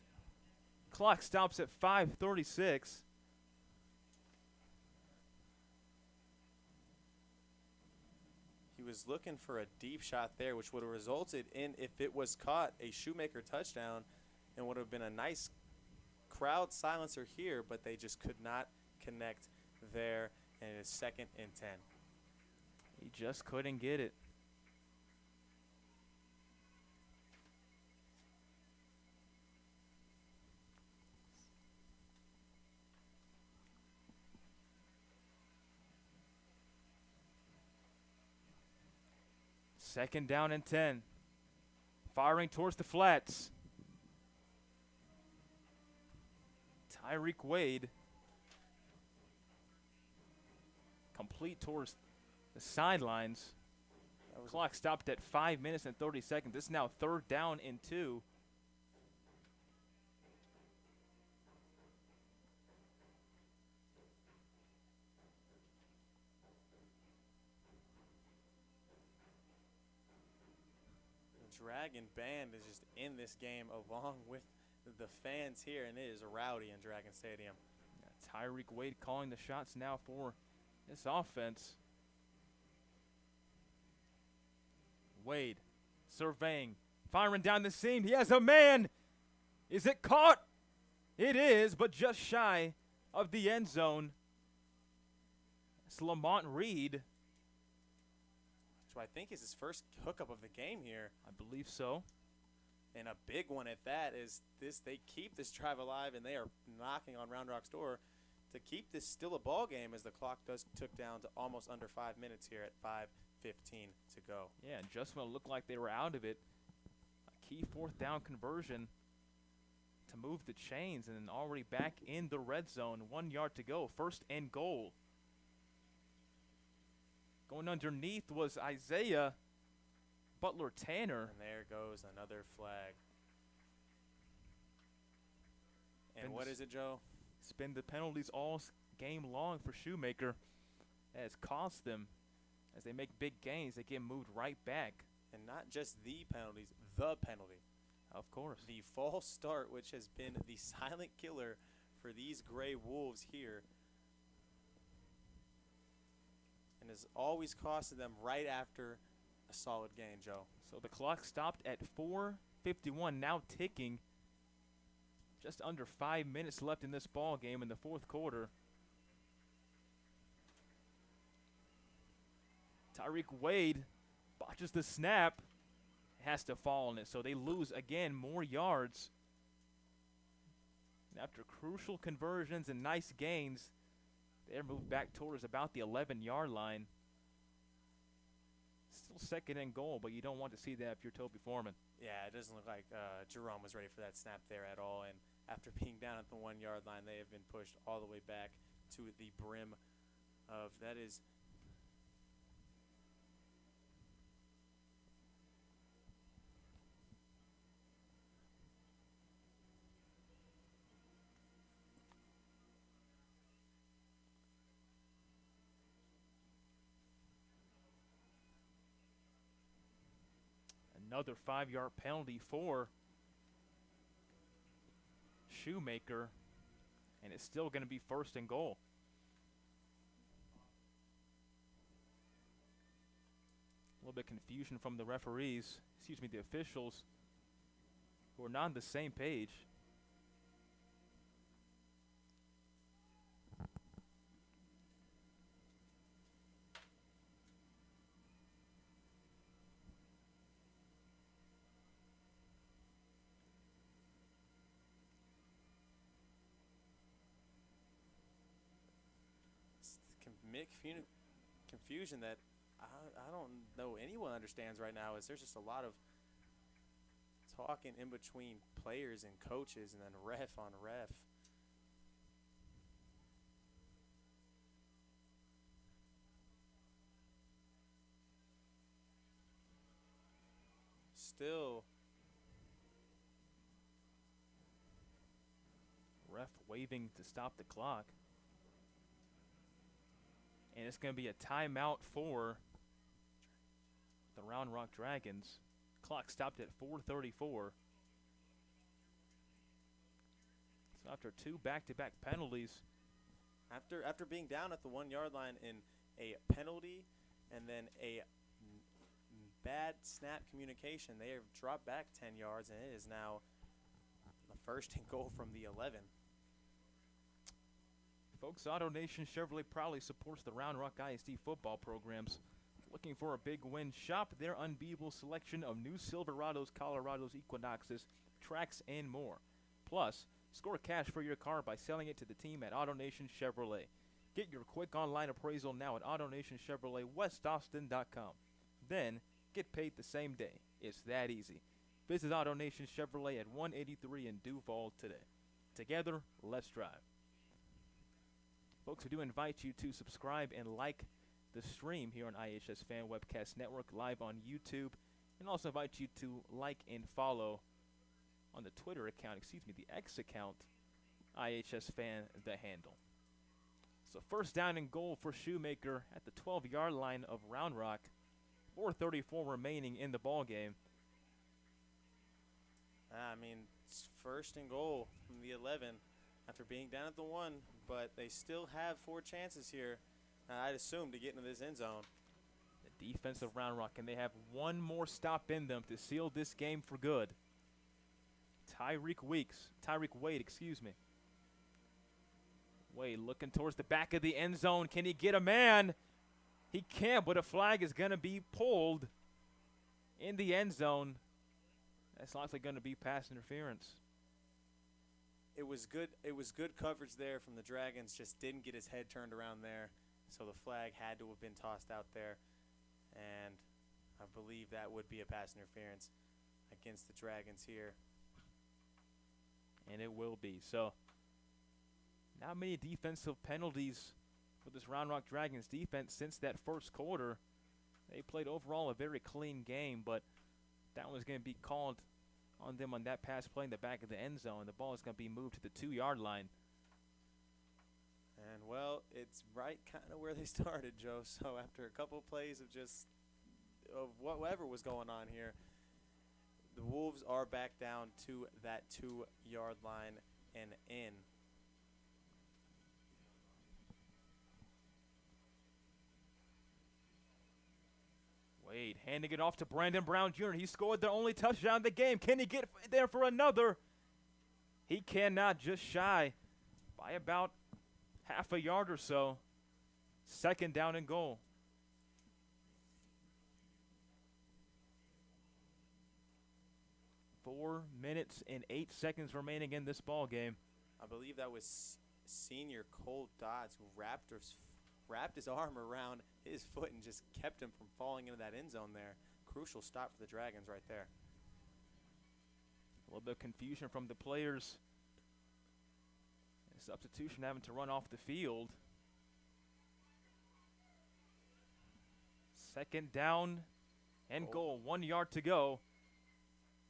Clock stops at 5:36. He was looking for a deep shot there, which would have resulted in, if it was caught, a Shoemaker touchdown, and would have been a nice crowd silencer here, but they just could not connect there, and it is 2nd and 10. He just couldn't get it. Second down and 10. Firing towards the flats. Tyreek Wade. Complete towards the sidelines. Clock stopped at 5 minutes and 30 seconds. This is now 3rd down and 2. The Dragon Band is just in this game along with the fans here, and it is rowdy in Dragon Stadium. Yeah, Tyreek Wade calling the shots now for this offense. Wade surveying, firing down the seam. He has a man. Is it caught? It is, but just shy of the end zone. It's Lamont Reed. Which I think is his first hookup of the game here. I believe so. And a big one at that is this. They keep this drive alive, and they are knocking on Round Rock's door to keep this still a ball game, as the clock took down to almost under 5 minutes here at 5:15 to go. Yeah, and just when it looked like they were out of it, a key 4th down conversion to move the chains, and then already back in the red zone. 1 yard to go. 1st and goal. Going underneath was Isaiah Butler Tanner. And there goes another flag. And what is it, Joe? It's been the penalties all game long for Shoemaker. That has cost them. As they make big gains, they get moved right back. And not just the penalties, the penalty. Of course. The false start, which has been the silent killer for these Gray Wolves here, and has always costed them right after a solid gain, Joe. So the clock stopped at 4:51, now ticking. Just under 5 minutes left in this ball game in the fourth quarter. Tyreek Wade botches the snap, has to fall on it, so they lose again more yards. And after crucial conversions and nice gains, they're moved back towards about the 11-yard line. Still second and goal, but you don't want to see that if you're Toby Foreman. Yeah, it doesn't look like Jerome was ready for that snap there at all. And after being down at the 1-yard line, they have been pushed all the way back to the brim of that is. Another 5-yard penalty for Shoemaker, and it's still going to be first and goal. A little bit of confusion from the referees, the officials, who are not on the same page. Confusion that I don't know anyone understands right now. Is there's just a lot of talking in between players and coaches, and then ref on ref. Still, ref waving to stop the clock. And it's going to be a timeout for the Round Rock Dragons. Clock stopped at 4:34. So after two back-to-back penalties. After being down at the 1-yard line in a penalty and then a bad snap communication, they have dropped back 10 yards, and it is now a first and goal from the 11. Folks, AutoNation Chevrolet proudly supports the Round Rock ISD football programs. Looking for a big win? Shop their unbeatable selection of new Silverados, Colorados, Equinoxes, Trax, and more. Plus, score cash for your car by selling it to the team at AutoNation Chevrolet. Get your quick online appraisal now at AutoNation Chevrolet, WestAustin.com. Then, get paid the same day. It's that easy. Visit AutoNation Chevrolet at 183 in Duval today. Together, let's drive. Folks, we do invite you to subscribe and like the stream here on iHSFAN Webcast Network live on YouTube, and also invite you to like and follow on the Twitter account, the X account, iHSFAN the handle. So first down and goal for Shoemaker at the 12-yard line of Round Rock. 4:34 remaining in the ball game. I mean, it's first and goal from the 11 after being down at the 1, but they still have 4 chances here, I'd assume, to get into this end zone. The defense of Round Rock, and they have one more stop in them to seal this game for good. Tyreek Wade. Wade looking towards the back of the end zone. Can he get a man? He can't, but a flag is going to be pulled in the end zone. That's likely going to be pass interference. It was good coverage there from the Dragons. Just didn't get his head turned around there, so the flag had to have been tossed out there, and I believe that would be a pass interference against the Dragons here. And it will be. So not many defensive penalties for this Round Rock Dragons defense since that first quarter. They played overall a very clean game, but that one's going to be called on them on that pass play in the back of the end zone. The ball is going to be moved to the 2-yard line. And, well, it's right kind of where they started, Joe. So after a couple of plays of whatever was going on here, the Wolves Wolves are back down to that 2-yard line and in. Wade handing it off to Brandon Brown Jr. He scored the only touchdown of the game. Can he get there for another? He cannot, just shy by about half a yard or so. Second down and goal. Four minutes and 8 seconds remaining in this ball game. I believe that was senior Cole Dodds who wrapped his arm around his foot and just kept him from falling into that end zone there. Crucial stop for the Dragons right there. A little bit of confusion from the players. Substitution having to run off the field. Second down and goal. 1 yard to go.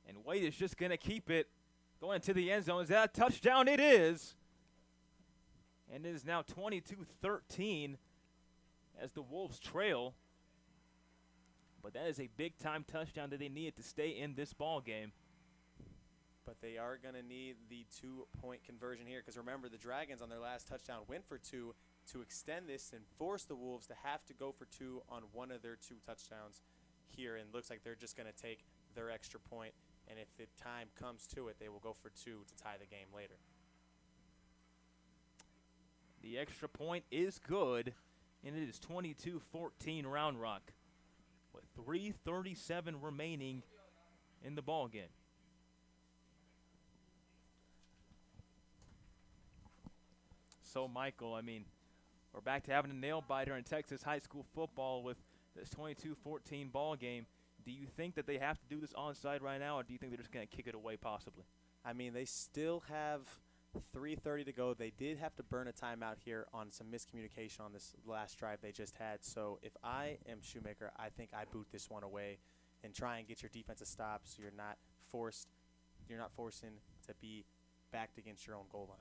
And Wade is just going to keep it going into the end zone. Is that a touchdown? It is. And it is now 22-13 as the Wolves trail. But that is a big-time touchdown that they needed to stay in this ball game. But they are going to need the 2-point conversion here because remember, the Dragons on their last touchdown went for 2 to extend this and force the Wolves to have to go for 2 on one of their 2 touchdowns here. And looks like they're just going to take their extra point. And if the time comes to it, they will go for 2 to tie the game later. The extra point is good, and it is 22-14 Round Rock with 3:37 remaining in the ball game. So, Michael, I mean, we're back to having a nail-biter in Texas high school football with this 22-14 ball game. Do you think that they have to do this onside right now, or do you think they're just going to kick it away possibly? I mean, they still have 3:30 to go. They did have to burn a timeout here on some miscommunication on this last drive they just had. So if I am Shoemaker, I think I boot this one away and try and get your defensive stop so you're not forcing to be backed against your own goal line.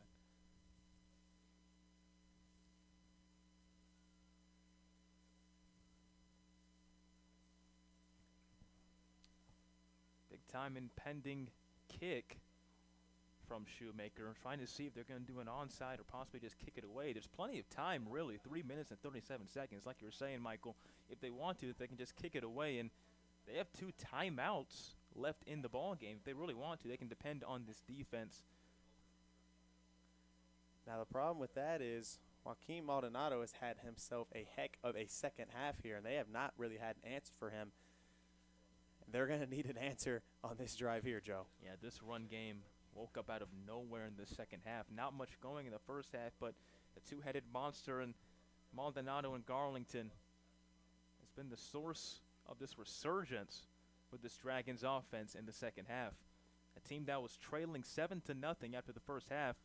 Time impending kick from Shoemaker, trying to see if they're going to do an onside or possibly just kick it away. There's plenty of time, really, 3 minutes and 37 seconds. Like you were saying, Michael, if they want to, if they can just kick it away. And they have 2 timeouts left in the ball game. If they really want to, they can depend on this defense. Now, the problem with that is Joaquin Maldonado has had himself a heck of a second half here, and they have not really had an answer for him. They're going to need an answer on this drive here, Joe. Yeah, this run game woke up out of nowhere in the second half. Not much going in the first half, but the two-headed monster and Maldonado and Garlington has been the source of this resurgence with this Dragons offense in the second half. A team that was trailing 7-0 after the first half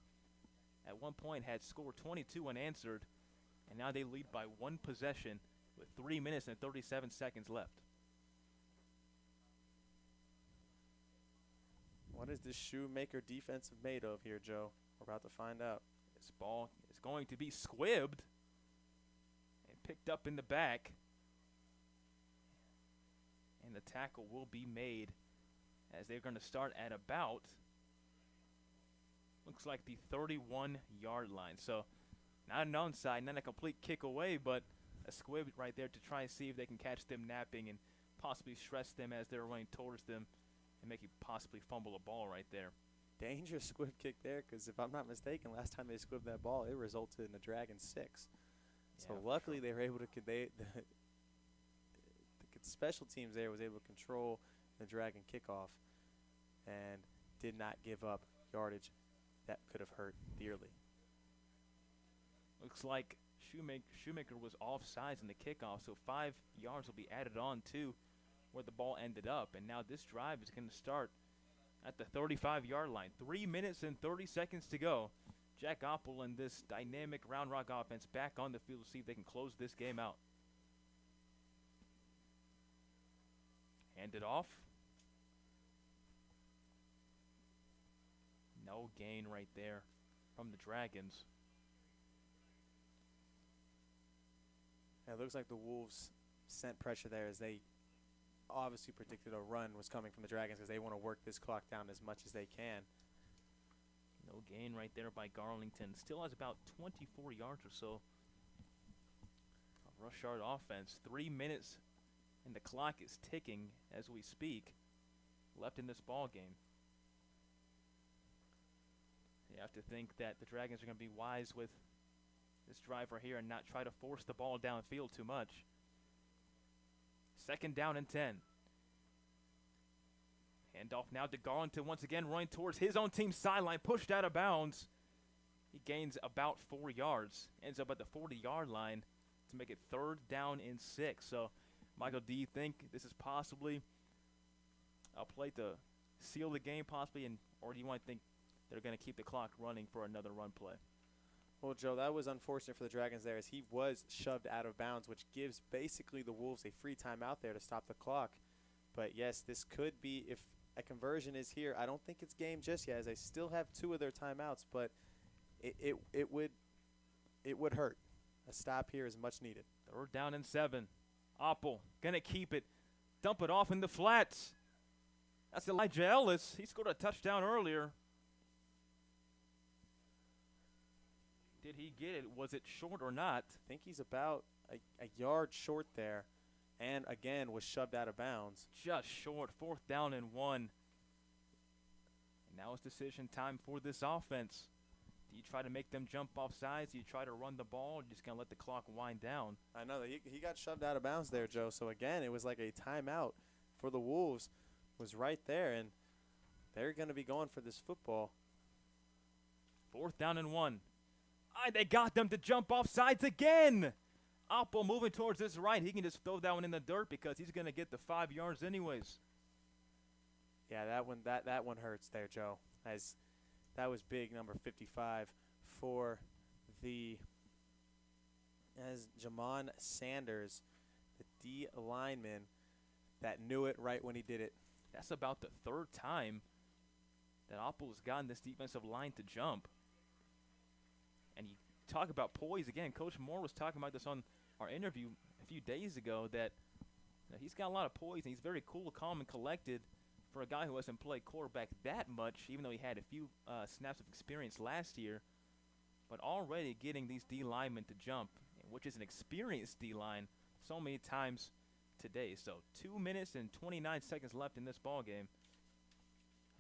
at one point had scored 22 unanswered, and now they lead by 1 possession with 3 minutes and 37 seconds left. What is this Shoemaker defense made of here, Joe? We're about to find out. This ball is going to be squibbed and picked up in the back. And the tackle will be made as they're going to start at about, looks like the 31-yard line. So not an onside, not a complete kick away, but a squib right there to try and see if they can catch them napping and possibly stress them as they're running towards them and make you possibly fumble a ball right there. Dangerous squib kick there because if I'm not mistaken, last time they squibbed that ball, it resulted in a Dragon 6. So luckily they were able to the special teams there was able to control the Dragon kickoff and did not give up yardage that could have hurt dearly. Looks like Shoemaker was offsides in the kickoff, so 5 yards will be added on to where the ball ended up. And now this drive is going to start at the 35-yard line. 3 minutes and 30 seconds to go. Jack Oppel and this dynamic Round Rock offense back on the field to see if they can close this game out. Hand it off. No gain right there from the Dragons. Yeah, it looks like the Wolves sent pressure there as they obviously predicted a run was coming from the Dragons because they want to work this clock down as much as they can. No gain right there by Garlington. Still has about 24 yards or so. A rush yard offense. 3 minutes, and the clock is ticking as we speak. Left in this ball game. You have to think that the Dragons are going to be wise with this drive right here and not try to force the ball downfield too much. 2nd down and 10. Handoff now to Garlington once again, running towards his own team's sideline, pushed out of bounds. He gains about 4 yards, ends up at the 40-yard line to make it 3rd down and 6. So, Michael, do you think this is possibly a play to seal the game possibly, or do you want to think they're going to keep the clock running for another run play? Well, Joe, that was unfortunate for the Dragons there as he was shoved out of bounds, which gives basically the Wolves a free timeout there to stop the clock. But, yes, this could be, if a conversion is here, I don't think it's game just yet as they still have 2 of their timeouts, but it would hurt. A stop here is much needed. 3rd down and 7. Oppel going to keep it. Dump it off in the flats. That's Elijah Ellis. He scored a touchdown earlier. Did he get it? Was it short or not? I think he's about a yard short there, and again was shoved out of bounds. Just short. 4th down and 1. And now it's decision time for this offense. Do you try to make them jump off sides? Do you try to run the ball? Or just going to let the clock wind down? I know that he got shoved out of bounds there, Joe. So, again, it was like a timeout for the Wolves was right there, and they're going to be going for this football. 4th down and 1. They got them to jump off sides again. Oppel moving towards this right. He can just throw that one in the dirt because he's going to get the 5 yards anyways. Yeah, that one hurts there, Joe. As that was big, number 55 for as Jamon Sanders, the D lineman that knew it right when he did it. That's about the 3rd time that Oppel has gotten this defensive line to jump. And you talk about poise again. Coach Moore was talking about this on our interview a few days ago that he's got a lot of poise and he's very cool, calm, and collected for a guy who hasn't played quarterback that much, even though he had a few snaps of experience last year. But already getting these D linemen to jump, which is an experienced D line, so many times today. So 2 minutes and 29 seconds left in this ball game.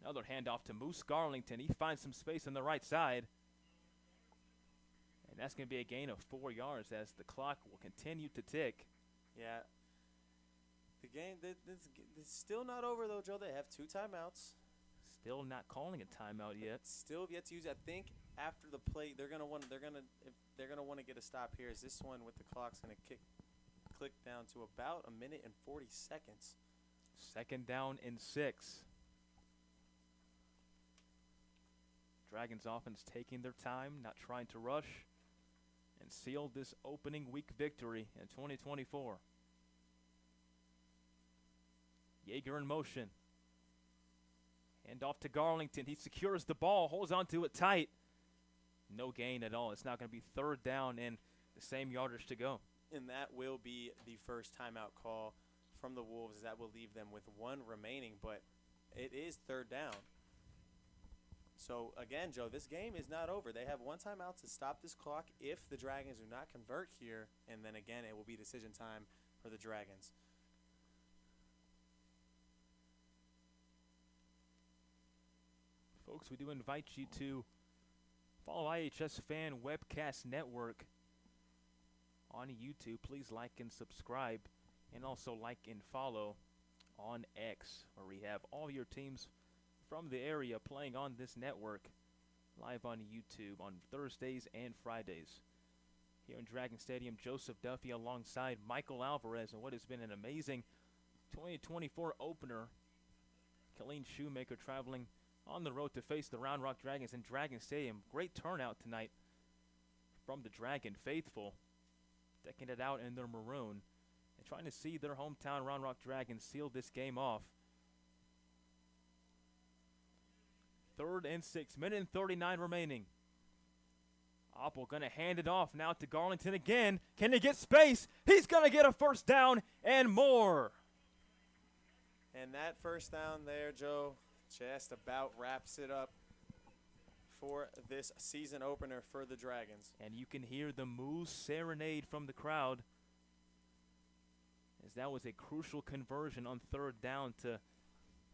Another handoff to Moose Garlington. He finds some space on the right side. And that's going to be a gain of 4 yards as the clock will continue to tick. Yeah. The game, it's still not over, though, Joe. They have 2 timeouts. Still not calling a timeout yet. Still yet to use. I think after the play, they're gonna want to get a stop here. Is this one with the clock's gonna click down to about 1 minute and 40 seconds. 2nd down and 6. Dragons offense taking their time, not trying to rush, and seal this opening week victory in 2024. Yeager in motion. Hand off to Garlington. He secures the ball, holds onto it tight. No gain at all. It's now going to be 3rd down and the same yardage to go. And that will be the first timeout call from the Wolves. That will leave them with 1 remaining, but it is 3rd down. So, again, Joe, this game is not over. They have 1 timeout to stop this clock if the Dragons do not convert here. And then, again, it will be decision time for the Dragons. Folks, we do invite you to follow iHSFAN Webcast Network on YouTube. Please like and subscribe, and also like and follow on X, where we have all your teams from the area playing on this network live on YouTube on Thursdays and Fridays. Here in Dragon Stadium, Joseph Duffy alongside Michael Alvarez, and what has been an amazing 2024 opener. Colleen Shoemaker traveling on the road to face the Round Rock Dragons in Dragon Stadium. Great turnout tonight from the Dragon faithful, decking it out in their maroon and trying to see their hometown Round Rock Dragons seal this game off. 3rd and 6, minute and 39 remaining. Oppel going to hand it off now to Garlington again. Can he get space? He's going to get a 1st down and more. And that first down there, Joe, just about wraps it up for this season opener for the Dragons. And you can hear the Moose serenade from the crowd, as that was a crucial conversion on third down to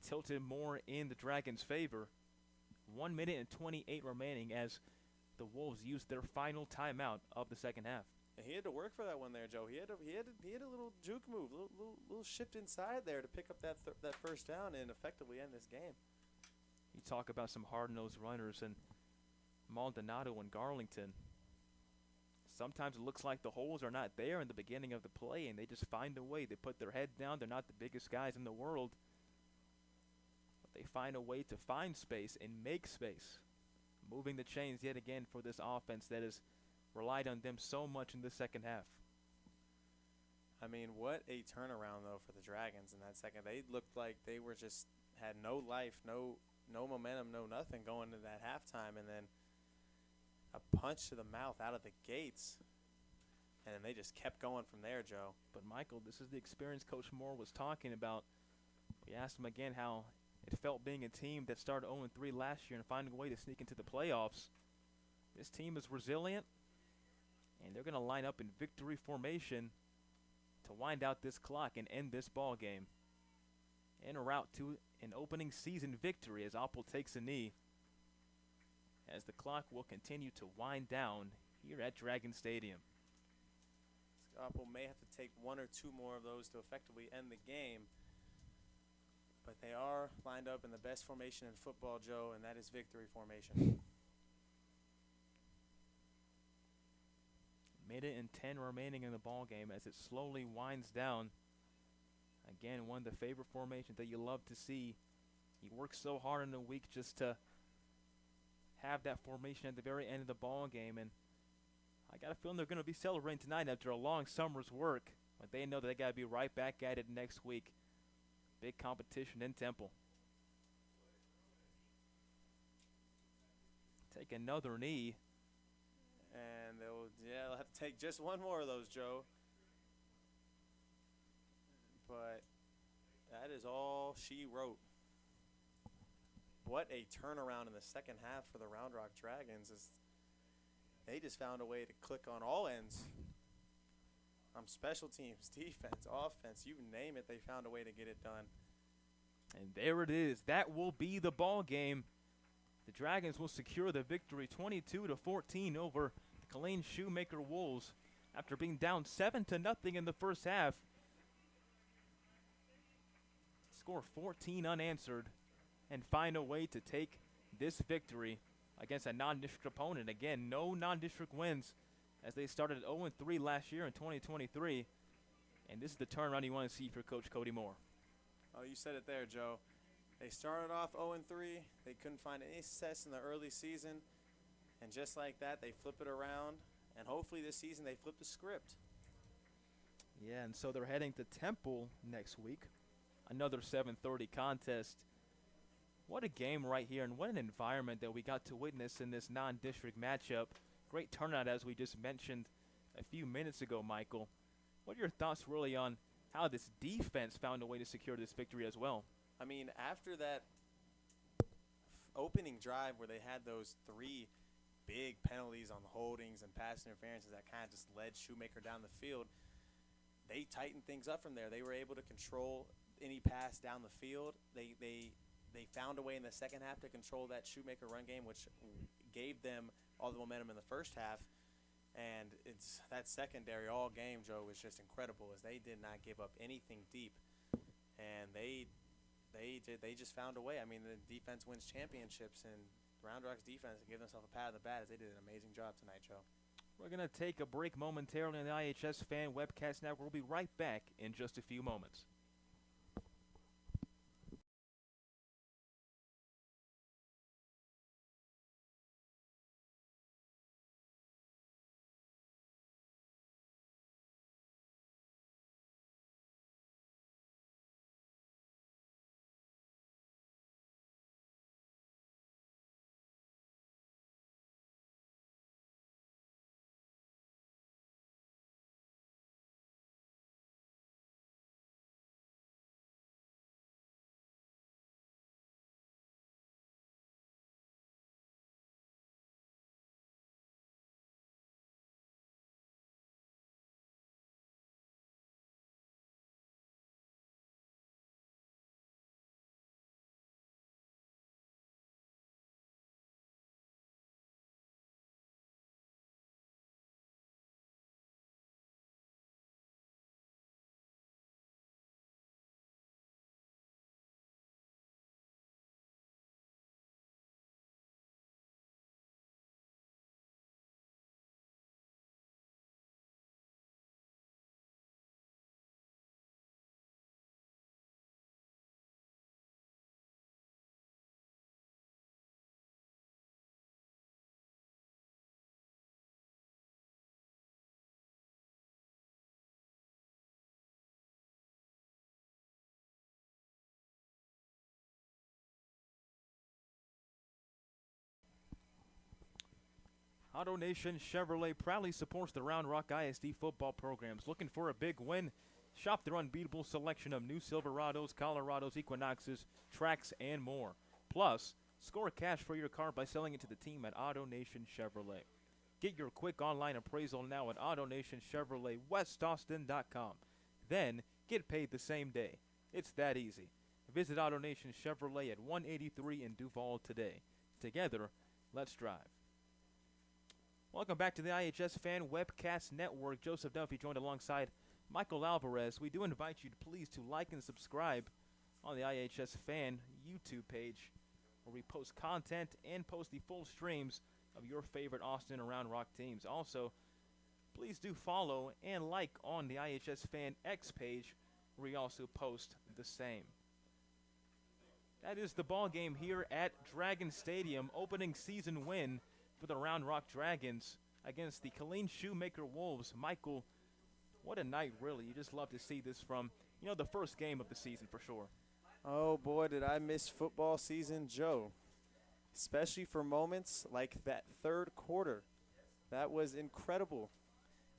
tilt it more in the Dragons' favor. 1 minute and 28 remaining as the Wolves used their final timeout of the second half. And he had to work for that one there, Joe. He had a little juke move, little shift inside there to pick up that first down and effectively end this game. You talk about some hard-nosed runners, and Maldonado and Garlington. Sometimes it looks like the holes are not there in the beginning of the play, and they just find a way. They put their head down. They're not the biggest guys in the world, but they find a way to find space and make space, moving the chains yet again for this offense that has relied on them so much in the second half. I mean, what a turnaround, though, for the Dragons in that second. They looked like they were just had no life, no momentum, no nothing going into that halftime, and then a punch to the mouth out of the gates, and then they just kept going from there, Joe. But, Michael, this is the experience Coach Moore was talking about. We asked him again how it felt being a team that started 0-3 last year and finding a way to sneak into the playoffs. This team is resilient, and they're going to line up in victory formation to wind out this clock and end this ball game. En route to an opening season victory as Apple takes a knee, as the clock will continue to wind down here at Dragon Stadium. Apple may have to take one or two more of those to effectively end the game, but they are lined up in the best formation in football, Joe, and that is victory formation. Minute and 10 remaining in the ball game as it slowly winds down. Again, one of the favorite formations that you love to see. He works so hard in the week just to have that formation at the very end of the ball game, and I got a feeling they're going to be celebrating tonight after a long summer's work, but they know that they got to be right back at it next week. Big competition in Temple. Take another knee. And they'll have to take just one more of those, Joe. But that is all she wrote. What a turnaround in the second half for the Round Rock Dragons. They just found a way to click on all ends. Special teams, defense, offense, you name it, they found a way to get it done. And there it is. That will be the ball game. The Dragons will secure the victory 22-14 over the Killeen Shoemaker Wolves after being down 7-0 in the first half. Score 14 unanswered and find a way to take this victory against a non-district opponent. Again, no non-district wins as they started at 0-3 last year in 2023. And this is the turnaround you want to see for Coach Cody Moore. Oh, you said it there, Joe. They started off 0-3. They couldn't find any success in the early season. And just like that, they flip it around. And hopefully this season they flip the script. Yeah, and so they're heading to Temple next week. Another 7:30 contest. What a game right here, and what an environment that we got to witness in this non-district matchup. Great turnout, as we just mentioned a few minutes ago, Michael. What are your thoughts really on how this defense found a way to secure this victory as well? I mean, after that opening drive where they had those three big penalties on the holdings and pass interferences that kind of just led Shoemaker down the field, they tightened things up from there. They were able to control any pass down the field. They found a way in the second half to control that Shoemaker run game, which gave them all the momentum in the first half. And it's that secondary all game, Joe, was just incredible as they did not give up anything deep. And they just found a way. I mean, the defense wins championships, and Round Rock's defense give themselves a pat on the back as they did an amazing job tonight, Joe. We're going to take a break momentarily on the iHSFAN Webcast Network. We'll be right back in just a few moments. Auto Nation Chevrolet proudly supports the Round Rock ISD football programs. Looking for a big win? Shop their unbeatable selection of new Silverados, Colorados, Equinoxes, Trax, and more. Plus, score cash for your car by selling it to the team at Auto Nation Chevrolet. Get your quick online appraisal now at AutoNationChevroletWestAustin.com. Then, get paid the same day. It's that easy. Visit Auto Nation Chevrolet at 183 in Duval today. Together, let's drive. Welcome back to the iHSFAN Webcast Network. Joseph Duffy joined alongside Michael Alvarez. We do invite you to please to like and subscribe on the iHSFAN YouTube page, where we post content and post the full streams of your favorite Austin and Round Rock teams. Also, please do follow and like on the iHSFAN X page, where we also post the same. That is the ball game here at Dragon Stadium. Opening season win for the Round Rock Dragons against the Shoemaker Wolves. Michael, what a night, really. You just love to see this from, the first game of the season for sure. Oh, boy, did I miss football season, Joe. Especially for moments like that third quarter. That was incredible.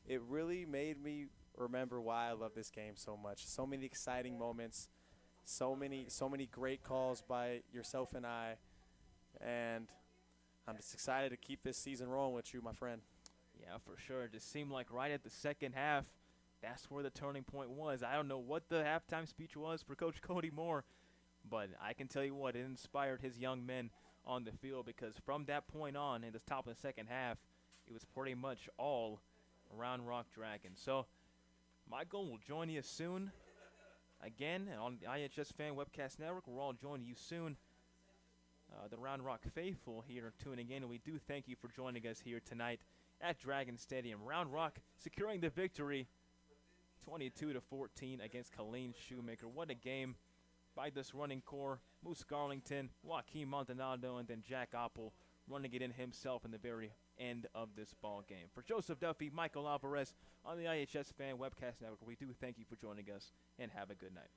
It really made me remember why I love this game so much. So many exciting moments. So many great calls by yourself and I. And I'm just excited to keep this season rolling with you, my friend. Yeah, for sure. It just seemed like right at the second half, that's where the turning point was. I don't know what the halftime speech was for Coach Cody Moore, but I can tell you what, it inspired his young men on the field, because from that point on, in the top of the second half, it was pretty much all Round Rock Dragons. So, Michael will join you soon. Again, on the iHSFAN Webcast Network, we'll all join you soon. The Round Rock faithful here tuning in, and we do thank you for joining us here tonight at Dragon Stadium. Round Rock securing the victory 22-14 against Shoemaker. What a game by this running core. Moose Garlington, Joaquin Montanado, and then Jack Oppel running it in himself in the very end of this ball game. For Joseph Duffy, Michael Alvarez on the iHSFAN Webcast Network, we do thank you for joining us, and have a good night.